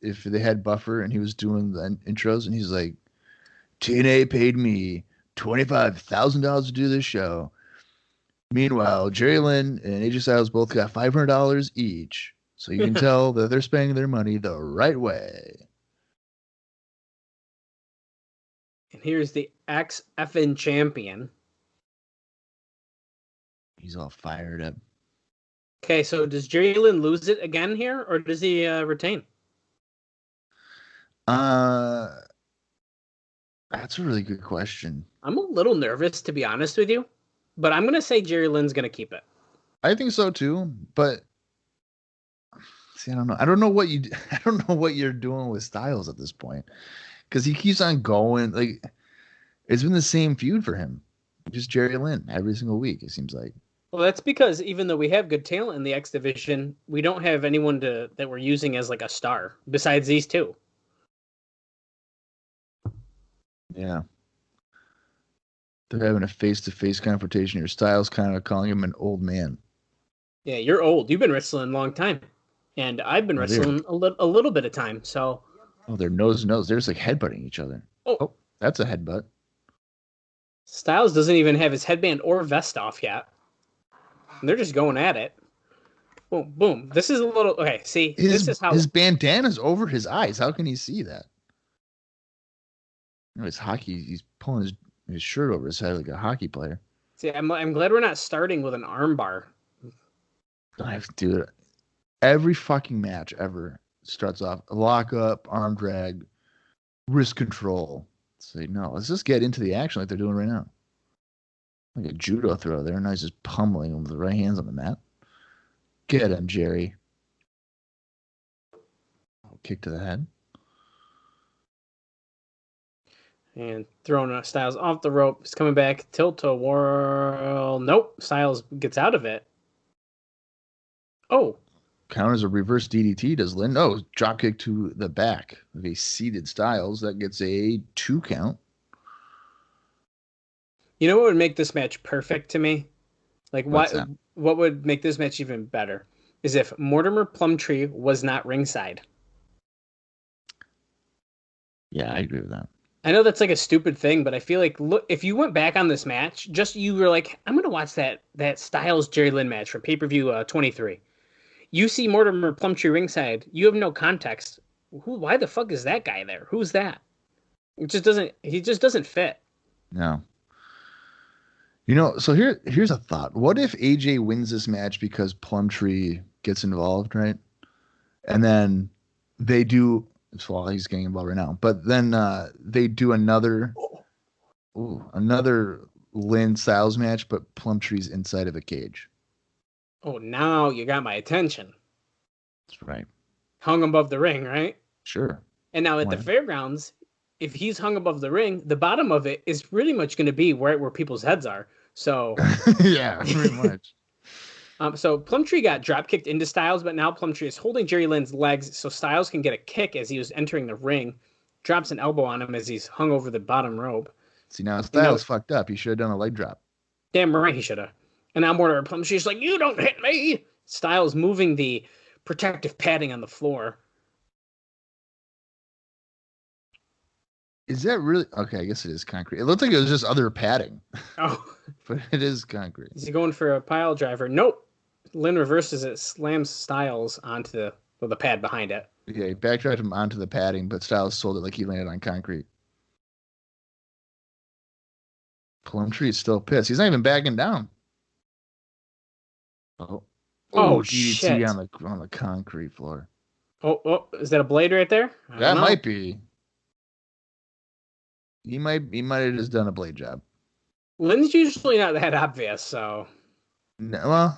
if they had Buffer and he was doing the intros and he's like, TNA paid me $25,000 to do this show. Meanwhile, Jerry Lynn and AJ Styles both got $500 each, so you can tell that they're spending their money the right way. And here's the ex-effing champion. He's all fired up. Okay, so does Jerry Lynn lose it again here, or does he retain? That's a really good question. I'm a little nervous, to be honest with you, but I'm going to say Jerry Lynn's going to keep it. I think so too, but see, I don't know. I don't know what you're doing with Styles at this point, because he keeps on going. Like, it's been the same feud for him, just Jerry Lynn every single week. It seems like. Well, that's because even though we have good talent in the X division, we don't have anyone that we're using as like a star besides these two. Yeah. They're having a face-to-face confrontation here. Styles kind of calling him an old man. Yeah, you're old. You've been wrestling a long time. And I've been wrestling a little bit of time, so... Oh, they're nose to nose. They're just like headbutting each other. Oh, that's a headbutt. Styles doesn't even have his headband or vest off yet. And they're just going at it. Boom, boom. This is a little... Okay, see, this is how... His bandana's over his eyes. How can he see that? You know, his hockey, he's pulling his shirt over his head like a hockey player. See, I'm glad we're not starting with an arm bar. I have to do it. Every fucking match ever starts off lock up, arm drag, wrist control. Say, no, let's just get into the action like they're doing right now. Like a judo throw there. Now he's just pummeling him with the right hands on the mat. Get him, Jerry. Kick to the head. And throwing Styles off the rope. He's coming back. Tilt to whirl. Nope. Styles gets out of it. Oh. Counters a reverse DDT, does Lynn? No, drop kick to the back of a seated Styles. That gets a 2 count. You know what would make this match perfect to me? Like, what would make this match even better is if Mortimer Plumtree was not ringside. Yeah, I agree with that. I know that's like a stupid thing, but I feel like, look, if you went back on this match, just you were like, I'm going to watch that Styles Jerry Lynn match for pay-per-view 23. You see Mortimer Plumtree ringside, you have no context. Why the fuck is that guy there? Who's that? He just doesn't fit. No. You know, so here's a thought. What if AJ wins this match because Plumtree gets involved, right? And then they do, well, he's getting involved right now, but then they do another Lynn Styles match, but Plumtree's inside of a cage. Oh, now you got my attention. That's right. Hung above the ring, right? Sure. And now at the fairgrounds, if he's hung above the ring, the bottom of it is pretty much going to be right where people's heads are. So yeah, pretty much. So Plumtree got drop kicked into Styles, but now Plumtree is holding Jerry Lynn's legs so Styles can get a kick as he was entering the ring. Drops an elbow on him as he's hung over the bottom rope. See, now Styles fucked up. He should have done a leg drop. Damn right he should have. And now Mortimer Plumtree's like, you don't hit me. Styles moving the protective padding on the floor. Is that really? Okay, I guess it is concrete. It looked like it was just other padding. Oh. But it is concrete. Is he going for a pile driver? Nope. Lynn reverses it, slams Styles onto the pad behind it. Yeah, he backdragged him onto the padding, but Styles sold it like he landed on concrete. Plumtree is still pissed. He's not even backing down. Oh, DDT shit. on the concrete floor. Oh, is that a blade right there? That might be. He might have just done a blade job. Lynn's usually not that obvious, so. No,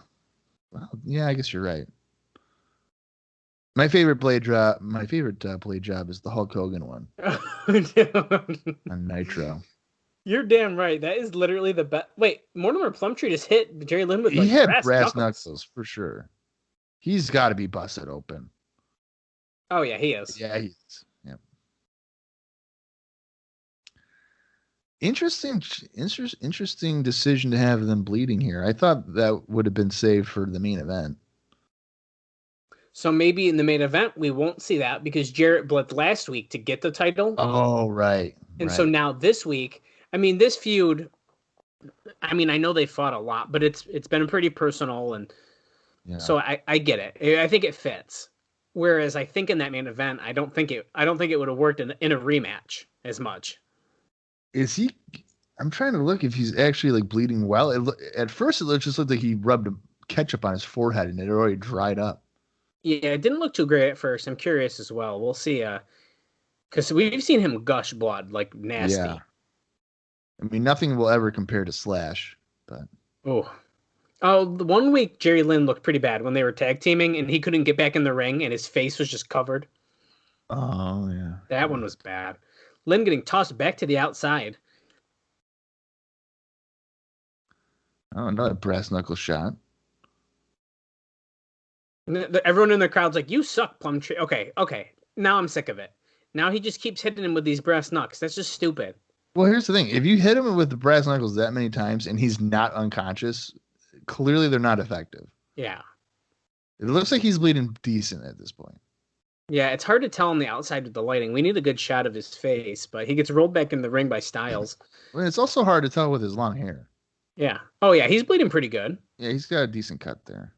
well, yeah, I guess you're right. My favorite blade job is the Hulk Hogan one on Nitro. You're damn right. That is literally the best. Wait, Mortimer Plumtree just hit Jerry Lynn with he had brass knuckles for sure. He's got to be busted open. Oh yeah, he is. Yeah, he is. Yeah. Interesting decision to have them bleeding here. I thought that would have been saved for the main event. So maybe in the main event we won't see that because Jarrett bled last week to get the title. Oh, right. And so now this week, I mean, this feud I mean, I know they fought a lot, but it's been pretty personal, and so I get it. I think it fits. Whereas I think in that main event, I don't think it would have worked in a rematch as much. Is he? I'm trying to look if he's actually like bleeding well. At first, it just looked like he rubbed ketchup on his forehead and it had already dried up. Yeah, it didn't look too great at first. I'm curious as well. We'll see. Because we've seen him gush blood like nasty. Yeah. I mean, nothing will ever compare to Slash, but the 1 week Jerry Lynn looked pretty bad when they were tag teaming and he couldn't get back in the ring and his face was just covered. Oh yeah, that one was bad. Lynn getting tossed back to the outside. Oh, another brass knuckle shot. Everyone in the crowd's like, "You suck, Plumtree." Okay. Now I'm sick of it. Now he just keeps hitting him with these brass knucks. That's just stupid. Well, here's the thing. If you hit him with the brass knuckles that many times and he's not unconscious, clearly they're not effective. Yeah. It looks like he's bleeding decent at this point. Yeah, it's hard to tell on the outside with the lighting. We need a good shot of his face, but he gets rolled back in the ring by Styles. Well, it's also hard to tell with his long hair. Yeah. Oh, yeah, he's bleeding pretty good. Yeah, he's got a decent cut there.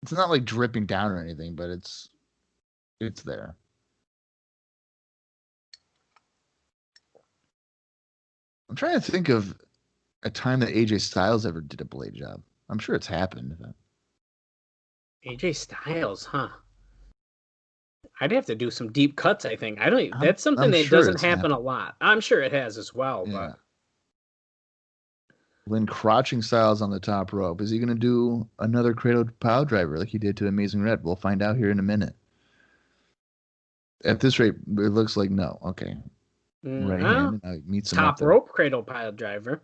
It's not like dripping down or anything, but it's there. I'm trying to think of a time that AJ Styles ever did a blade job. I'm sure it's happened. But... AJ Styles, huh? I'd have to do some deep cuts, I think. That's something that sure doesn't happen a lot. I'm sure it has as well, yeah. but Lynn crotching Styles on the top rope. Is he going to do another cradle pile driver like he did to Amazing Red? We'll find out here in a minute. At this rate, it looks like no. Okay. Right hand. Meets him top rope cradle pile driver.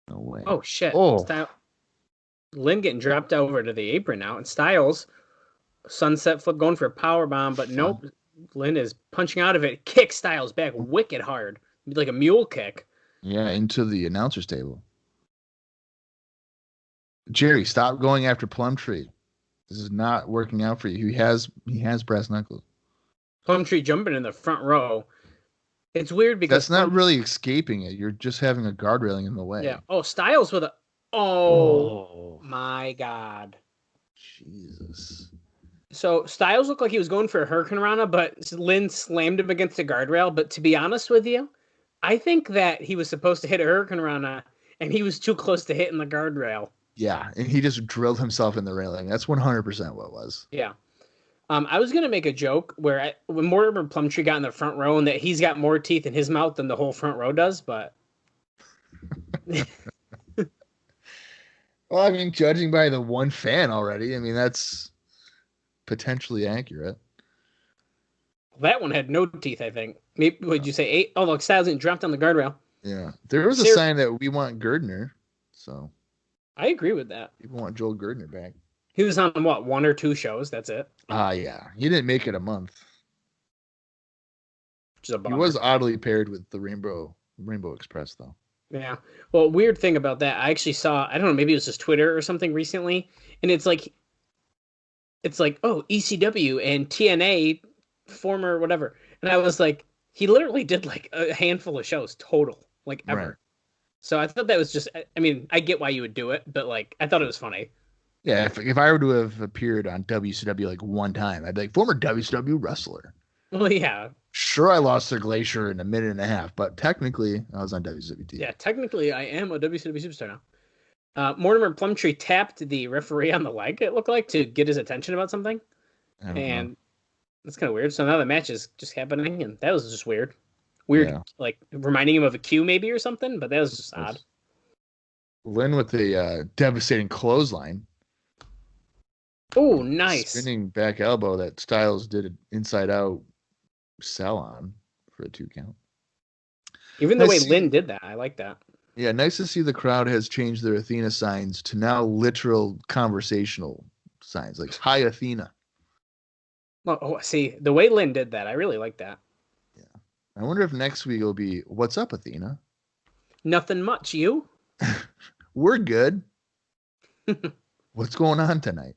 No way. Oh, shit. Oh. Lynn getting dropped over to the apron now, and Styles, sunset flip going for a power bomb, but nope. Lynn is punching out of it. Kick Styles back wicked hard. Like a mule kick. Yeah, into the announcer's table. Jerry, stop going after Plumtree. This is not working out for you. He has brass knuckles. Plumtree jumping in the front row. It's weird because that's not really escaping it. You're just having a guard railing in the way. Yeah. Oh, Styles with a. Oh my God. Jesus. So Styles looked like he was going for a Hurricane Rana, but Lynn slammed him against the guardrail. But to be honest with you, I think that he was supposed to hit a Hurricane Rana, and he was too close to hitting the guardrail. Yeah, and he just drilled himself in the railing. That's 100% what it was. Yeah. I was going to make a joke when Mortimer Plumtree got in the front row and that he's got more teeth in his mouth than the whole front row does, but... Well, I mean, judging by the one fan already, I mean, that's potentially accurate. That one had no teeth, I think. Maybe, would you say 8? Oh, look, Styles didn't dropped on the guardrail. Yeah. There was a sign that we want Gardner, so... I agree with that. People want Joel Gardner back. He was on, 1 or 2 shows? That's it? Yeah. He didn't make it a month. Which is a bummer. He was oddly paired with the Rainbow Express, though. Yeah. Well, weird thing about that, I actually saw, I don't know, maybe it was just Twitter or something recently, and it's like, oh, ECW and TNA, former whatever. And I was like, he literally did like a handful of shows total, like ever. Right. So I thought that was just, I mean, I get why you would do it, but like, I thought it was funny. Yeah, if I were to have appeared on WCW like one time, I'd be like, former WCW wrestler. Well, yeah. Sure, I lost to Glacier in a minute and a half, but technically, I was on WCW. Yeah, technically, I am a WCW superstar now. Mortimer Plumtree tapped the referee on the leg, it looked like, to get his attention about something. And that's kind of weird. So now the match is just happening, and that was just weird. Like, reminding him of a cue maybe or something, but that was just odd. Lynn with the devastating clothesline. Oh, nice. Spinning back elbow that Styles did an inside out sell on for a 2 count. Even the way Lynn did that, I like that. Yeah, nice to see the crowd has changed their Athena signs to now literal conversational signs, like "Hi Athena." Oh, see, the way Lynn did that, I really like that. Yeah. I wonder if next week will be, "What's up, Athena?" Nothing much, you? We're good. What's going on tonight?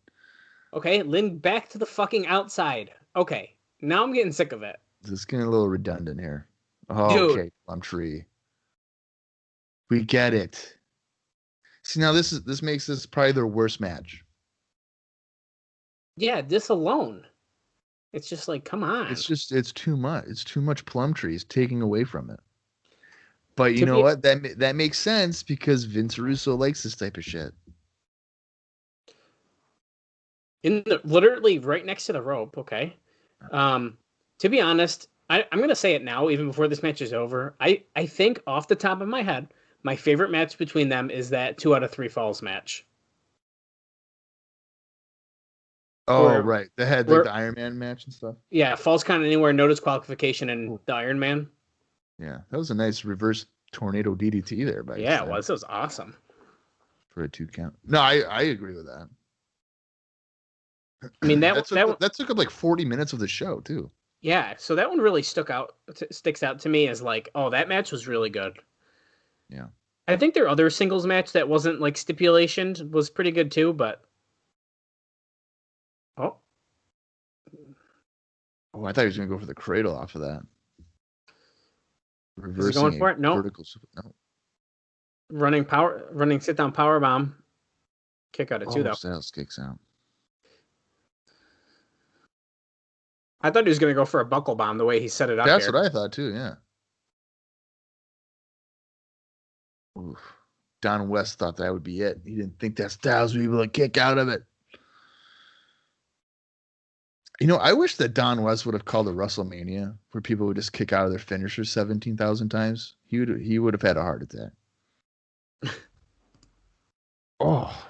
Okay, Lynn back to the fucking outside. Okay, now I'm getting sick of it. This is getting a little redundant here. Oh, dude. Okay, Plumtree. We get it. See, now this makes this probably their worst match. Yeah, this alone. It's just like, come on. It's too much. It's too much Plumtree. It's taking away from it. But you To know be- what? That makes sense because Vince Russo likes this type of shit. Literally right next to the rope, okay? To be honest, I'm going to say it now, even before this match is over. I think off the top of my head, my favorite match between them is that 2 out of 3 falls match. Oh, right. They had like where- the Iron Man match and stuff. Yeah, falls count anywhere, no disqualification, and the Iron Man. Yeah, that was a nice reverse tornado DDT there. Yeah, it was. It was awesome. For a 2 count. No, I agree with that. I mean, that took up like 40 minutes of the show too. Yeah, so that one really sticks out to me as like, oh, that match was really good. Yeah. I think their other singles match that wasn't like stipulation was pretty good too, but oh, I thought he was gonna go for the cradle off of that. Is he going for it? No. No. Running sit down power bomb. Kick out of 2 though. Styles kicks out. I thought he was going to go for a buckle bomb the way he set it up. That's what I thought too, yeah. Oof. Don West thought that would be it. He didn't think that Styles would be able to kick out of it. You know, I wish that Don West would have called a WrestleMania where people would just kick out of their finishers 17,000 times. He would have had a heart attack. Oh.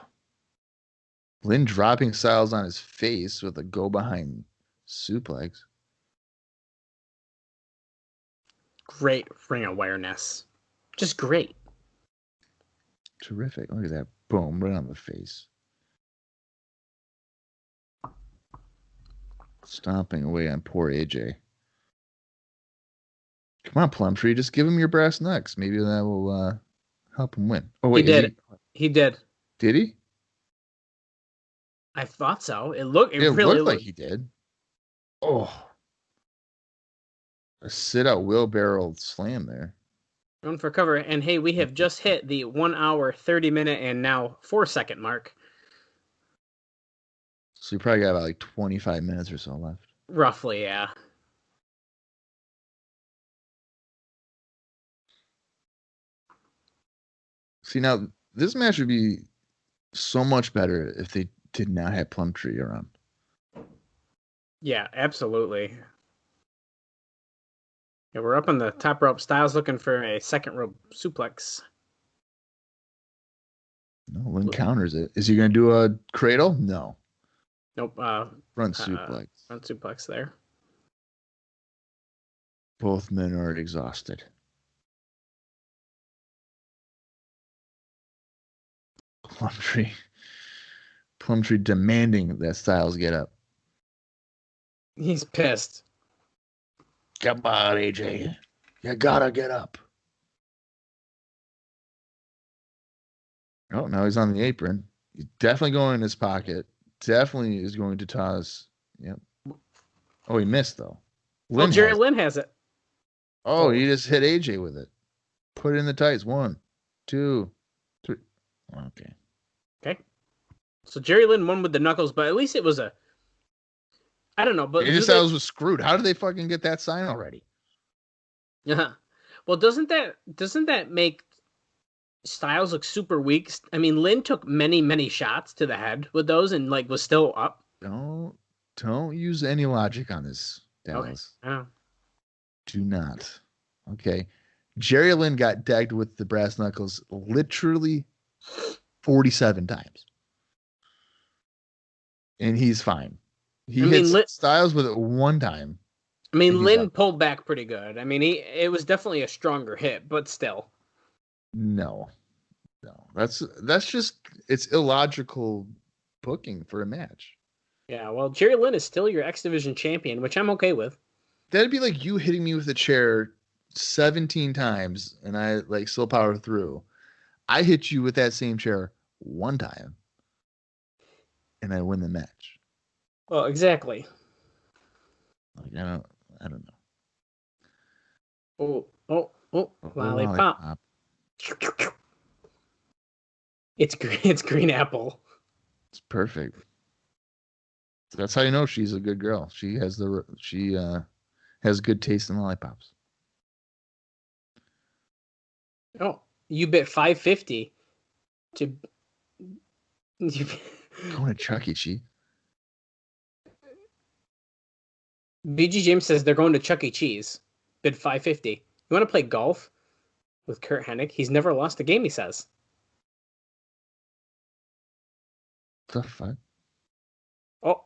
Lynn dropping Styles on his face with a go behind suplex. Great ring awareness. Just great. Terrific. Look at that. Boom. Right on the face. Stomping away on poor AJ. Come on, Plumtree. Just give him your brass knucks. Maybe that will help him win. Oh, wait. He did. He did. Did he? I thought so. It really looked like he did. Oh. A sit-out wheelbarrow slam there. Going for cover. And hey, we have just hit the 1 hour, 30 minute, and now 4-second mark. So you probably got about like 25 minutes or so left. Roughly, yeah. See, now, this match would be so much better if they did not have Plumtree around. Yeah, absolutely. Yeah, we're up on the top rope. Styles looking for a second rope suplex. No, Lynn counters it. Is he going to do a cradle? No. Nope. Front suplex. Front suplex there. Both men are exhausted. Plumtree demanding that Styles get up. He's pissed. Come on, AJ. You gotta get up. Oh, now he's on the apron. He's definitely going in his pocket. Definitely is going to toss. Yep. Oh, he missed, though. Jerry Lynn has it. Oh, he just hit AJ with it. Put it in the tights. 1, 2, 3. Okay. Okay. So Jerry Lynn won with the knuckles, but at least it was I don't know, but AJ Styles was screwed. How did they fucking get that sign already? Yeah. Well, doesn't that make Styles look super weak? I mean, Lynn took many shots to the head with those and like was still up. Don't use any logic on this, Dallas. Okay. Oh. Do not. Okay. Jerry Lynn got decked with the brass knuckles literally 47 times. And he's fine. He hits Styles with it 1 time. I mean, Lynn pulled back pretty good. I mean, it was definitely a stronger hit, but still. No. That's just, it's illogical booking for a match. Yeah, well, Jerry Lynn is still your X Division champion, which I'm okay with. That'd be like you hitting me with a chair 17 times and I like still power through. I hit you with that same chair 1 time and I win the match. Well, exactly. Like, I don't know. Oh, lollipop. It's green apple. It's perfect. That's how you know she's a good girl. She has good taste in lollipops. Oh, you bet $550 to Going to Chuck E. Cheese. BG James says they're going to Chuck E. Cheese. Bid $550. You want to play golf with Curt Hennig? He's never lost a game, he says. The fuck? Oh.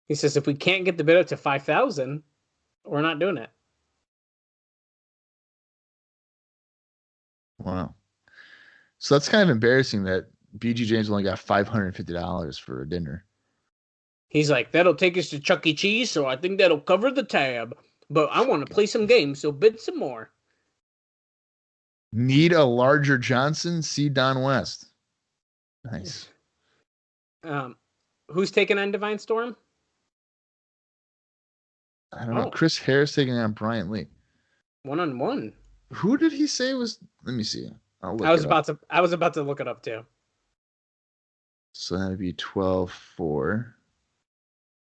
He says if we can't get the bid up to 5,000, we're not doing it. Wow. So that's kind of embarrassing that BG James only got $550 for a dinner. He's like, that'll take us to Chuck E. Cheese, so I think that'll cover the tab. But I want to play some games, so bid some more. Need a larger Johnson? See Don West. Nice. Who's taking on Divine Storm? I don't know. Chris Harris taking on Bryant Lee. 1-on-1. Who did he say was? Let me see. I was about to look it up too. So that'd be 12-4.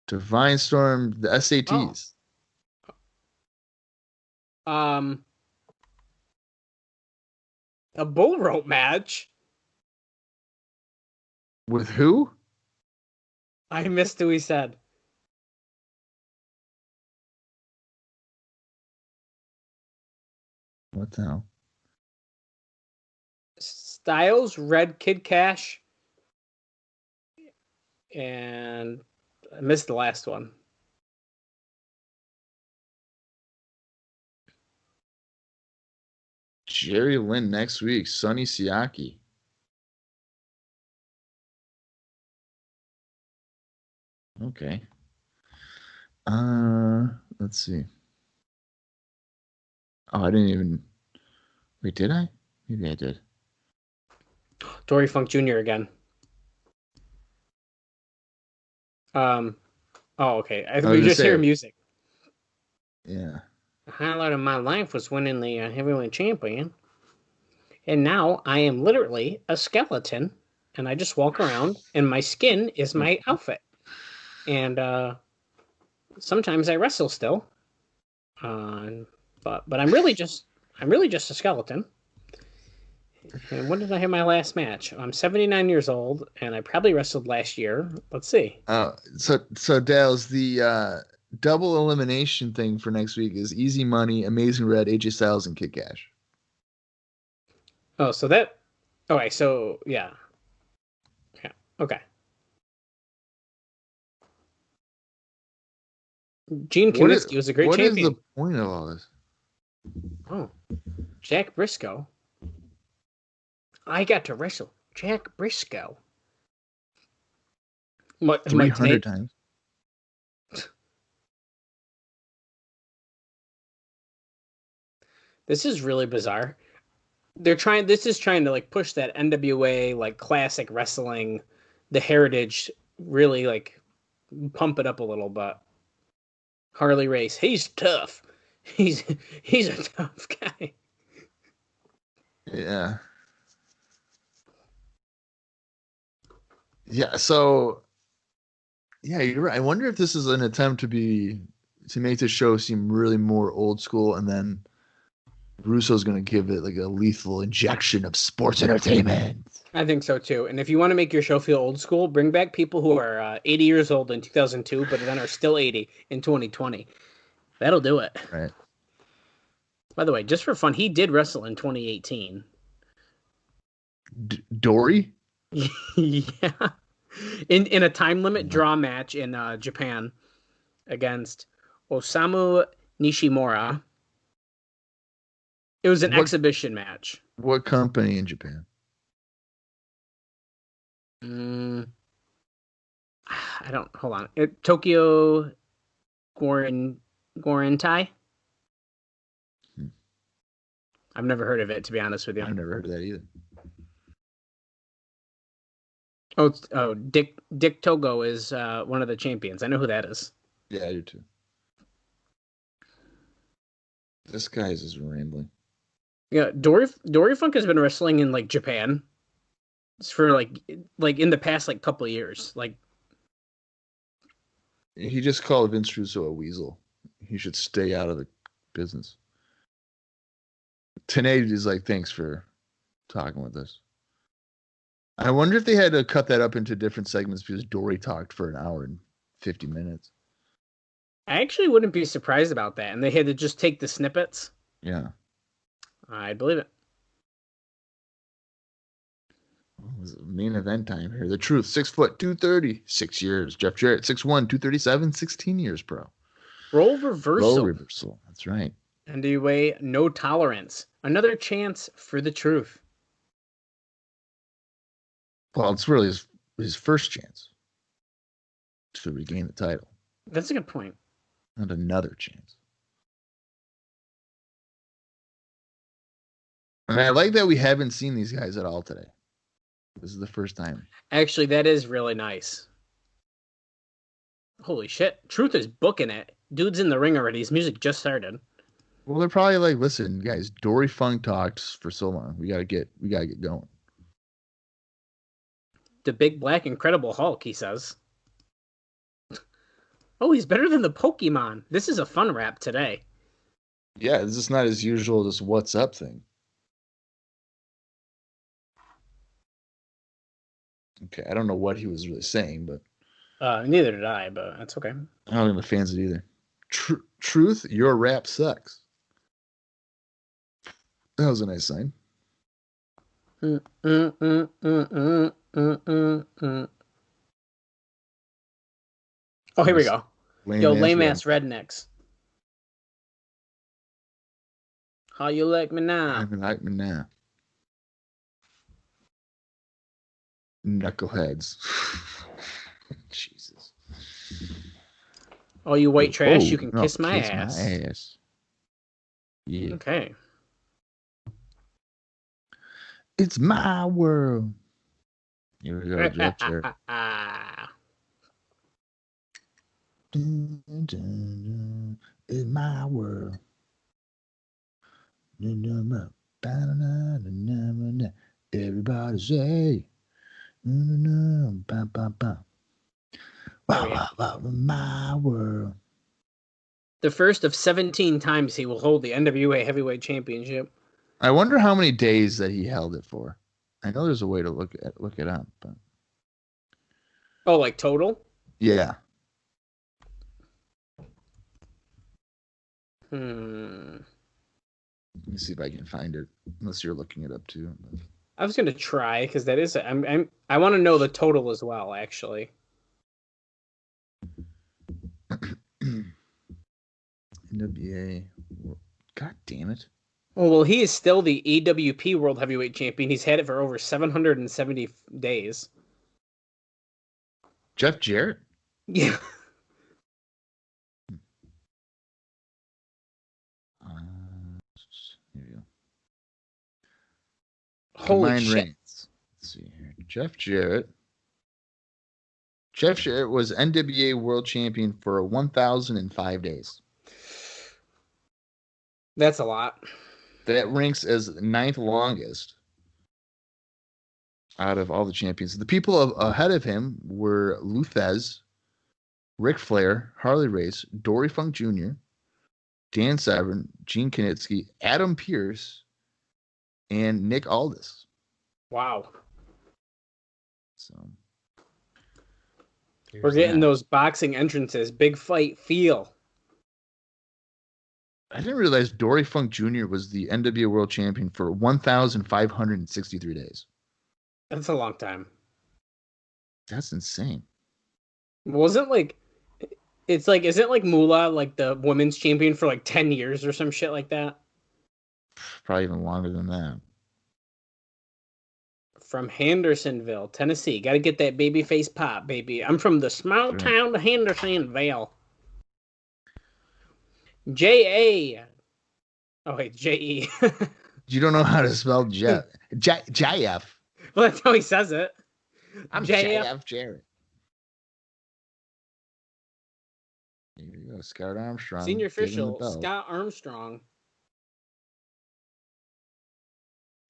Divine Storm, the SATs. Oh. A bull rope match. With who? I missed who he said. What the hell? Styles, Red Kid Cash, and I missed the last one. Jerry Lynn next week. Sonny Siaki. Okay. Let's see. Oh, I didn't even. Wait, did I? Maybe I did. Dory Funk Jr. again. Oh, okay. We just hear music. Yeah. The highlight of my life was winning the heavyweight champion. And now I am literally a skeleton. And I just walk around and my skin is my outfit. And sometimes I wrestle still. But I'm really just a skeleton. And when did I have my last match? I'm 79 years old, and I probably wrestled last year. Let's see. So Dale's the double elimination thing for next week is Easy Money, Amazing Red, AJ Styles, and Kid Cash. Oh, so that. Okay, so yeah. Okay. Gene Kiniski was a great champion. What is the point of all this? Oh, Jack Briscoe. I got to wrestle Jack Briscoe. What? 300 times. This is really bizarre. This is trying to like push that NWA like classic wrestling, the heritage, really like pump it up a little bit. Harley Race, he's tough. He's a tough guy. Yeah. Yeah, so yeah, you're right. I wonder if this is an attempt to make the show seem really more old school, and then Russo's going to give it like a lethal injection of sports entertainment. I think so too. And if you want to make your show feel old school, bring back people who are 80 years old in 2002, but then are still 80 in 2020. That'll do it. Right. By the way, just for fun, he did wrestle in 2018. Dory? Yeah. In a time limit draw match in Japan against Osamu Nishimura. It was an exhibition match. What company in Japan? I don't. Hold on. Tokyo Gorentai. I've never heard of it, to be honest with you. I've never heard of that either. Dick Togo is one of the champions. I know who that is. Yeah, I do too. This guy is just rambling. Yeah, Dory Funk has been wrestling in like Japan for like in the past like couple of years. Like He just called Vince Russo a weasel. He should stay out of the business. TNA is like, thanks for talking with us. I wonder if they had to cut that up into different segments because Dory talked for an hour and 50 minutes. I actually wouldn't be surprised about that, and they had to just take the snippets. Yeah. I'd believe it. It was main event time here. The Truth, 6 foot, 230, 6 years. Jeff Jarrett, 6'1", 237, 16 years, bro. Role reversal. Role reversal. That's right. NWA No Tolerance. Another chance for the truth. Well, it's really his first chance to regain the title. That's a good point. Not another chance. And I like that we haven't seen these guys at all today. This is the first time. Actually, that is really nice. Holy shit. Truth is booking it. Dude's in the ring already. His music just started. Well, they're probably like, listen, guys, Dory Funk talked for so long. We gotta get going. The big black Incredible Hulk, he says. Oh, he's better than the Pokemon. This is a fun rap today. Yeah, this is not his usual just what's up thing. Okay, I don't know what he was really saying, but neither did I, but that's okay. I don't think the fans did either. Truth, your rap sucks. That was a nice sign. Oh, here we go. Lame ass rednecks. How you like me now? How you like me now? Knuckleheads. Jesus. Oh, you white trash, you can kiss my ass. My ass. Yeah. Okay. It's my world. Here we go, Jeff Jarrett. It's my world. Everybody say, my world. The first of 17 times he will hold the NWA Heavyweight Championship. I wonder how many days that he held it for. I know there's a way to look it up, but oh, like total? Yeah. Let me see if I can find it. Unless you're looking it up too. I was gonna try because that is. I want to know the total as well. Actually. NWA. God damn it. Oh, well, he is still the EWP World Heavyweight Champion. He's had it for over 770 days. Jeff Jarrett? Yeah. Here you go. Holy shit. Reigns. Let's see here. Jeff Jarrett. Jeff Jarrett was NWA World Champion for 1,005 days. That's a lot. That ranks as 9th longest out of all the champions. The people ahead of him were Lou Thesz, Ric Flair, Harley Race, Dory Funk Jr., Dan Severn, Gene Knitsky, Adam Pearce, and Nick Aldis. Wow. So we're getting those boxing entrances. Big fight feel. I didn't realize Dory Funk Jr. was the NWA World Champion for 1,563 days. That's a long time. That's insane. Wasn't like, it's like, isn't like Moolah like the women's champion for like 10 years or some shit like that? Probably even longer than that. From Hendersonville, Tennessee. Got to get that baby face pop, baby. I'm from the small town of Hendersonville. J.A. Oh, wait, J.E. You don't know how to spell Jeff. J.F. Well, that's how he says it. I'm J.F. Jarrett. Here you go, Scott Armstrong. Senior official, Scott Armstrong.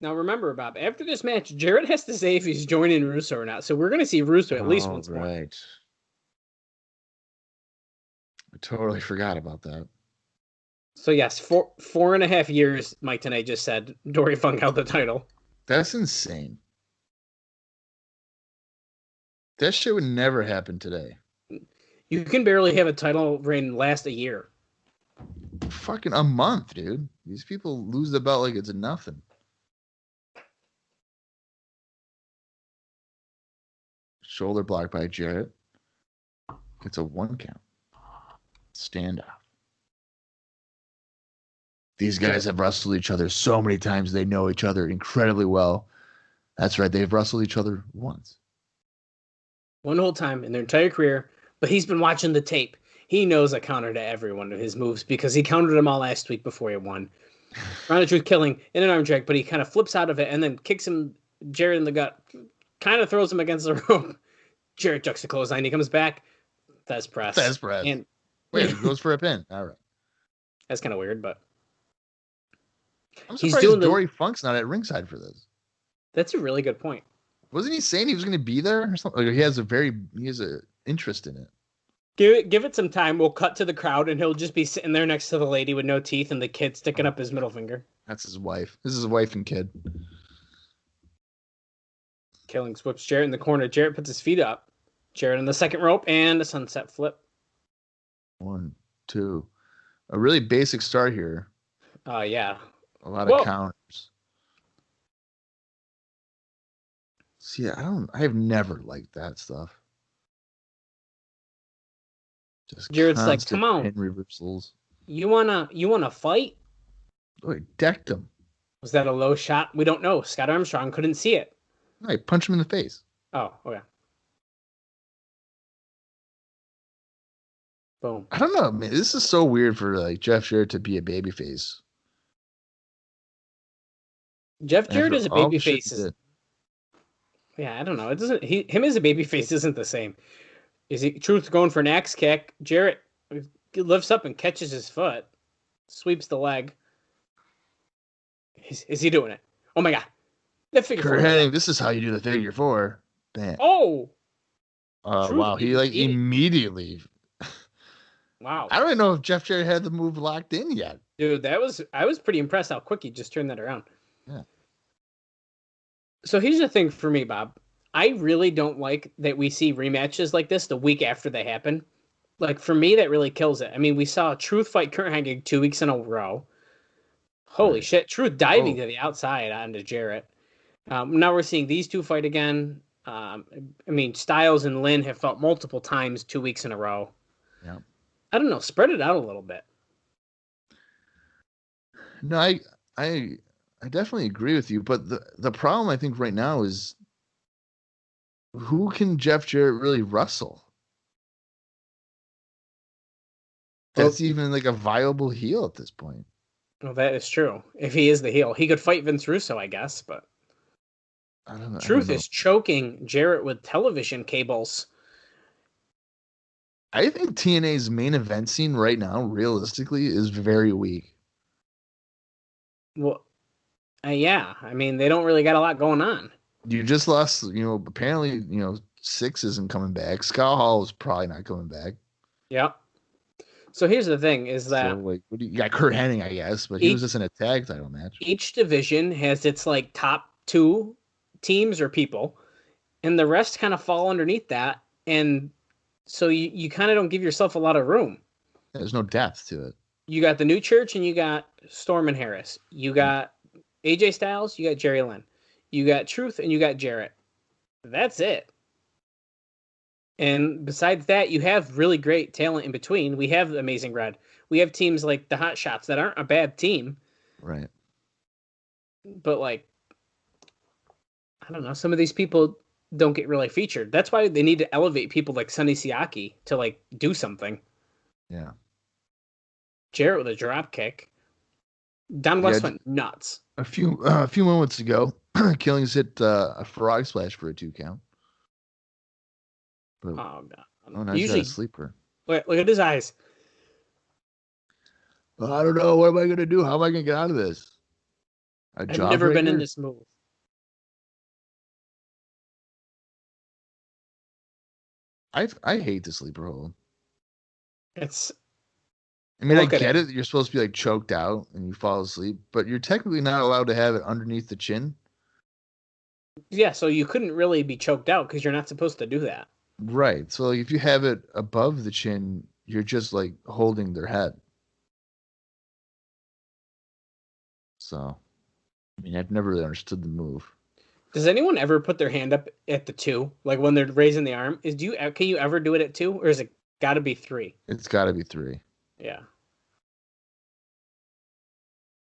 Now remember, Bob, after this match, Jarrett has to say if he's joining Russo or not. So we're going to see Russo at least once more. Right. I totally forgot about that. So yes, 4.5 years, Mike Tenay just said, Dory Funk held the title. That's insane. That shit would never happen today. You can barely have a title reign last a year. Fucking a month, dude. These people lose the belt like it's nothing. Shoulder block by Jarrett. It's a 1 count. Standoff. These guys have wrestled each other so many times. They know each other incredibly well. That's right. They've wrestled each other once. One whole time in their entire career. But he's been watching the tape. He knows a counter to every one of his moves because he countered them all last week before he won. Round of Truth killing in an arm drag, but he kind of flips out of it and then kicks him, Jarrett, in the gut. Kind of throws him against the rope. Jarrett ducks the clothesline. He comes back. That's press. That's press. And wait, it goes for a pin. All right. That's kind of weird, but I'm surprised Dory Funk's not at ringside for this. That's a really good point. Wasn't he saying he was going to be there or something? Like he has a interest in it. Give it some time. We'll cut to the crowd, and he'll just be sitting there next to the lady with no teeth and the kid sticking up his middle finger. That's his wife. This is his wife and kid. Killing whips Jarrett in the corner. Jarrett puts his feet up. Jarrett on the second rope and a sunset flip. 1, 2. A really basic start here. Yeah. A lot of counters. See, I have never liked that stuff. Just Jarrett's like, come on. Pin reversals. You wanna fight? Oh, he decked him. Was that a low shot? We don't know. Scott Armstrong couldn't see it. No, he punched him in the face. Oh, okay. Boom. I don't know, man. This is so weird for like Jeff Jarrett to be a babyface. Jeff Jarrett is a babyface. Yeah, I don't know. It doesn't. Him as a babyface isn't the same. Is he Truth going for an axe kick? Jarrett lifts up and catches his foot, sweeps the leg. Is he doing it? Oh my god! That figure Curt Hennig, this is how you do the figure 4. Bam. Oh. Wow! He like immediately. Wow. I don't even know if Jeff Jarrett had the move locked in yet. Dude, I was pretty impressed how quick he just turned that around. Yeah. So here's the thing for me, Bob. I really don't like that we see rematches like this the week after they happen. Like, for me, that really kills it. I mean, we saw Truth fight Curt Hennig 2 weeks in a row. Holy shit. Truth diving to the outside onto Jarrett. Now we're seeing these two fight again. I mean, Styles and Lynn have fought multiple times 2 weeks in a row. Yeah. I don't know. Spread it out a little bit. No, I definitely agree with you. But the problem, I think, right now is who can Jeff Jarrett really wrestle? That's even like a viable heel at this point. Well, that is true. If he is the heel, he could fight Vince Russo, I guess. But I don't know. Truth is choking Jarrett with television cables. I think TNA's main event scene right now, realistically, is very weak. Well, yeah. I mean, they don't really got a lot going on. You just lost, apparently, Six isn't coming back. Scott Hall is probably not coming back. Yep. So here's the thing is that... So, like, you got Curt Hennig, I guess, but he was just in a tag title match. Each division has its, like, top 2 teams or people, and the rest kind of fall underneath that, and so you kind of don't give yourself a lot of room. There's no depth to it. You got the New Church, and you got Storm and Harris. You got AJ Styles, you got Jerry Lynn. You got Truth, and you got Jarrett. That's it. And besides that, you have really great talent in between. We have Amazing Red. We have teams like the Hot Shots that aren't a bad team. Right. But, like, I don't know. Some of these people don't get really featured. That's why they need to elevate people like Sonny Siaki to, like, do something. Yeah. Jarrett with a drop kick. Don West went nuts. A few moments ago, Killings hit a frog splash for a 2 count. But, oh, God. Nash usually a sleeper. Look at his eyes. I don't know. What am I going to do? How am I going to get out of this? A I've never been in jawbreaker? this move. I hate the sleeper hold. It's I mean, I look at get it. it. You're supposed to be like choked out and you fall asleep, but you're technically not allowed to have it underneath the chin. Yeah, so you couldn't really be choked out because you're not supposed to do that. Right. So like if you have it above the chin, you're just like holding their head. So, I mean, I've never really understood the move. Does anyone ever put their hand up at the 2, like when they're raising the arm? Can you ever do it at 2, or is it got to be 3? It's got to be 3. Yeah.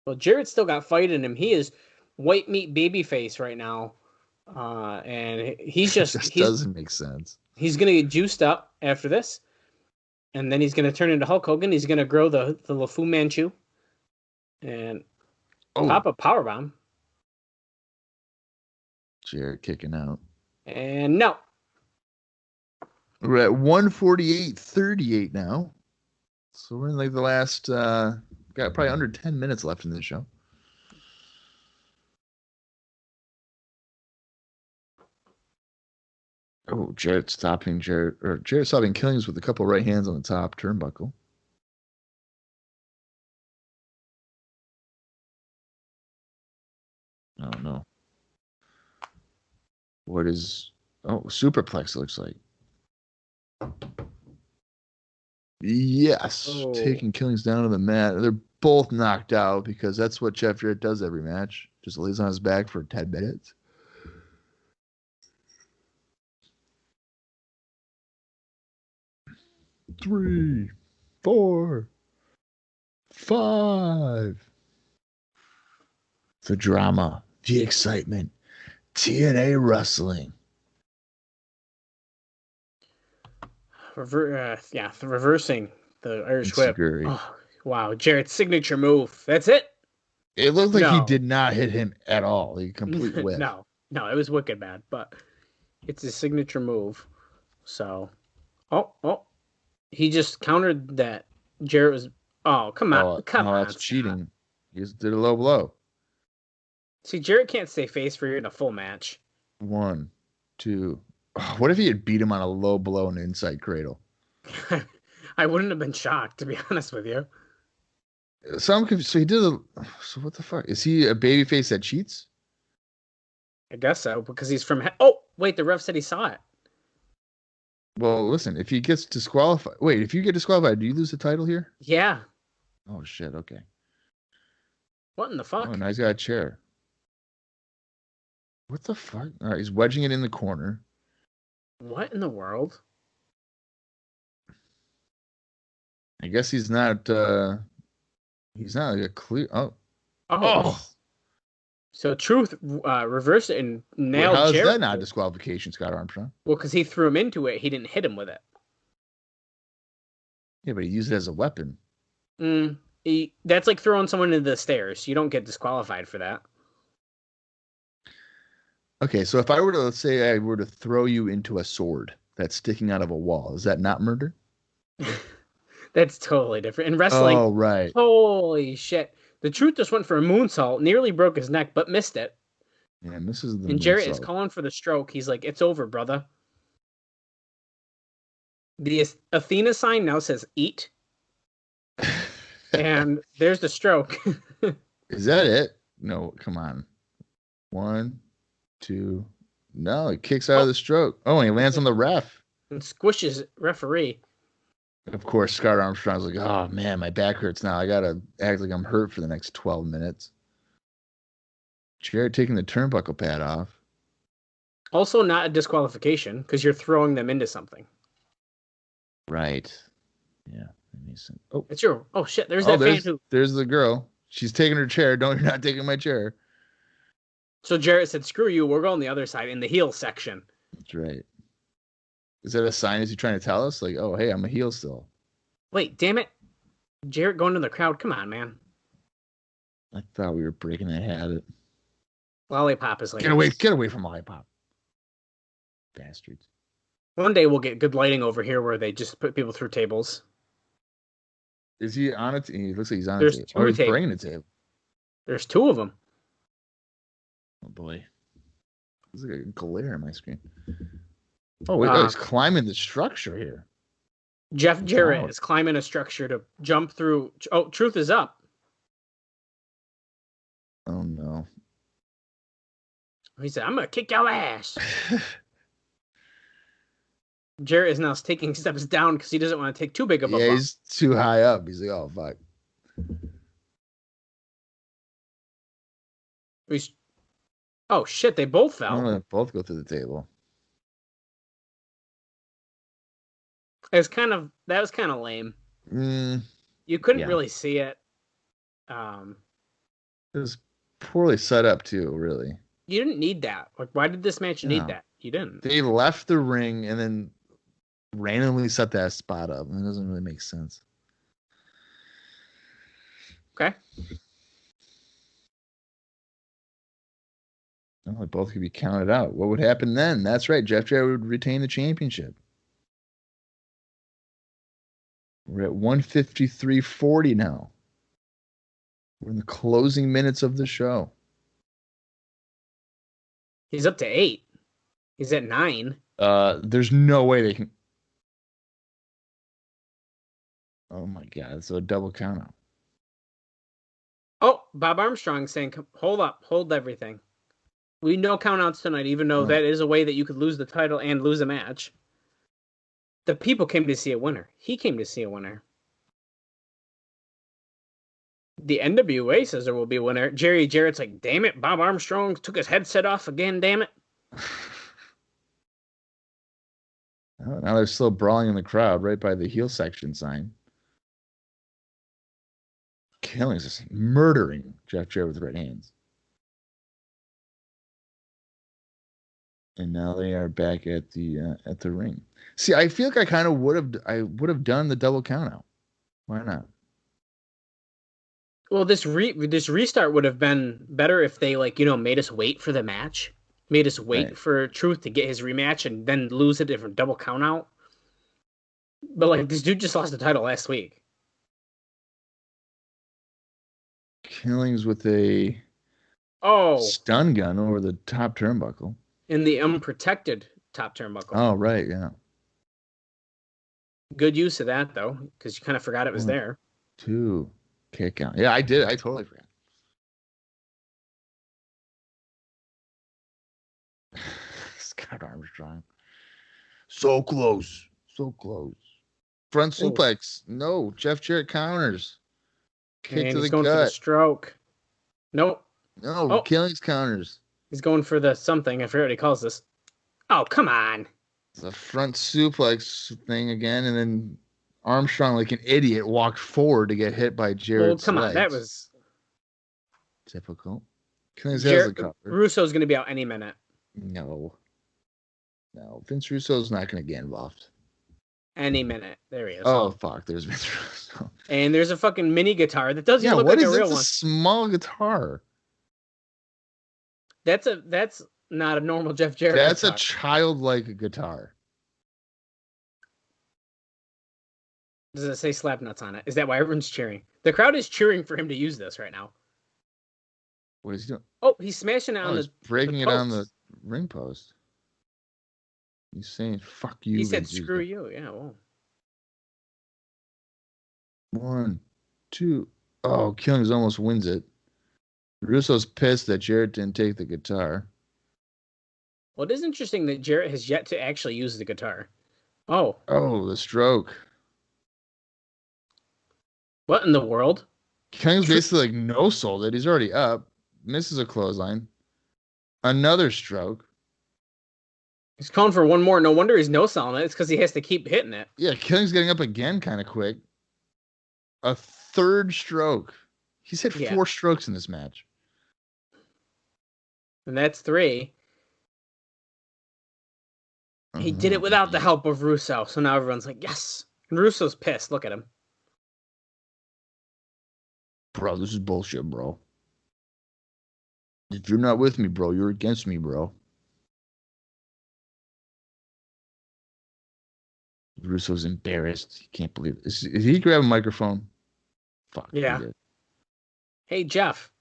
Well, Jarrett's still got fight in him. He is white meat babyface right now, and he's This doesn't make sense. He's gonna get juiced up after this, and then he's gonna turn into Hulk Hogan. He's gonna grow the LeFou Manchu, and pop a powerbomb. Jarrett kicking out. And no. We're at 148.38 now. So we're in like the last, got probably under 10 minutes left in this show. Oh, Jarrett stopping Killings with a couple right hands on the top turnbuckle. Oh, no. What is... Oh, superplex looks like. Yes. Oh. Taking Killings down to the mat. They're both knocked out because that's what Jeff Jarrett does every match. Just lays on his back for 10 minutes. Three, 4, 5. The drama, the excitement, TNA wrestling. Reversing the Irish whip. Scary. Oh, wow, Jarrett's signature move. That's it. It looked like he did not hit him at all. Like a complete whiff. No, it was wicked bad, but it's his signature move. So, he just countered that. Jarrett was. Oh, come on, come on. That's cheating. He just did a low blow. See, Jarrett can't stay face for you in a full match. 1, 2. Oh, what if he had beat him on a low blow and inside cradle? I wouldn't have been shocked, to be honest with you. So he did a. So what the fuck? Is he a babyface that cheats? I guess so, because he's from. Oh, wait, the ref said he saw it. Well, listen, if he gets disqualified. Wait, if you get disqualified, do you lose the title here? Yeah. Oh, shit, okay. What in the fuck? Oh, now he's got a chair. What the fuck? All right, he's wedging it in the corner. What in the world? I guess he's not like a clear. Oh. So Truth reversed it and nailed How is Jarrett. that not disqualification, Scott Armstrong? Well, because he threw him into it. He didn't hit him with it. Yeah, but he used it as a weapon. That's like throwing someone into the stairs. You don't get disqualified for that. Okay, so if I were to, let's say I were to throw you into a sword that's sticking out of a wall, is that not murder? That's totally different. In wrestling, oh, right. Holy shit. The Truth just went for a moonsault, nearly broke his neck, but missed it. Yeah, misses the And Jarrett is moonsault. calling for the stroke. He's like, it's over, brother. The Athena sign now says eat. And there's the stroke. Is that it? No, come on. 1, 2. No, he kicks out of the stroke. Oh, and he lands on the ref. And squishes referee. Of course, Scott Armstrong's like, oh, man, my back hurts now. I got to act like I'm hurt for the next 12 minutes. Jarrett taking the turnbuckle pad off. Also not a disqualification, because you're throwing them into something. Right. Yeah. Oh, it's your. Oh, shit. There's that fan who. There's the girl. She's taking her chair. You're not taking my chair. So Jarrett said, screw you. We're going the other side in the heel section. That's right. Is that a sign? Is he trying to tell us? Like, oh, hey, I'm a heel still. Wait, damn it. Jarrett going to the crowd. Come on, man. I thought we were breaking that habit. Lollipop is like... Get away from Lollipop. Bastards. One day we'll get good lighting over here where they just put people through tables. Is he on it? He looks like he's on a table. Or he's bringing a table. There's 2 of them. Oh boy. There's like a glare on my screen. Oh wait, he's climbing the structure here. Jeff Jarrett is climbing a structure to jump through. Oh, Truth is up. Oh no. He said, I'm gonna kick your ass. Jarrett is now taking steps down because he doesn't want to take too big of a bump. He's too high up. He's like, oh fuck. Oh shit, they both fell. Oh, both go through the table. That was kind of lame. You couldn't really see it. It was poorly set up too, really. You didn't need that. Like, why did this match need that? You didn't. They left the ring and then randomly set that spot up. It doesn't really make sense. Okay. Well, they both could be counted out. What would happen then? That's right. Jeff Jarrett would retain the championship. We're at 153.40 now. We're in the closing minutes of the show. He's up to 8. He's at 9. There's no way they can. Oh my God! So a double count out. Oh, Bob Armstrong saying, "Hold up, hold everything. We know countouts tonight, even though that is a way that you could lose the title and lose a match." The people came to see a winner. He came to see a winner. The NWA says there will be a winner. Jerry Jarrett's like, damn it, Bob Armstrong took his headset off again, damn it. Oh, now they're still brawling in the crowd right by the heel section sign. Killing, just murdering Jeff Jarrett with right hands. And now they are back at the ring. See, I feel like I would have done the double count out. Why not? Well, this restart would have been better if they made us wait for the match, made us wait for Truth to get his rematch and then lose it for double count out. But this dude just lost the title last week. Killings with a stun gun over the top turnbuckle. In the unprotected top turnbuckle. Oh, right, yeah. Good use of that, though, because you kind of forgot it was there. 2 kick out. Yeah, I did. I totally forgot. Scott Armstrong. So close. So close. Front suplex. No. Jeff Jarrett counters. Kick to the gut. He's going for the stroke. Nope. No, Killings counters. He's going for the something. I forget what he calls this. Oh, come on. The front suplex thing again, and then Armstrong, like an idiot, walked forward to get hit by Jarrett's come legs. On. That was difficult. Killings has the cover. Russo's going to be out any minute. No. Vince Russo's not going to get involved. Any minute. There he is. Oh, fuck. There's Vince Russo. And there's a fucking mini guitar that doesn't look like a real one. What is a small guitar? That's not a normal Jeff Jarrett That's guitar. a childlike guitar. Does it say slap nuts on it? Is that why everyone's cheering? The crowd is cheering for him to use this right now. What is he doing? Oh, he's smashing it on he's breaking it on the ring post. He's saying, fuck you. He said, screw you. Yeah, well. 1, 2. Oh, Killings almost wins it. Russo's pissed that Jarrett didn't take the guitar. Well, it is interesting that Jarrett has yet to actually use the guitar. Oh, the stroke. What in the world? Killings basically no-sold it. He's already up. Misses a clothesline. Another stroke. He's calling for one more. No wonder he's no-selling it. It's because he has to keep hitting it. Yeah, Killings getting up again kind of quick. A third stroke. He's hit 4 strokes in this match. And that's 3. He did it without the help of Russo. So now everyone's like, yes. And Russo's pissed. Look at him. Bro, this is bullshit, bro. If you're not with me, bro, you're against me, bro. Russo's embarrassed. He can't believe it. Did he grab a microphone? Fuck. Yeah. Hey, Jeff.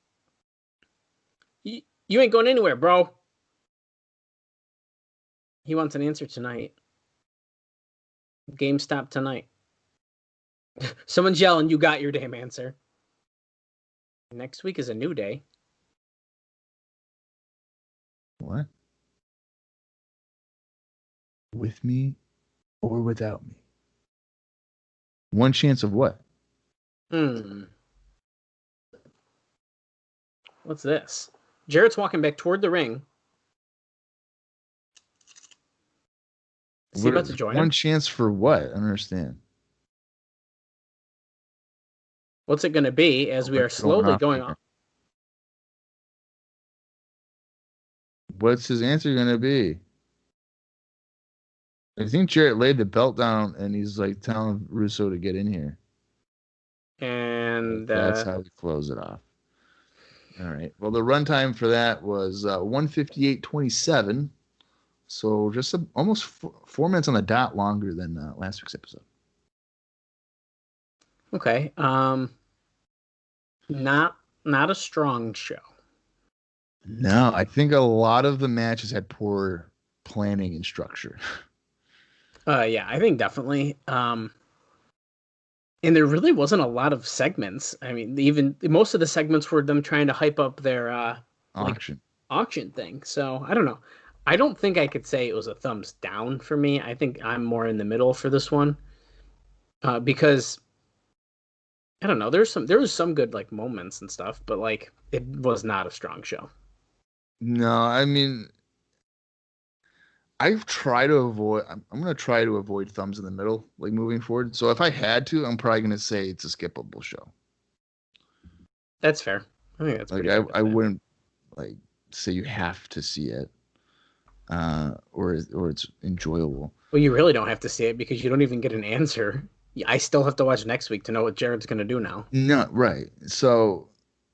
You ain't going anywhere, bro. He wants an answer tonight. GameStop tonight. Someone's yelling, you got your damn answer. Next week is a new day. What? With me or without me? One chance of what? What's this? Jarrett's walking back toward the ring. Is he about to join One him? chance for what? I don't understand. What's it going to be as we are slowly going on? What's his answer going to be? I think Jarrett laid the belt down and he's like telling Russo to get in here. And that's how we close it off. All right. Well, the runtime for that was 158.27. So just almost 4 minutes on the dot longer than last week's episode. Okay. Not a strong show. No, I think a lot of the matches had poor planning and structure. Yeah, I think definitely. And there really wasn't a lot of segments. I mean, even most of the segments were them trying to hype up their auction thing. So I don't know. I don't think I could say it was a thumbs down for me. I think I'm more in the middle for this one, because I don't know. There was some good like moments and stuff, but like it was not a strong show. No, I mean, I'm going to try to avoid thumbs in the middle, like moving forward. So if I had to, I'm probably going to say it's a skippable show. That's fair. I think that's like I wouldn't like say you have to see it, or it's enjoyable. Well, you really don't have to see it because you don't even get an answer. I still have to watch next week to know what Jarrett's going to do now. No, right. So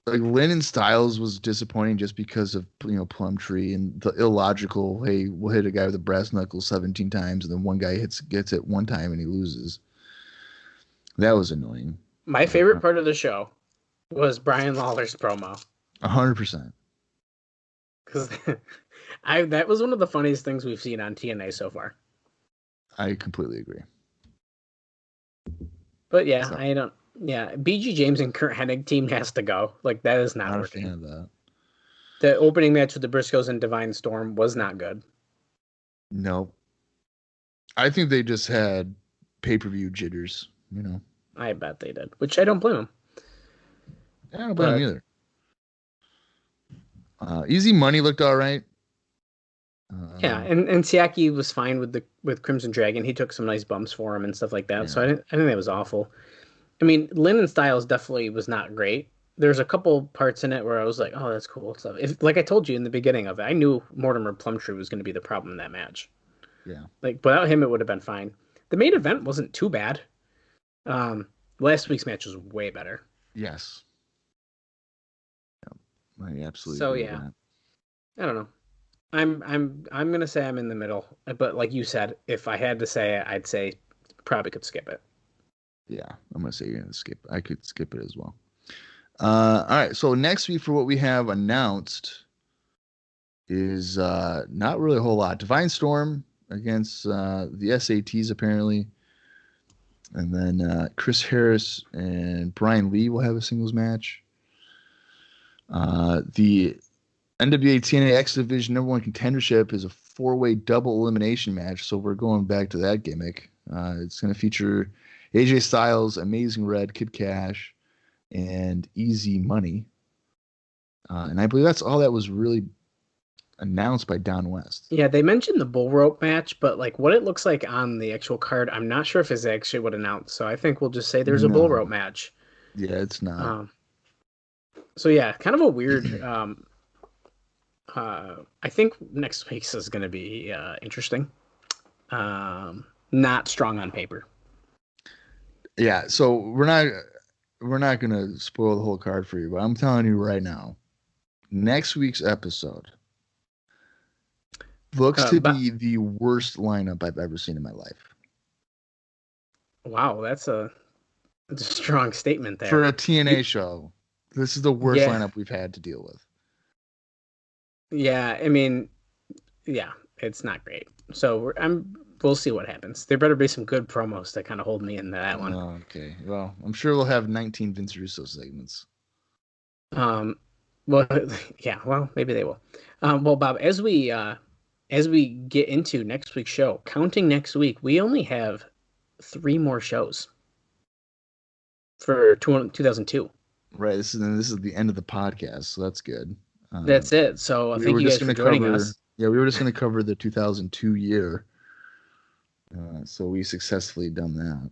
like Lynn and Styles was disappointing just because of Plumtree and the illogical. Hey, we'll hit a guy with a brass knuckle 17 times, and then one guy gets it one time and he loses. That was annoying. My favorite part of the show was Brian Lawler's promo. 100%. Because that was one of the funniest things we've seen on TNA so far. I completely agree. But yeah, BG James and Curt Hennig team has to go. Like, that is not working. A fan of that. The opening match with the Briscoes and Divine Storm was not good. No. I think they just had pay-per-view jitters, I bet they did, which I don't blame them. I don't blame them either. Easy Money looked all right. Yeah, and Siaki was fine with Crimson Dragon. He took some nice bumps for him and stuff like that. Yeah. So I think that was awful. I mean, Lynn and Styles definitely was not great. There's a couple parts in it where I was like, oh, that's cool stuff. Like I told you in the beginning of it, I knew Mortimer Plumtree was going to be the problem in that match. Yeah. Like, without him, it would have been fine. The main event wasn't too bad. Last week's match was way better. Yes. Yeah, I absolutely. So yeah, I don't know. I'm gonna say I'm in the middle, but like you said, if I had to say it, I'd say probably could skip it. Yeah, I'm gonna say you're gonna skip. I could skip it as well. All right, so next week for what we have announced is not really a whole lot. Divine Storm against the SATs apparently, and then Chris Harris and Brian Lee will have a singles match. The NWA TNA X Division #1 contendership is a 4-way double elimination match, so we're going back to that gimmick. It's going to feature AJ Styles, Amazing Red, Kid Cash, and Easy Money. And I believe that's all that was really announced by Don West. Yeah, they mentioned the bull rope match, but like what it looks like on the actual card, I'm not sure if it's actually what announced. So I think we'll just say there's a bull rope match. Yeah, it's not. So yeah, kind of a weird. I think next week's is going to be interesting. Not strong on paper. Yeah, so we're not going to spoil the whole card for you, but I'm telling you right now, next week's episode looks to be the worst lineup I've ever seen in my life. Wow, that's a strong statement there. For a TNA show, this is the worst lineup we've had to deal with. Yeah, I mean, yeah, it's not great. So we'll see what happens. There better be some good promos that kind of hold me into that one. Okay. Well, I'm sure we'll have 19 Vince Russo segments. Well, yeah, well, maybe they will. Well, Bob, as we get into next week's show, counting next week, we only have 3 more shows for 2002. Right. This is the end of the podcast, so that's good. That's it. So thank you guys for joining us. Yeah, we were just going to cover the 2002 year. So we successfully done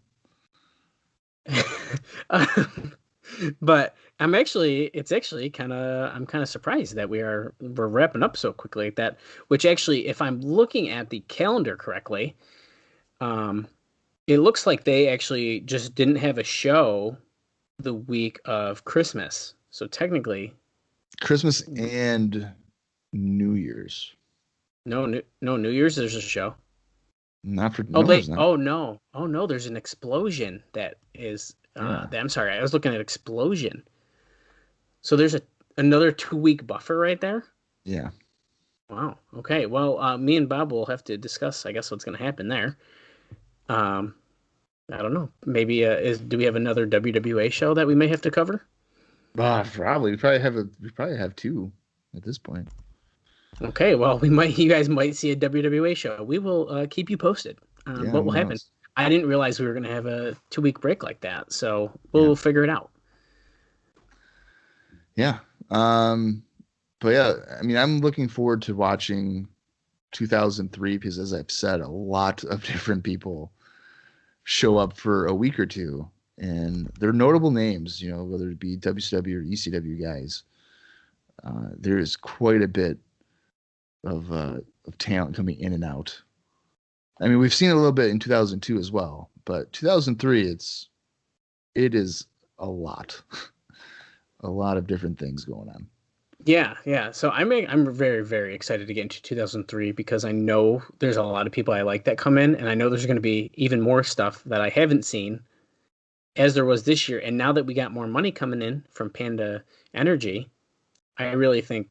that. But I'm kind of surprised that we're wrapping up so quickly like that, which actually, if I'm looking at the calendar correctly, it looks like they actually just didn't have a show the week of Christmas. So technically Christmas and New Year's. No New Year's there's a show. Not for no, there's an explosion that is I'm sorry, I was looking at Explosion. So there's another 2-week buffer right there? Yeah. Wow. Okay. Well, me and Bob will have to discuss, I guess, what's going to happen there. I don't know. Maybe do we have another WWA show that we may have to cover? Probably. We probably have 2 at this point. Okay. Well, you guys might see a WWA show. We will keep you posted. What will happen? I didn't realize we were going to have a 2-week break like that, so we'll figure it out. Yeah. But yeah, I mean, I'm looking forward to watching 2003 because, as I've said, a lot of different people show up for a week or two, and they're notable names, whether it be WCW or ECW guys. There is quite a bit of talent coming in and out. I mean, we've seen it a little bit in 2002 as well, but 2003, it is a lot, a lot of different things going on. Yeah. So I'm very, very excited to get into 2003 because I know there's a lot of people I like that come in, and I know there's going to be even more stuff that I haven't seen as there was this year. And now that we got more money coming in from Panda Energy, I really think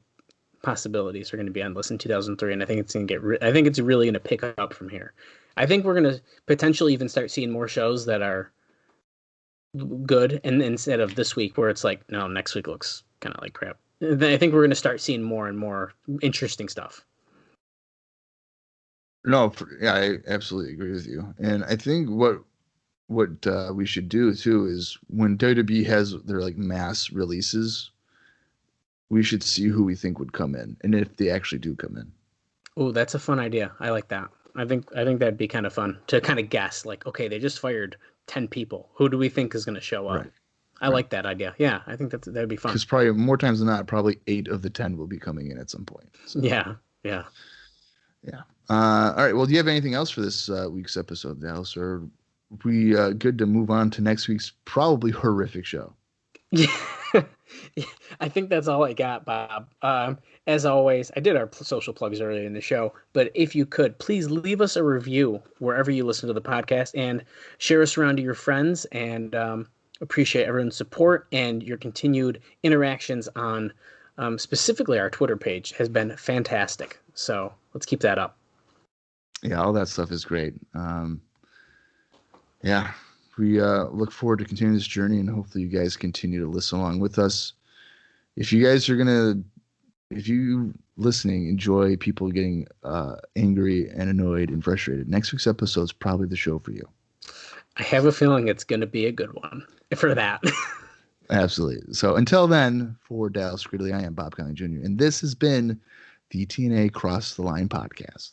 possibilities are going to be endless in 2003, and I think it's going to I think it's really going to pick up from here. I think we're going to potentially even start seeing more shows that are good, and instead of this week where it's like, no, next week looks kind of like crap. I think we're going to start seeing more and more interesting stuff. No, I absolutely agree with you, and I think what we should do too is when WWE has their like mass releases, we should see who we think would come in, and if they actually do come in. Oh, that's a fun idea. I like that. I think that'd be kind of fun to kind of guess, like, okay, they just fired 10 people. Who do we think is going to show up? Right. I like that idea. Yeah, I think that'd be fun. Because probably more times than not, probably 8 of the 10 will be coming in at some point. So. Yeah. All right. Well, do you have anything else for this week's episode, Dallas? Or are we good to move on to next week's probably horrific show? Yeah. I think that's all I got, Bob. As always, I did our social plugs earlier in the show, but if you could, please leave us a review wherever you listen to the podcast and share us around to your friends, and appreciate everyone's support and your continued interactions on specifically our Twitter page has been fantastic. So let's keep that up. Yeah, all that stuff is great. Yeah. We look forward to continuing this journey, and hopefully you guys continue to listen along with us. If you guys if you listening enjoy people getting angry and annoyed and frustrated, next week's episode is probably the show for you. I have a feeling it's going to be a good one for that. Absolutely. So until then, for Dallas Gridley, I am Bob Colling Jr., and this has been the TNA Cross the Line podcast.